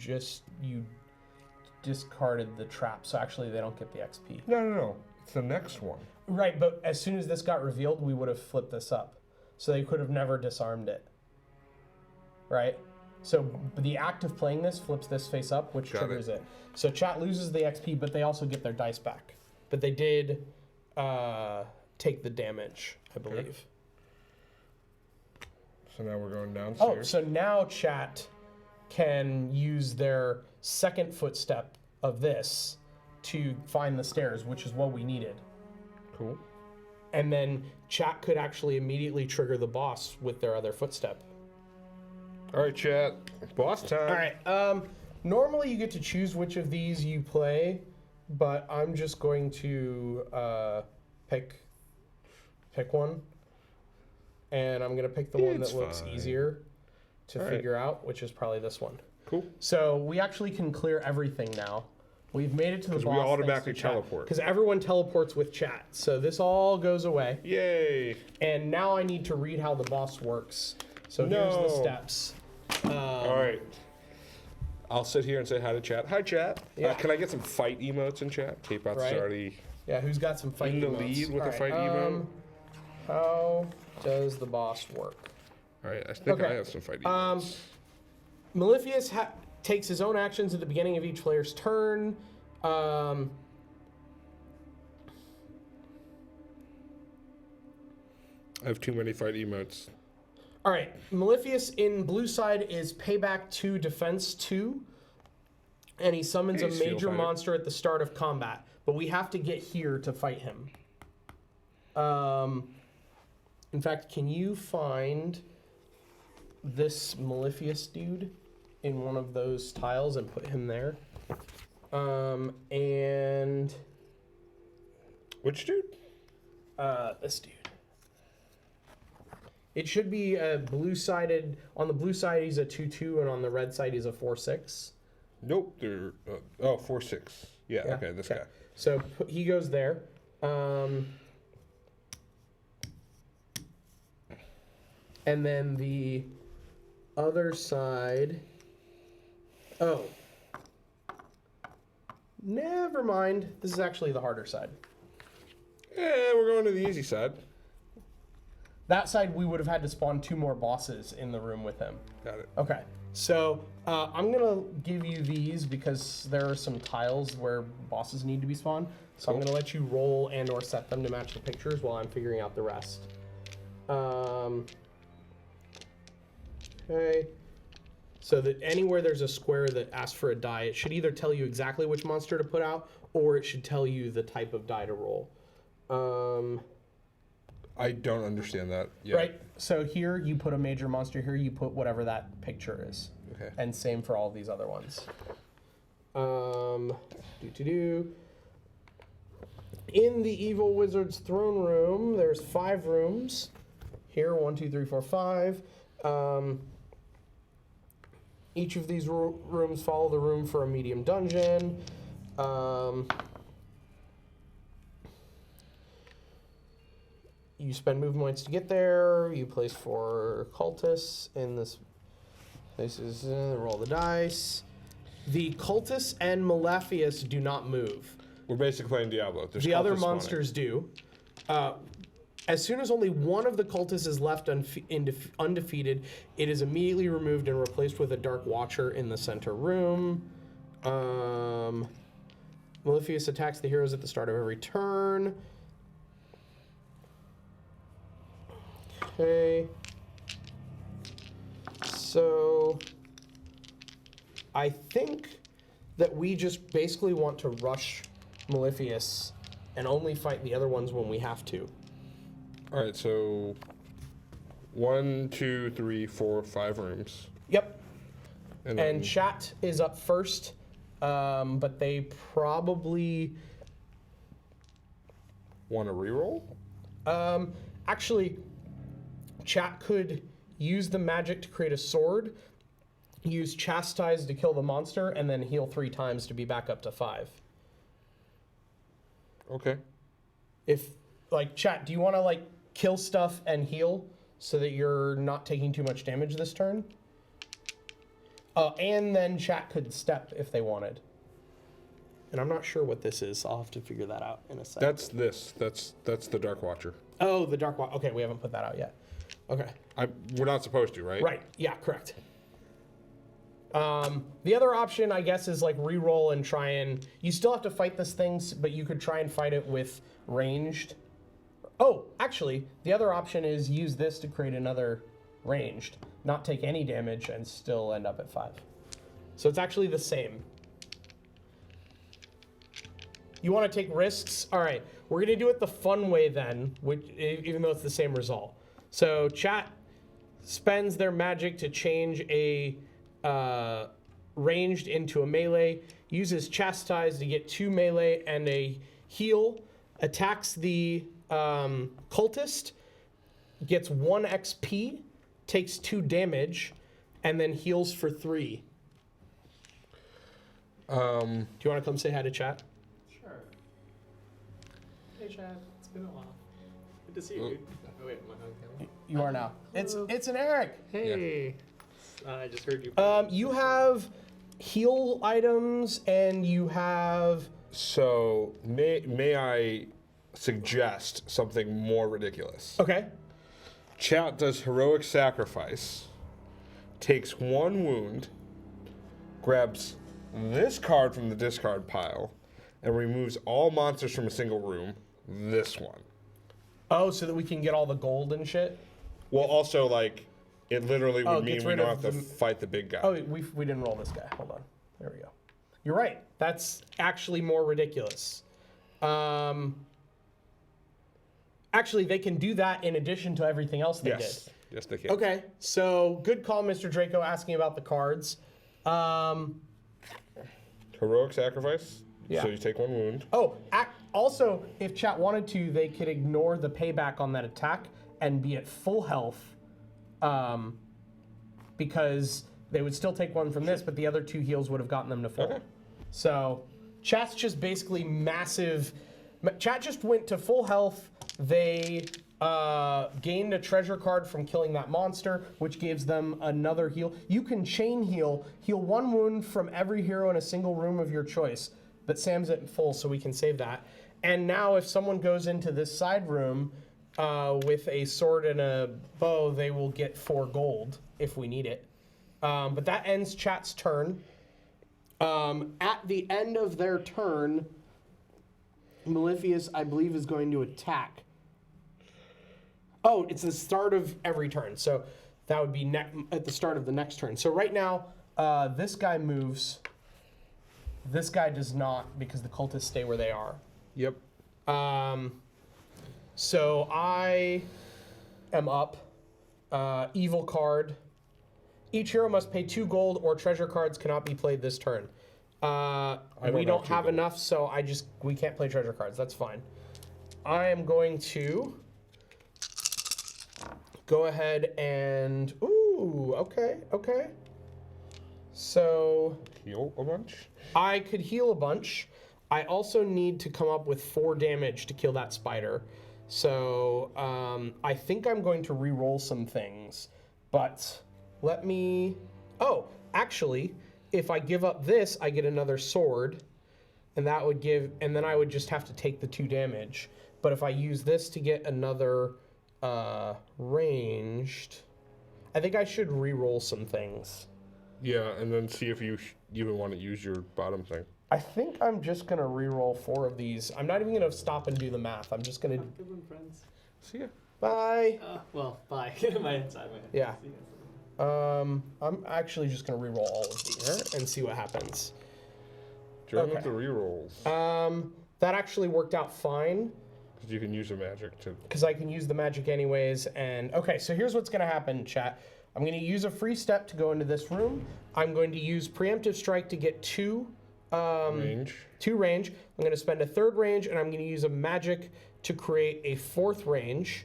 discarded the trap, so actually they don't get the XP. No. It's the next one. Right, but as soon as this got revealed, we would have flipped this up. So they could have never disarmed it. Right? So the act of playing this flips this face up, which triggers it. So chat loses the XP, but they also get their dice back. But they did take the damage, I believe. Okay. So now we're going Oh, downstairs. so now chat can use their second footstep of this to find the stairs, which is what we needed. Cool. And then chat could actually immediately trigger the boss with their other footstep. All right, chat. Boss time. All right. Normally you get to choose which of these you play, but I'm just going to pick one. And I'm going to pick the one that looks fine. easier to figure out, which is probably this one. Cool. So we actually can clear everything now. We've made it to the boss. we automatically teleport. Because everyone teleports with chat. So this all goes away. Yay. And now I need to read how the boss works. So here's the steps. All right. I'll sit here and say hi to chat. Hi, chat. Yeah. Can I get some fight emotes in chat? K-Pot's Right. already Yeah, who's got some fight in the emotes? lead with All the fight emote. How does the boss work? All right, I think Okay. I have some fight emotes. Malefius takes his own actions at the beginning of each player's turn. I have too many fight emotes. All right, Malefius in blue side is payback 2, defense 2, and he summons Hey, a Steel major Fighter. monster at the start of combat. But we have to get here to fight him. In fact, can you find this Malefius dude in one of those tiles and put him there? And Which dude? this dude. It should be a blue-sided. On the blue side, he's a 2/2, and on the red side, he's a 4/6. Nope, they're 4/6. Yeah, okay, this guy. So he goes there. And then the other side. Oh. Never mind. This is actually the harder side. We're going to the easy side. That side, we would have had to spawn 2 more bosses in the room with him. Got it. Okay, so I'm gonna give you these because there are some tiles where bosses need to be spawned. So I'm gonna let you roll and or set them to match the pictures while I'm figuring out the rest. Okay. So that anywhere there's a square that asks for a die, it should either tell you exactly which monster to put out, or it should tell you the type of die to roll. I don't understand that yet. Right. So here you put a major monster. Here you put whatever that picture is. Okay. And same for all these other ones. In the evil wizard's throne room, there's 5 rooms. Here, 1, 2, 3, 4, 5. Each of these rooms follow the room for a medium dungeon. You spend move points to get there. You place 4 cultists in this. Places roll the dice. The cultists and Malefius do not move. We're basically playing Diablo. There's The other cultists monsters do. As soon as only one of the cultists is left undefeated, it is immediately removed and replaced with a Dark Watcher in the center room. Malefius attacks the heroes at the start of every turn. Okay. So I think that we just basically want to rush Malefius and only fight the other ones when we have to. All right, so 1, 2, 3, 4, 5 rooms. Yep. And chat is up first, but they probably want to reroll? actually, chat could use the magic to create a sword, use chastise to kill the monster, and then heal 3 times to be back up to 5. Okay. If, like, chat, do you want to, like, kill stuff and heal so that you're not taking too much damage this turn? And then chat could step if they wanted. And I'm not sure what this is. I'll have to figure that out in a second. That's this. That's the Dark Watcher. Oh, the Dark Watcher. Okay, we haven't put that out yet. Okay. We're not supposed to, right? Right. Yeah, correct. The other option, I guess, is like re-roll and try and... You still have to fight this thing, but you could try and fight it with ranged. Oh, actually, the other option is use this to create another ranged. Not take any damage and still end up at 5. So it's actually the same. You want to take risks? All right, we're going to do it the fun way then, which, even though it's the same result. So chat spends their magic to change a ranged into a melee, uses chastise to get 2 melee and a heal, attacks the cultist, gets 1 XP, takes 2 damage, and then heals for 3. Do you want to come say hi to chat? Sure. Hey, Chad. It's been a while. Good to see you, dude. Oh, wait. Am I on camera? You are now. It's an Eric. Hey. I just heard you. You have heal items and you have... So may I suggest something more ridiculous? Okay. Chat does heroic sacrifice, takes 1 wound, grabs this card from the discard pile, and removes all monsters from a single room. This one. Oh, so that we can get all the gold and shit? Well, also, like, it literally would mean gets we rid don't of have to the- fight the big guy. Oh, we didn't roll this guy. Hold on. There we go. You're right. That's actually more ridiculous. Actually, they can do that in addition to everything else they Yes. did. Yes, they can. Okay, so good call, Mr. Draco, asking about the cards. Heroic sacrifice. Yeah. So you take 1 wound. Oh, also, if chat wanted to, they could ignore the payback on that attack and be at full health, because they would still take 1 from this, but the other 2 heals would have gotten them to full. Okay. So chat's just basically massive. Chat just went to full health. They gained a treasure card from killing that monster, which gives them another heal. You can chain heal 1 wound from every hero in a single room of your choice. But Sam's at full, so we can save that. And now if someone goes into this side room with a sword and a bow, they will get 4 gold if we need it. But that ends chat's turn. At the end of their turn, Malefius, I believe, is going to attack. Oh, it's the start of every turn. So that would be at the start of the next turn. So right now, this guy moves. This guy does not because the cultists stay where they are. Yep. So I am up. Evil card. Each hero must pay 2 gold or treasure cards cannot be played this turn. We don't have enough, so we can't play treasure cards. That's fine. I am going to go ahead and, ooh, okay. So Heal a bunch? I could heal a bunch. I also need to come up with 4 damage to kill that spider. So I think I'm going to re-roll some things, but let me, oh, actually, if I give up this, I get another sword, and that would and then I would just have to take the 2 damage. But if I use this to get another ranged, I think I should re-roll some things. Yeah, and then see if you even want to use your bottom thing. I think I'm just gonna re-roll 4 of these. I'm not even gonna stop and do the math. I'm just gonna. Good one, friends. See ya. Bye. Well, bye. my inside my head. Yeah. I'm actually just gonna re-roll all of these and see what happens. Join with the rerolls. That actually worked out fine. Because you can use a magic to. Because I can use the magic anyways. And okay, so here's what's gonna happen, chat. I'm gonna use a free step to go into this room. I'm going to use preemptive strike to get 2 range. 2 range. I'm gonna spend a 3rd range, and I'm gonna use a magic to create a 4th range.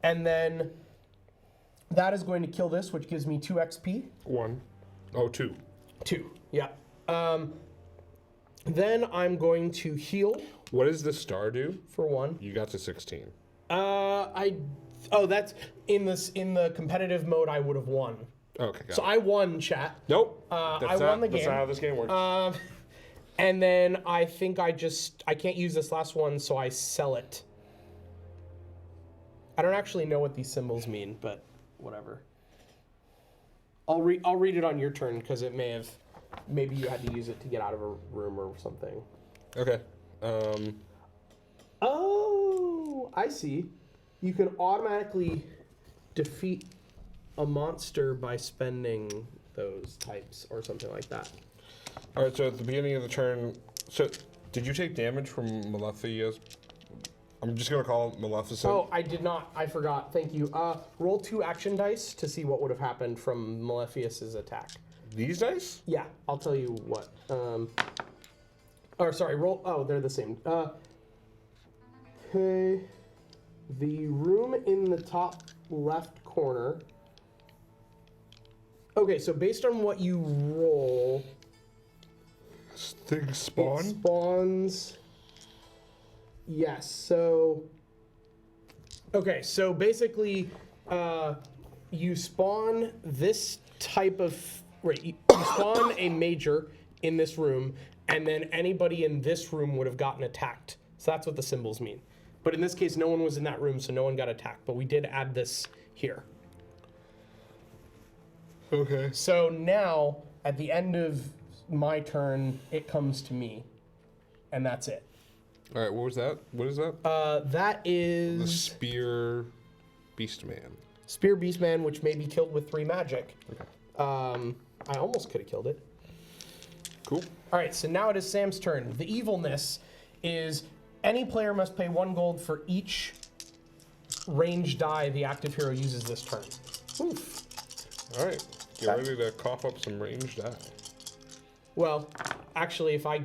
And then that is going to kill this, which gives me 2 XP. 1. Oh, 2. 2, yeah. Then I'm going to heal. What does the star do? For 1. You got to 16. That's in the competitive mode. I would have won. Okay, got So it. I won, chat. Nope. I won the game. That's not how this game works. And then I think I can't use this last one, so I sell it. I don't actually know what these symbols mean, but whatever. I'll read it on your turn because it maybe you had to use it to get out of a room or something. Okay. Oh, I see. You can automatically defeat a monster by spending those types or something like that. All right, so at the beginning of the turn, so did you take damage from Malefius? I'm just going to call it Maleficent. Oh, I did not. I forgot. Thank you. Roll 2 action dice to see what would have happened from Malefius's attack. These dice? Yeah, I'll tell you what. Or sorry, roll. Oh, they're the same. Okay. The room in the top left corner. Okay, so based on what you roll, Things spawn? it spawns. Yes. So. Okay, so basically, you spawn this type of. Right, you spawn a major in this room, and then anybody in this room would have gotten attacked. So that's what the symbols mean. But in this case, no one was in that room, so no one got attacked. But we did add this here. Okay. So now, at the end of my turn, it comes to me. And that's it. All right, what was that? What is that? That is... The Spear Beastman. Spear Beastman, which may be killed with 3 magic. Okay. I almost could have killed it. Cool. All right, so now it is Sam's turn. The evilness is any player must pay 1 gold for each range die the active hero uses this turn. Oof. All right. Get ready to cough up some ranged die. Well, actually, if I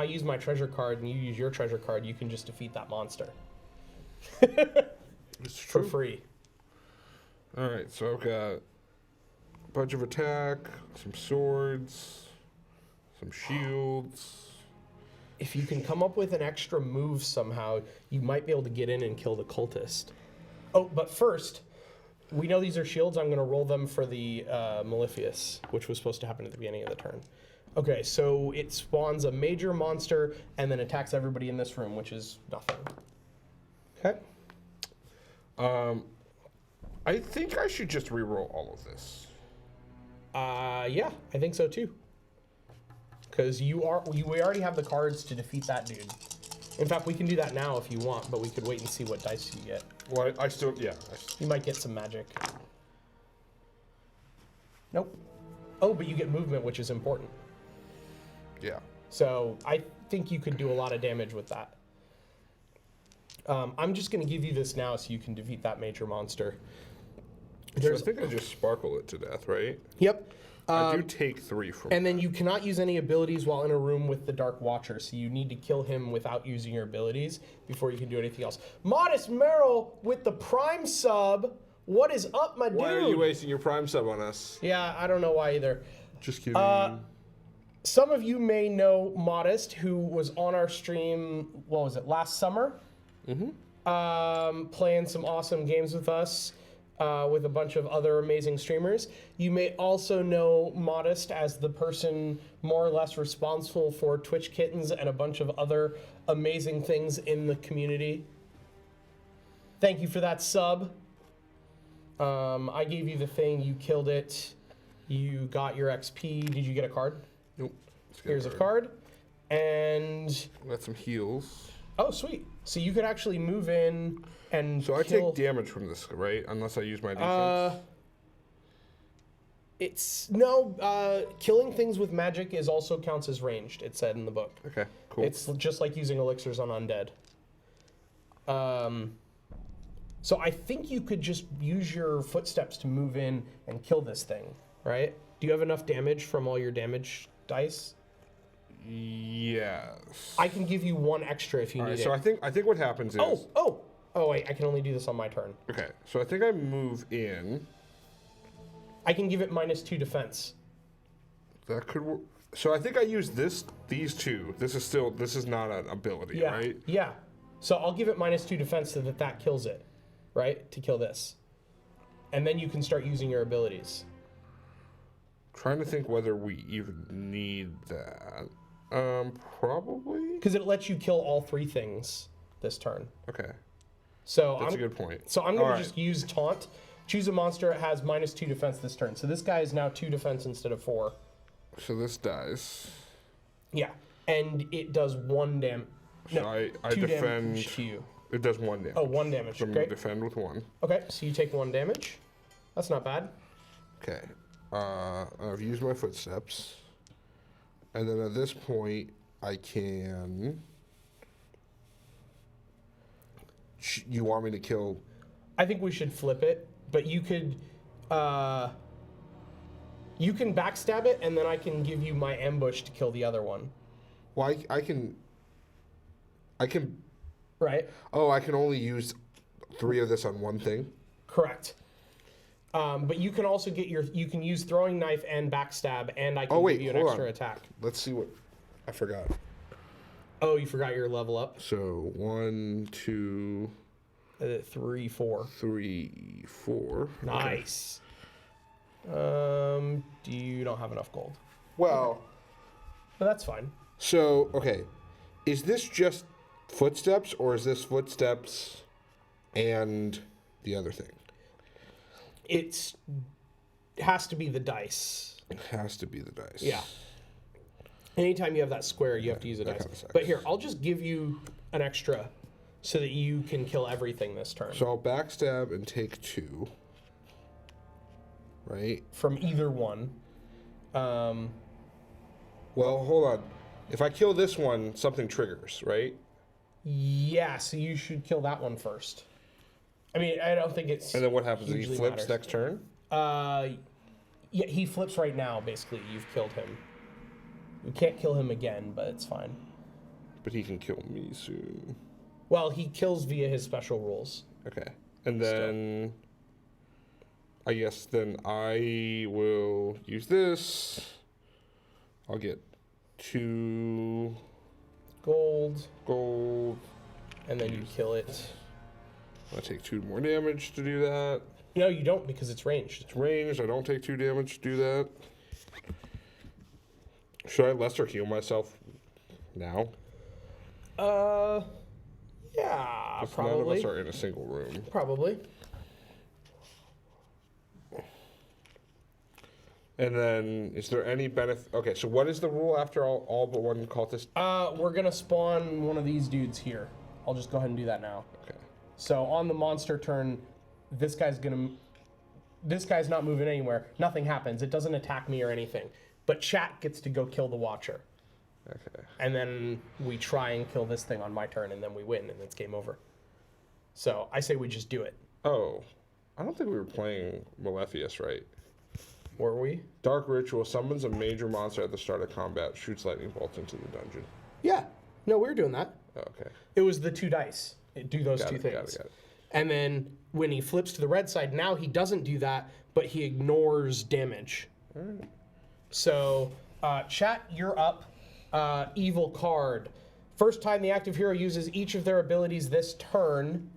use my treasure card and you use your treasure card, you can just defeat that monster. It's For true. free. All right, so I've got a bunch of attack, some swords, some shields. If you can come up with an extra move somehow, you might be able to get in and kill the cultist. Oh, but first, we know these are shields. I'm going to roll them for the Malefius, which was supposed to happen at the beginning of the turn. Okay, so it spawns a major monster and then attacks everybody in this room, which is nothing. Okay. I think I should just reroll all of this. Yeah, I think so too. Because we already have the cards to defeat that dude. In fact, we can do that now if you want, but we could wait and see what dice you get. Well, I still, yeah. You might get some magic. Nope. Oh, but you get movement, which is important. Yeah. So I think you could do a lot of damage with that. I'm just going to give you this now so you can defeat that major monster. So I think I just sparkle it to death, right? Yep. I do take 3 from And then you cannot use any abilities while in a room with the Dark Watcher, so you need to kill him without using your abilities before you can do anything else. Modest Merrill with the Prime sub. What is up, my dude? Why are you wasting your Prime sub on us? Yeah, I don't know why either. Just kidding. Some of you may know Modest, who was on our stream, what was it, last summer? Playing some awesome games with us. With a bunch of other amazing streamers. You may also know Modest as the person more or less responsible for Twitch Kittens and a bunch of other amazing things in the community. Thank you for that sub. I gave you the thing, you killed it, you got your XP. Did you get a card? Nope. Here's a card. And... Got some heals. Oh, sweet. So you could actually move in and So I take damage from this, right? Unless I use my defense? Killing things with magic also counts as ranged, it said in the book. Okay, cool. It's just like using elixirs on undead. So I think you could just use your footsteps to move in and kill this thing, right? Do you have enough damage from all your damage dice? Yes. I can give you 1 extra if you need it. So I think what happens is... Oh, wait, I can only do this on my turn. Okay, so I think I move in. I can give it -2 defense. That could work. So I think I use these two. This is not an ability, Yeah, right? yeah. So I'll give it -2 defense so that kills it, right? To kill this. And then you can start using your abilities. Trying to think whether we even need that. Probably. Because it lets you kill all 3 things this turn. Okay. So That's a good point. So I'm going to just use Taunt. Choose a monster that has -2 defense this turn. So this guy is now 2 defense instead of 4. So this dies. Yeah. And it does 1 damage. So No, I 2 defend. damage to you. It does 1 damage. Oh, 1 damage. So I'm Great. gonna defend with 1. Okay, so you take 1 damage. That's not bad. Okay. I've used my footsteps. And then at this point, I can... You want me to kill... I think we should flip it, but you could... you can backstab it, and then I can give you my ambush to kill the other one. Well, I can... Right? Oh, I can only use 3 of this on 1 thing? Correct. But you can also get you can use throwing knife and backstab, and I can give you an extra attack. Let's see what... I forgot. Oh, you forgot your level up? So 1, 2... 3, 4. 3, 4. Nice. You don't have enough gold. Well... But that's fine. So, okay. Is this just footsteps, or is this footsteps and the other thing? It has to be the dice. It has to be the dice. Yeah. Anytime you have that square, you have to use a that dice. kinda sucks. But here, I'll just give you an extra so that you can kill everything this turn. So I'll backstab and take 2. Right? From either one. Well, hold on. If I kill this one, something triggers, right? Yeah, so you should kill that one first. I mean, I don't think it's... And then what happens? He hugely flips matters. next turn? Yeah, he flips right now, basically. You've killed him. You can't kill him again, but it's fine. But he can kill me soon. Well, he kills via his special rules. Okay. And then... I guess then I will use this. I'll get 2 Gold, gold. and then you kill it. I take 2 more damage to do that. No, you don't, because it's ranged. It's ranged. I don't take 2 damage to do that. Should I lesser heal myself now? Yeah, 'Cause none of probably. us are in a single room. Probably. And then, is there any benefit? Okay, so what is the rule after all but one cultist? We're gonna spawn one of these dudes here. I'll just go ahead and do that now. Okay. So on the monster turn, this guy's not moving anywhere. Nothing happens. It doesn't attack me or anything. But chat gets to go kill the Watcher. Okay. And then we try and kill this thing on my turn, and then we win, and it's game over. So I say we just do it. Oh, I don't think we were playing Malefius, right? Were we? Dark Ritual summons a major monster at the start of combat, shoots lightning bolts into the dungeon. Yeah. No, we were doing that. Oh, okay. It was the 2 dice. Do those Got two it, things. got it. And then when he flips to the red side, now he doesn't do that, but he ignores damage. All right. So, chat, you're up. Evil card. First time the active hero uses each of their abilities this turn,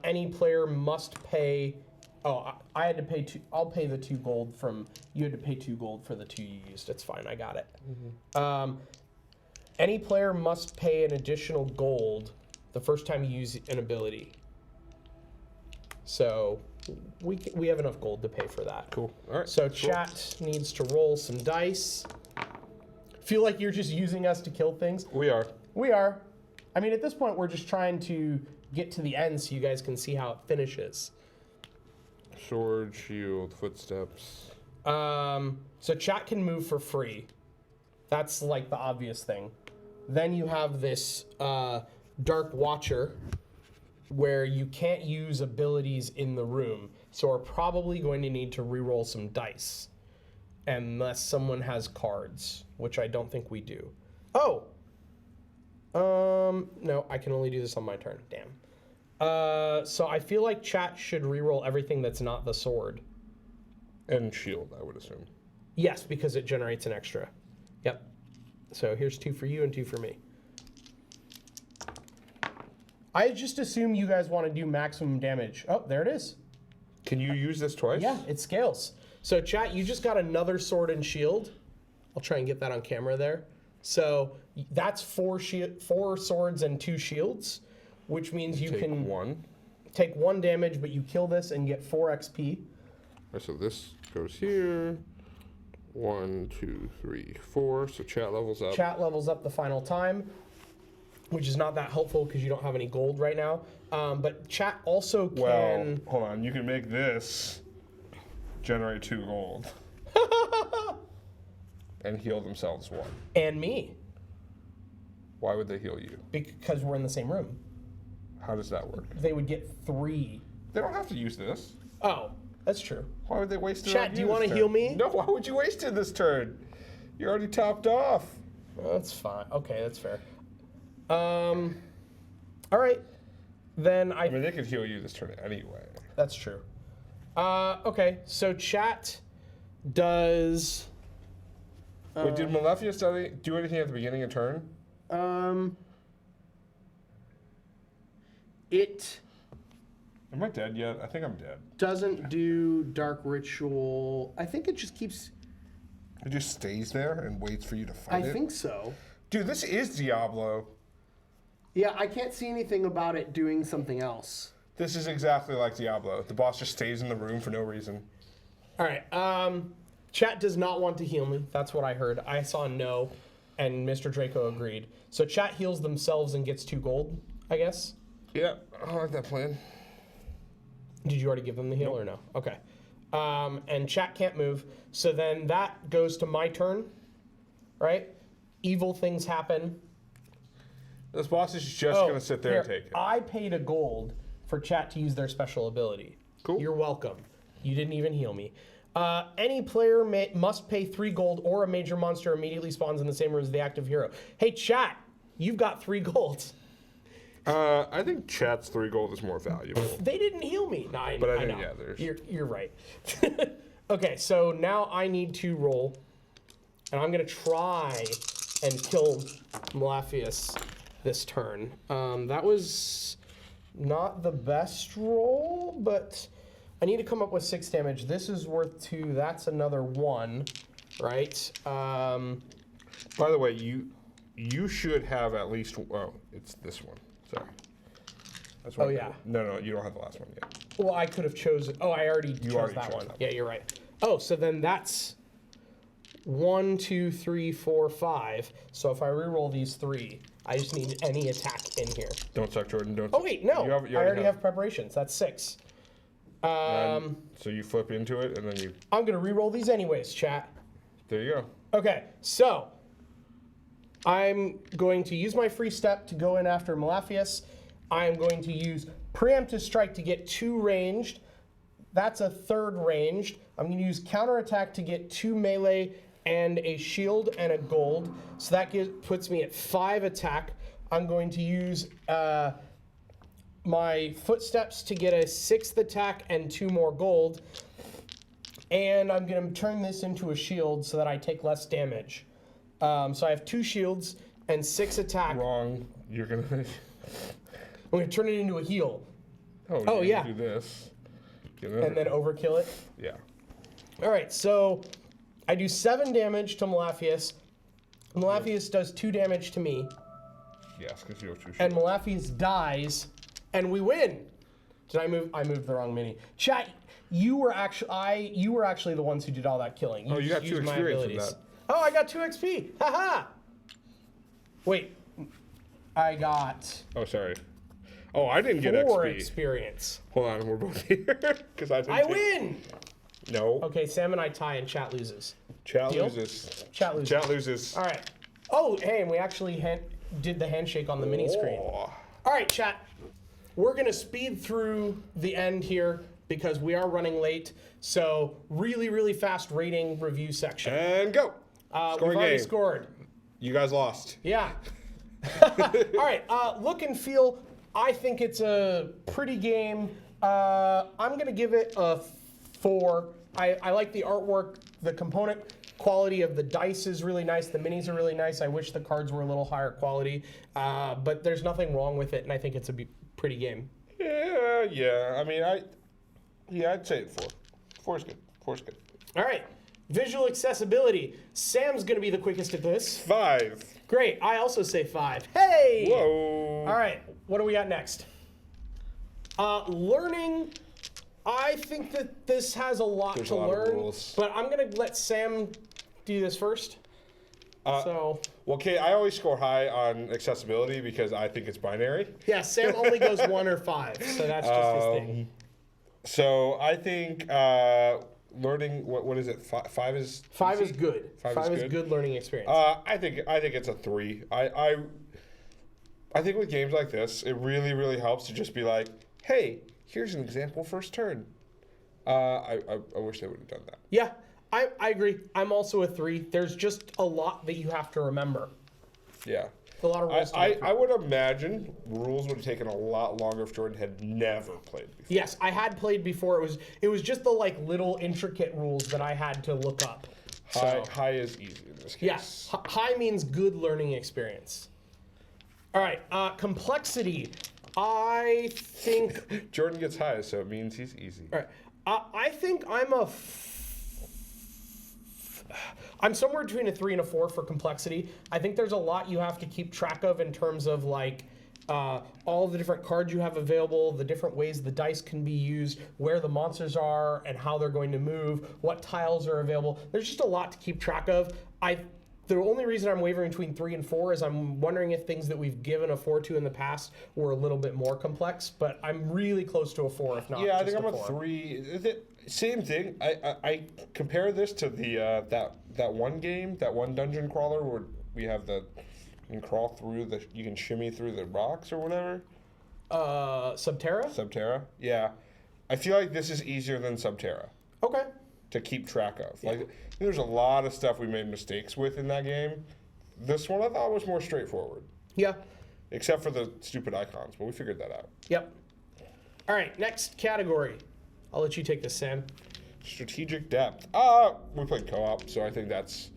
any player must pay. Oh, I had to pay 2. I'll pay the 2 gold from. You had to pay 2 gold for the 2 you used. It's fine. I got it. Any player must pay an additional gold the first time you use an ability. So we have enough gold to pay for that. Cool. All right. So chat needs to roll some dice. Feel like you're just using us to kill things? We are. We are. I mean, at this point, we're just trying to get to the end so you guys can see how it finishes. Sword, shield, footsteps. So chat can move for free. That's like the obvious thing. Then you have this Dark Watcher where you can't use abilities in the room. So we're probably going to need to reroll some dice. Unless someone has cards, which I don't think we do. Oh! No, I can only do this on my turn. Damn. So I feel like chat should reroll everything that's not the sword. And shield, I would assume. Yes, because it generates an extra. Yep. So here's 2 for you and 2 for me. I just assume you guys want to do maximum damage. Oh, there it is. Can you use this twice? Yeah, it scales. So chat, you just got another sword and shield. I'll try and get that on camera there. So that's 4 swords and 2 shields, which means you can take 1 damage, but you kill this and get 4 XP. All right, so this goes here. 1, 2, 3, 4. So chat levels up. Chat levels up the final time, which is not that helpful because you don't have any gold right now. But chat also can... Well, hold on. You can make this generate 2 gold. And heal themselves 1. And me, Why would they heal you? because we're in the same room. How does that work? They would get 3. They don't have to use this. Oh, that's true. Why would they waste it Chat, on do you this wanna turn? heal me? No, why would you waste it this turn? You're already topped off. That's fine. Okay, that's fair. All right. Then I mean, they could heal you this turn anyway. That's true. Okay, so chat does... Wait, did Malefius do anything at the beginning of turn? It Am I dead yet? I think I'm dead. doesn't do Dark Ritual. I think it just keeps... It just stays there and waits for you to fight it? I think so. Dude, this is Diablo. Yeah, I can't see anything about it doing something else. This is exactly like Diablo. The boss just stays in the room for no reason. All right. Chat does not want to heal me. That's what I heard. I saw no, and Mr. Draco agreed. So chat heals themselves and gets 2 gold, I guess. Yeah, I like that plan. Did you already give them the heal or no? Okay. And chat can't move. So then that goes to my turn, right? Evil things happen. This boss is just going to sit there and take it. I paid a gold for chat to use their special ability. Cool. You're welcome. You didn't even heal me. Any player must pay 3 gold or a major monster immediately spawns in the same room as the active hero. Hey, chat, you've got 3 gold. I think chat's 3 gold is more valuable. They didn't heal me. No, But I I think, know. yeah, there's... You're right. Okay, so now I need to roll, and I'm going to try and kill Malefius this turn. That was not the best roll, but I need to come up with 6 damage. This is worth 2. That's another 1, right? By the way, you should have at least. Oh, it's this one. Sorry. That's Oh, yeah. No, you don't have the last one yet. Well, I could have chosen. Oh, I already chose already that chose one. that one. Yeah, you're right. Oh, so then that's 1, 2, 3, 4, 5. So if I re-roll these 3, I just need any attack in here. Don't suck, Jordan. Don't. Oh wait, no. You I already have preparations. That's 6. So you flip into it, and then you. I'm gonna re-roll these anyways, chat. There you go. Okay, so I'm going to use my free step to go in after Malafius. I'm going to use Preemptive Strike to get 2 ranged. That's a 3rd ranged. I'm going to use Counterattack to get 2 melee and a shield and a gold. So that puts me at 5 attack. I'm going to use my Footsteps to get a 6th attack and 2 more gold. And I'm going to turn this into a shield so that I take less damage. So I have 2 shields and 6 attack. Wrong. You're gonna. I'm going to turn it into a heal. Oh yeah. Do this. And then overkill it. Yeah. All right, so I do 7 damage to Malafius. Malafius does 2 damage to me. Yes, because you have 2 shields. And Malafius dies, and we win. Did I move? I moved the wrong mini. Chat, you were actually the ones who did all that killing. You got 2 used my experience in abilities. that. Oh, I got 2 XP. Haha. Wait, I got Oh, sorry. Oh, I didn't get 4 XP. experience. Hold on, we're both here because I didn't. I win. No. Okay, Sam and I tie, and chat loses. Chat Deal? loses. Chat loses. Chat loses. All right. Oh, hey, and we actually did the handshake on the mini screen. Oh. All right, chat. We're going to speed through the end here because we are running late. So really, really fast rating review section. And go. We've Scoring already game. scored. You guys lost. Yeah. All right. Look and feel. I think it's a pretty game. I'm going to give it a 4. I like the artwork, the component quality of the dice is really nice. The minis are really nice. I wish the cards were a little higher quality, but there's nothing wrong with it, and I think it's a pretty game. Yeah. I mean, I'd say it 4. 4 is good. 4 is good. All right. Visual accessibility. Sam's going to be the quickest at this. 5. Great. I also say 5. Hey! Whoa. All right. What do we got next? Learning. I think that this has a lot There's to a lot of learn, rules. but I'm going to let Sam do this first. Well, okay, I always score high on accessibility because I think it's binary. Yeah, Sam only goes 1 or 5, so that's just his thing. So I think learning, what is it? 5 is 5 easy? is good. 5 is is good learning experience. I think it's a 3. I think with games like this, it really, really helps to just be like, hey, here's an example first turn. I wish they would have done that. Yeah, I agree. I'm also a 3. There's just a lot that you have to remember. Yeah. A lot of rules. to go through. I would imagine rules would have taken a lot longer if Jordan had never played before. Yes, I had played before. It was just the like little intricate rules that I had to look up. High is easy in this case. Yes, high means good learning experience. All right, complexity. I think. Jordan gets high, so it means he's easy. All right, I think I'm somewhere between a 3 and a 4 for complexity. I think there's a lot you have to keep track of in terms of like all the different cards you have available, the different ways the dice can be used, where the monsters are and how they're going to move, what tiles are available. There's just a lot to keep track of. The only reason I'm wavering between 3 and 4 is I'm wondering if things that we've given a 4 to in the past were a little bit more complex, but I'm really close to a 4, if not Yeah, I just think I'm a a 4. 3. Same thing. I compare this to the that one game, that one dungeon crawler where we have you can crawl through you can shimmy through the rocks or whatever. Subterra? Subterra. Yeah, I feel like this is easier than Subterra Okay. to keep track of. Like, there's a lot of stuff we made mistakes with in that game. This one I thought was more straightforward, Yeah. except for the stupid icons, but we figured that out. Yep. All right, next category. I'll let you take this, Sam. Strategic depth. We played co-op, so I think that's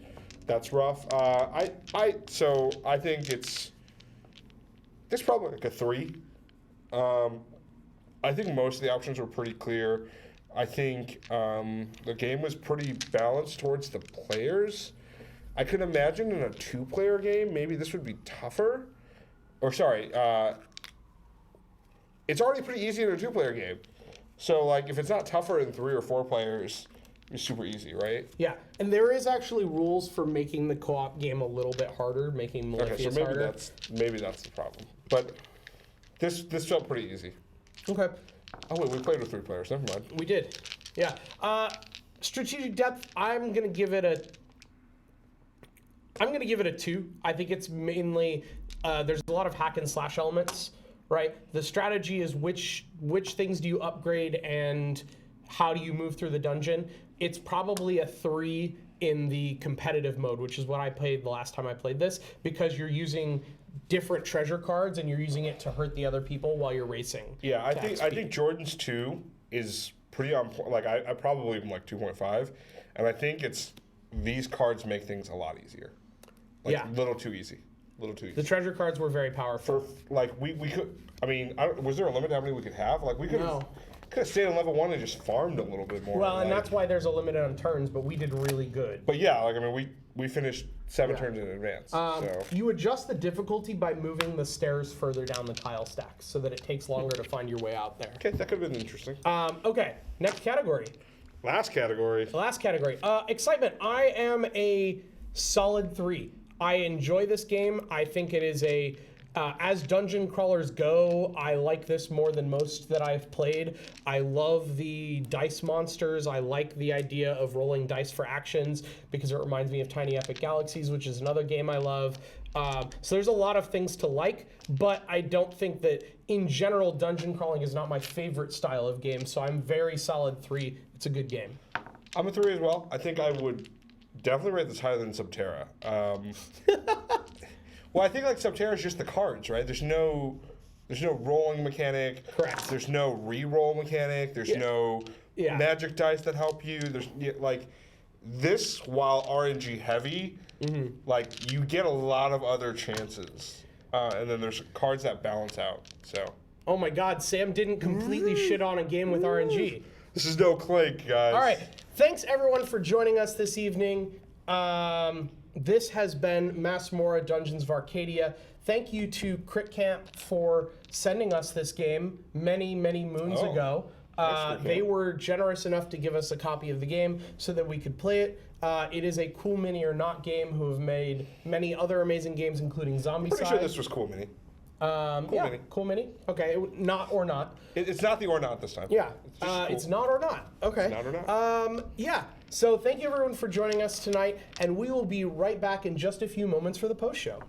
rough. So I think it's probably like a 3. I think most of the options were pretty clear. I think the game was pretty balanced towards the players. I could imagine in a 2-player game, maybe this would be tougher. Or sorry, it's already pretty easy in a 2-player game. So like, if it's not tougher in 3 or 4 players, it's super easy, right? Yeah, and there is actually rules for making the co-op game a little bit harder, making Malefius Okay, so maybe harder. that's the problem. But this felt pretty easy. Okay, Oh wait, we played with 3 players. Never mind. we did. Yeah. Strategic depth, I'm gonna give it a 2. I think it's mainly there's a lot of hack and slash elements, right? The strategy is which things do you upgrade and how do you move through the dungeon. It's probably a 3 in the competitive mode, which is what I played the last time I played this, because you're using different treasure cards and you're using it to hurt the other people while you're racing. Yeah, I think Jordan's 2 is pretty on point. Like I probably am like 2.5, and I think it's these cards make things a lot easier. Like, Yeah. little too easy. Little too easy. The treasure cards were very powerful. For like we could. I mean, was there a limit to how many we could have? Like we could No. have stayed on level 1 and just farmed a little bit more. Well, and like, that's why there's a limit on turns, but we did really good. But yeah, like I mean, we finished 7 turns in advance. So You adjust the difficulty by moving the stairs further down the tile stack so that it takes longer to find your way out there. okay, that could have been interesting. Okay, next category. Last category. The last category. Excitement. I am a solid 3. I enjoy this game. I think it is a, as dungeon crawlers go, I like this more than most that I've played. I love the dice monsters. I like the idea of rolling dice for actions because it reminds me of Tiny Epic Galaxies, which is another game I love. So there's a lot of things to like, but I don't think that in general dungeon crawling is not my favorite style of game. So I'm very solid 3. It's a good game. I'm a 3 as well. I think I would definitely rate this higher than Subterra. Well, I think like Subterra is just the cards, right? There's no rolling mechanic. Correct. There's no re-roll mechanic. There's no magic dice that help you. There's like this, while RNG heavy, like you get a lot of other chances, and then there's cards that balance out. So. Oh my God, Sam didn't completely shit on a game with RNG. This is no clink, guys. All right. Thanks, everyone, for joining us this evening. This has been Masmorra Dungeons of Arcadia. Thank you to Crit Camp for sending us this game many, many moons ago. They were generous enough to give us a copy of the game so that we could play it. It is a Cool Mini or Not game who have made many other amazing games, including Zombicide. Pretty sure this was Cool Mini. Mini. Cool Mini. Okay, not or not. It's not the or not this time. Yeah, It's just cool. it's not or not. Okay. Not or not. Yeah. So thank you everyone for joining us tonight, and we will be right back in just a few moments for the post show.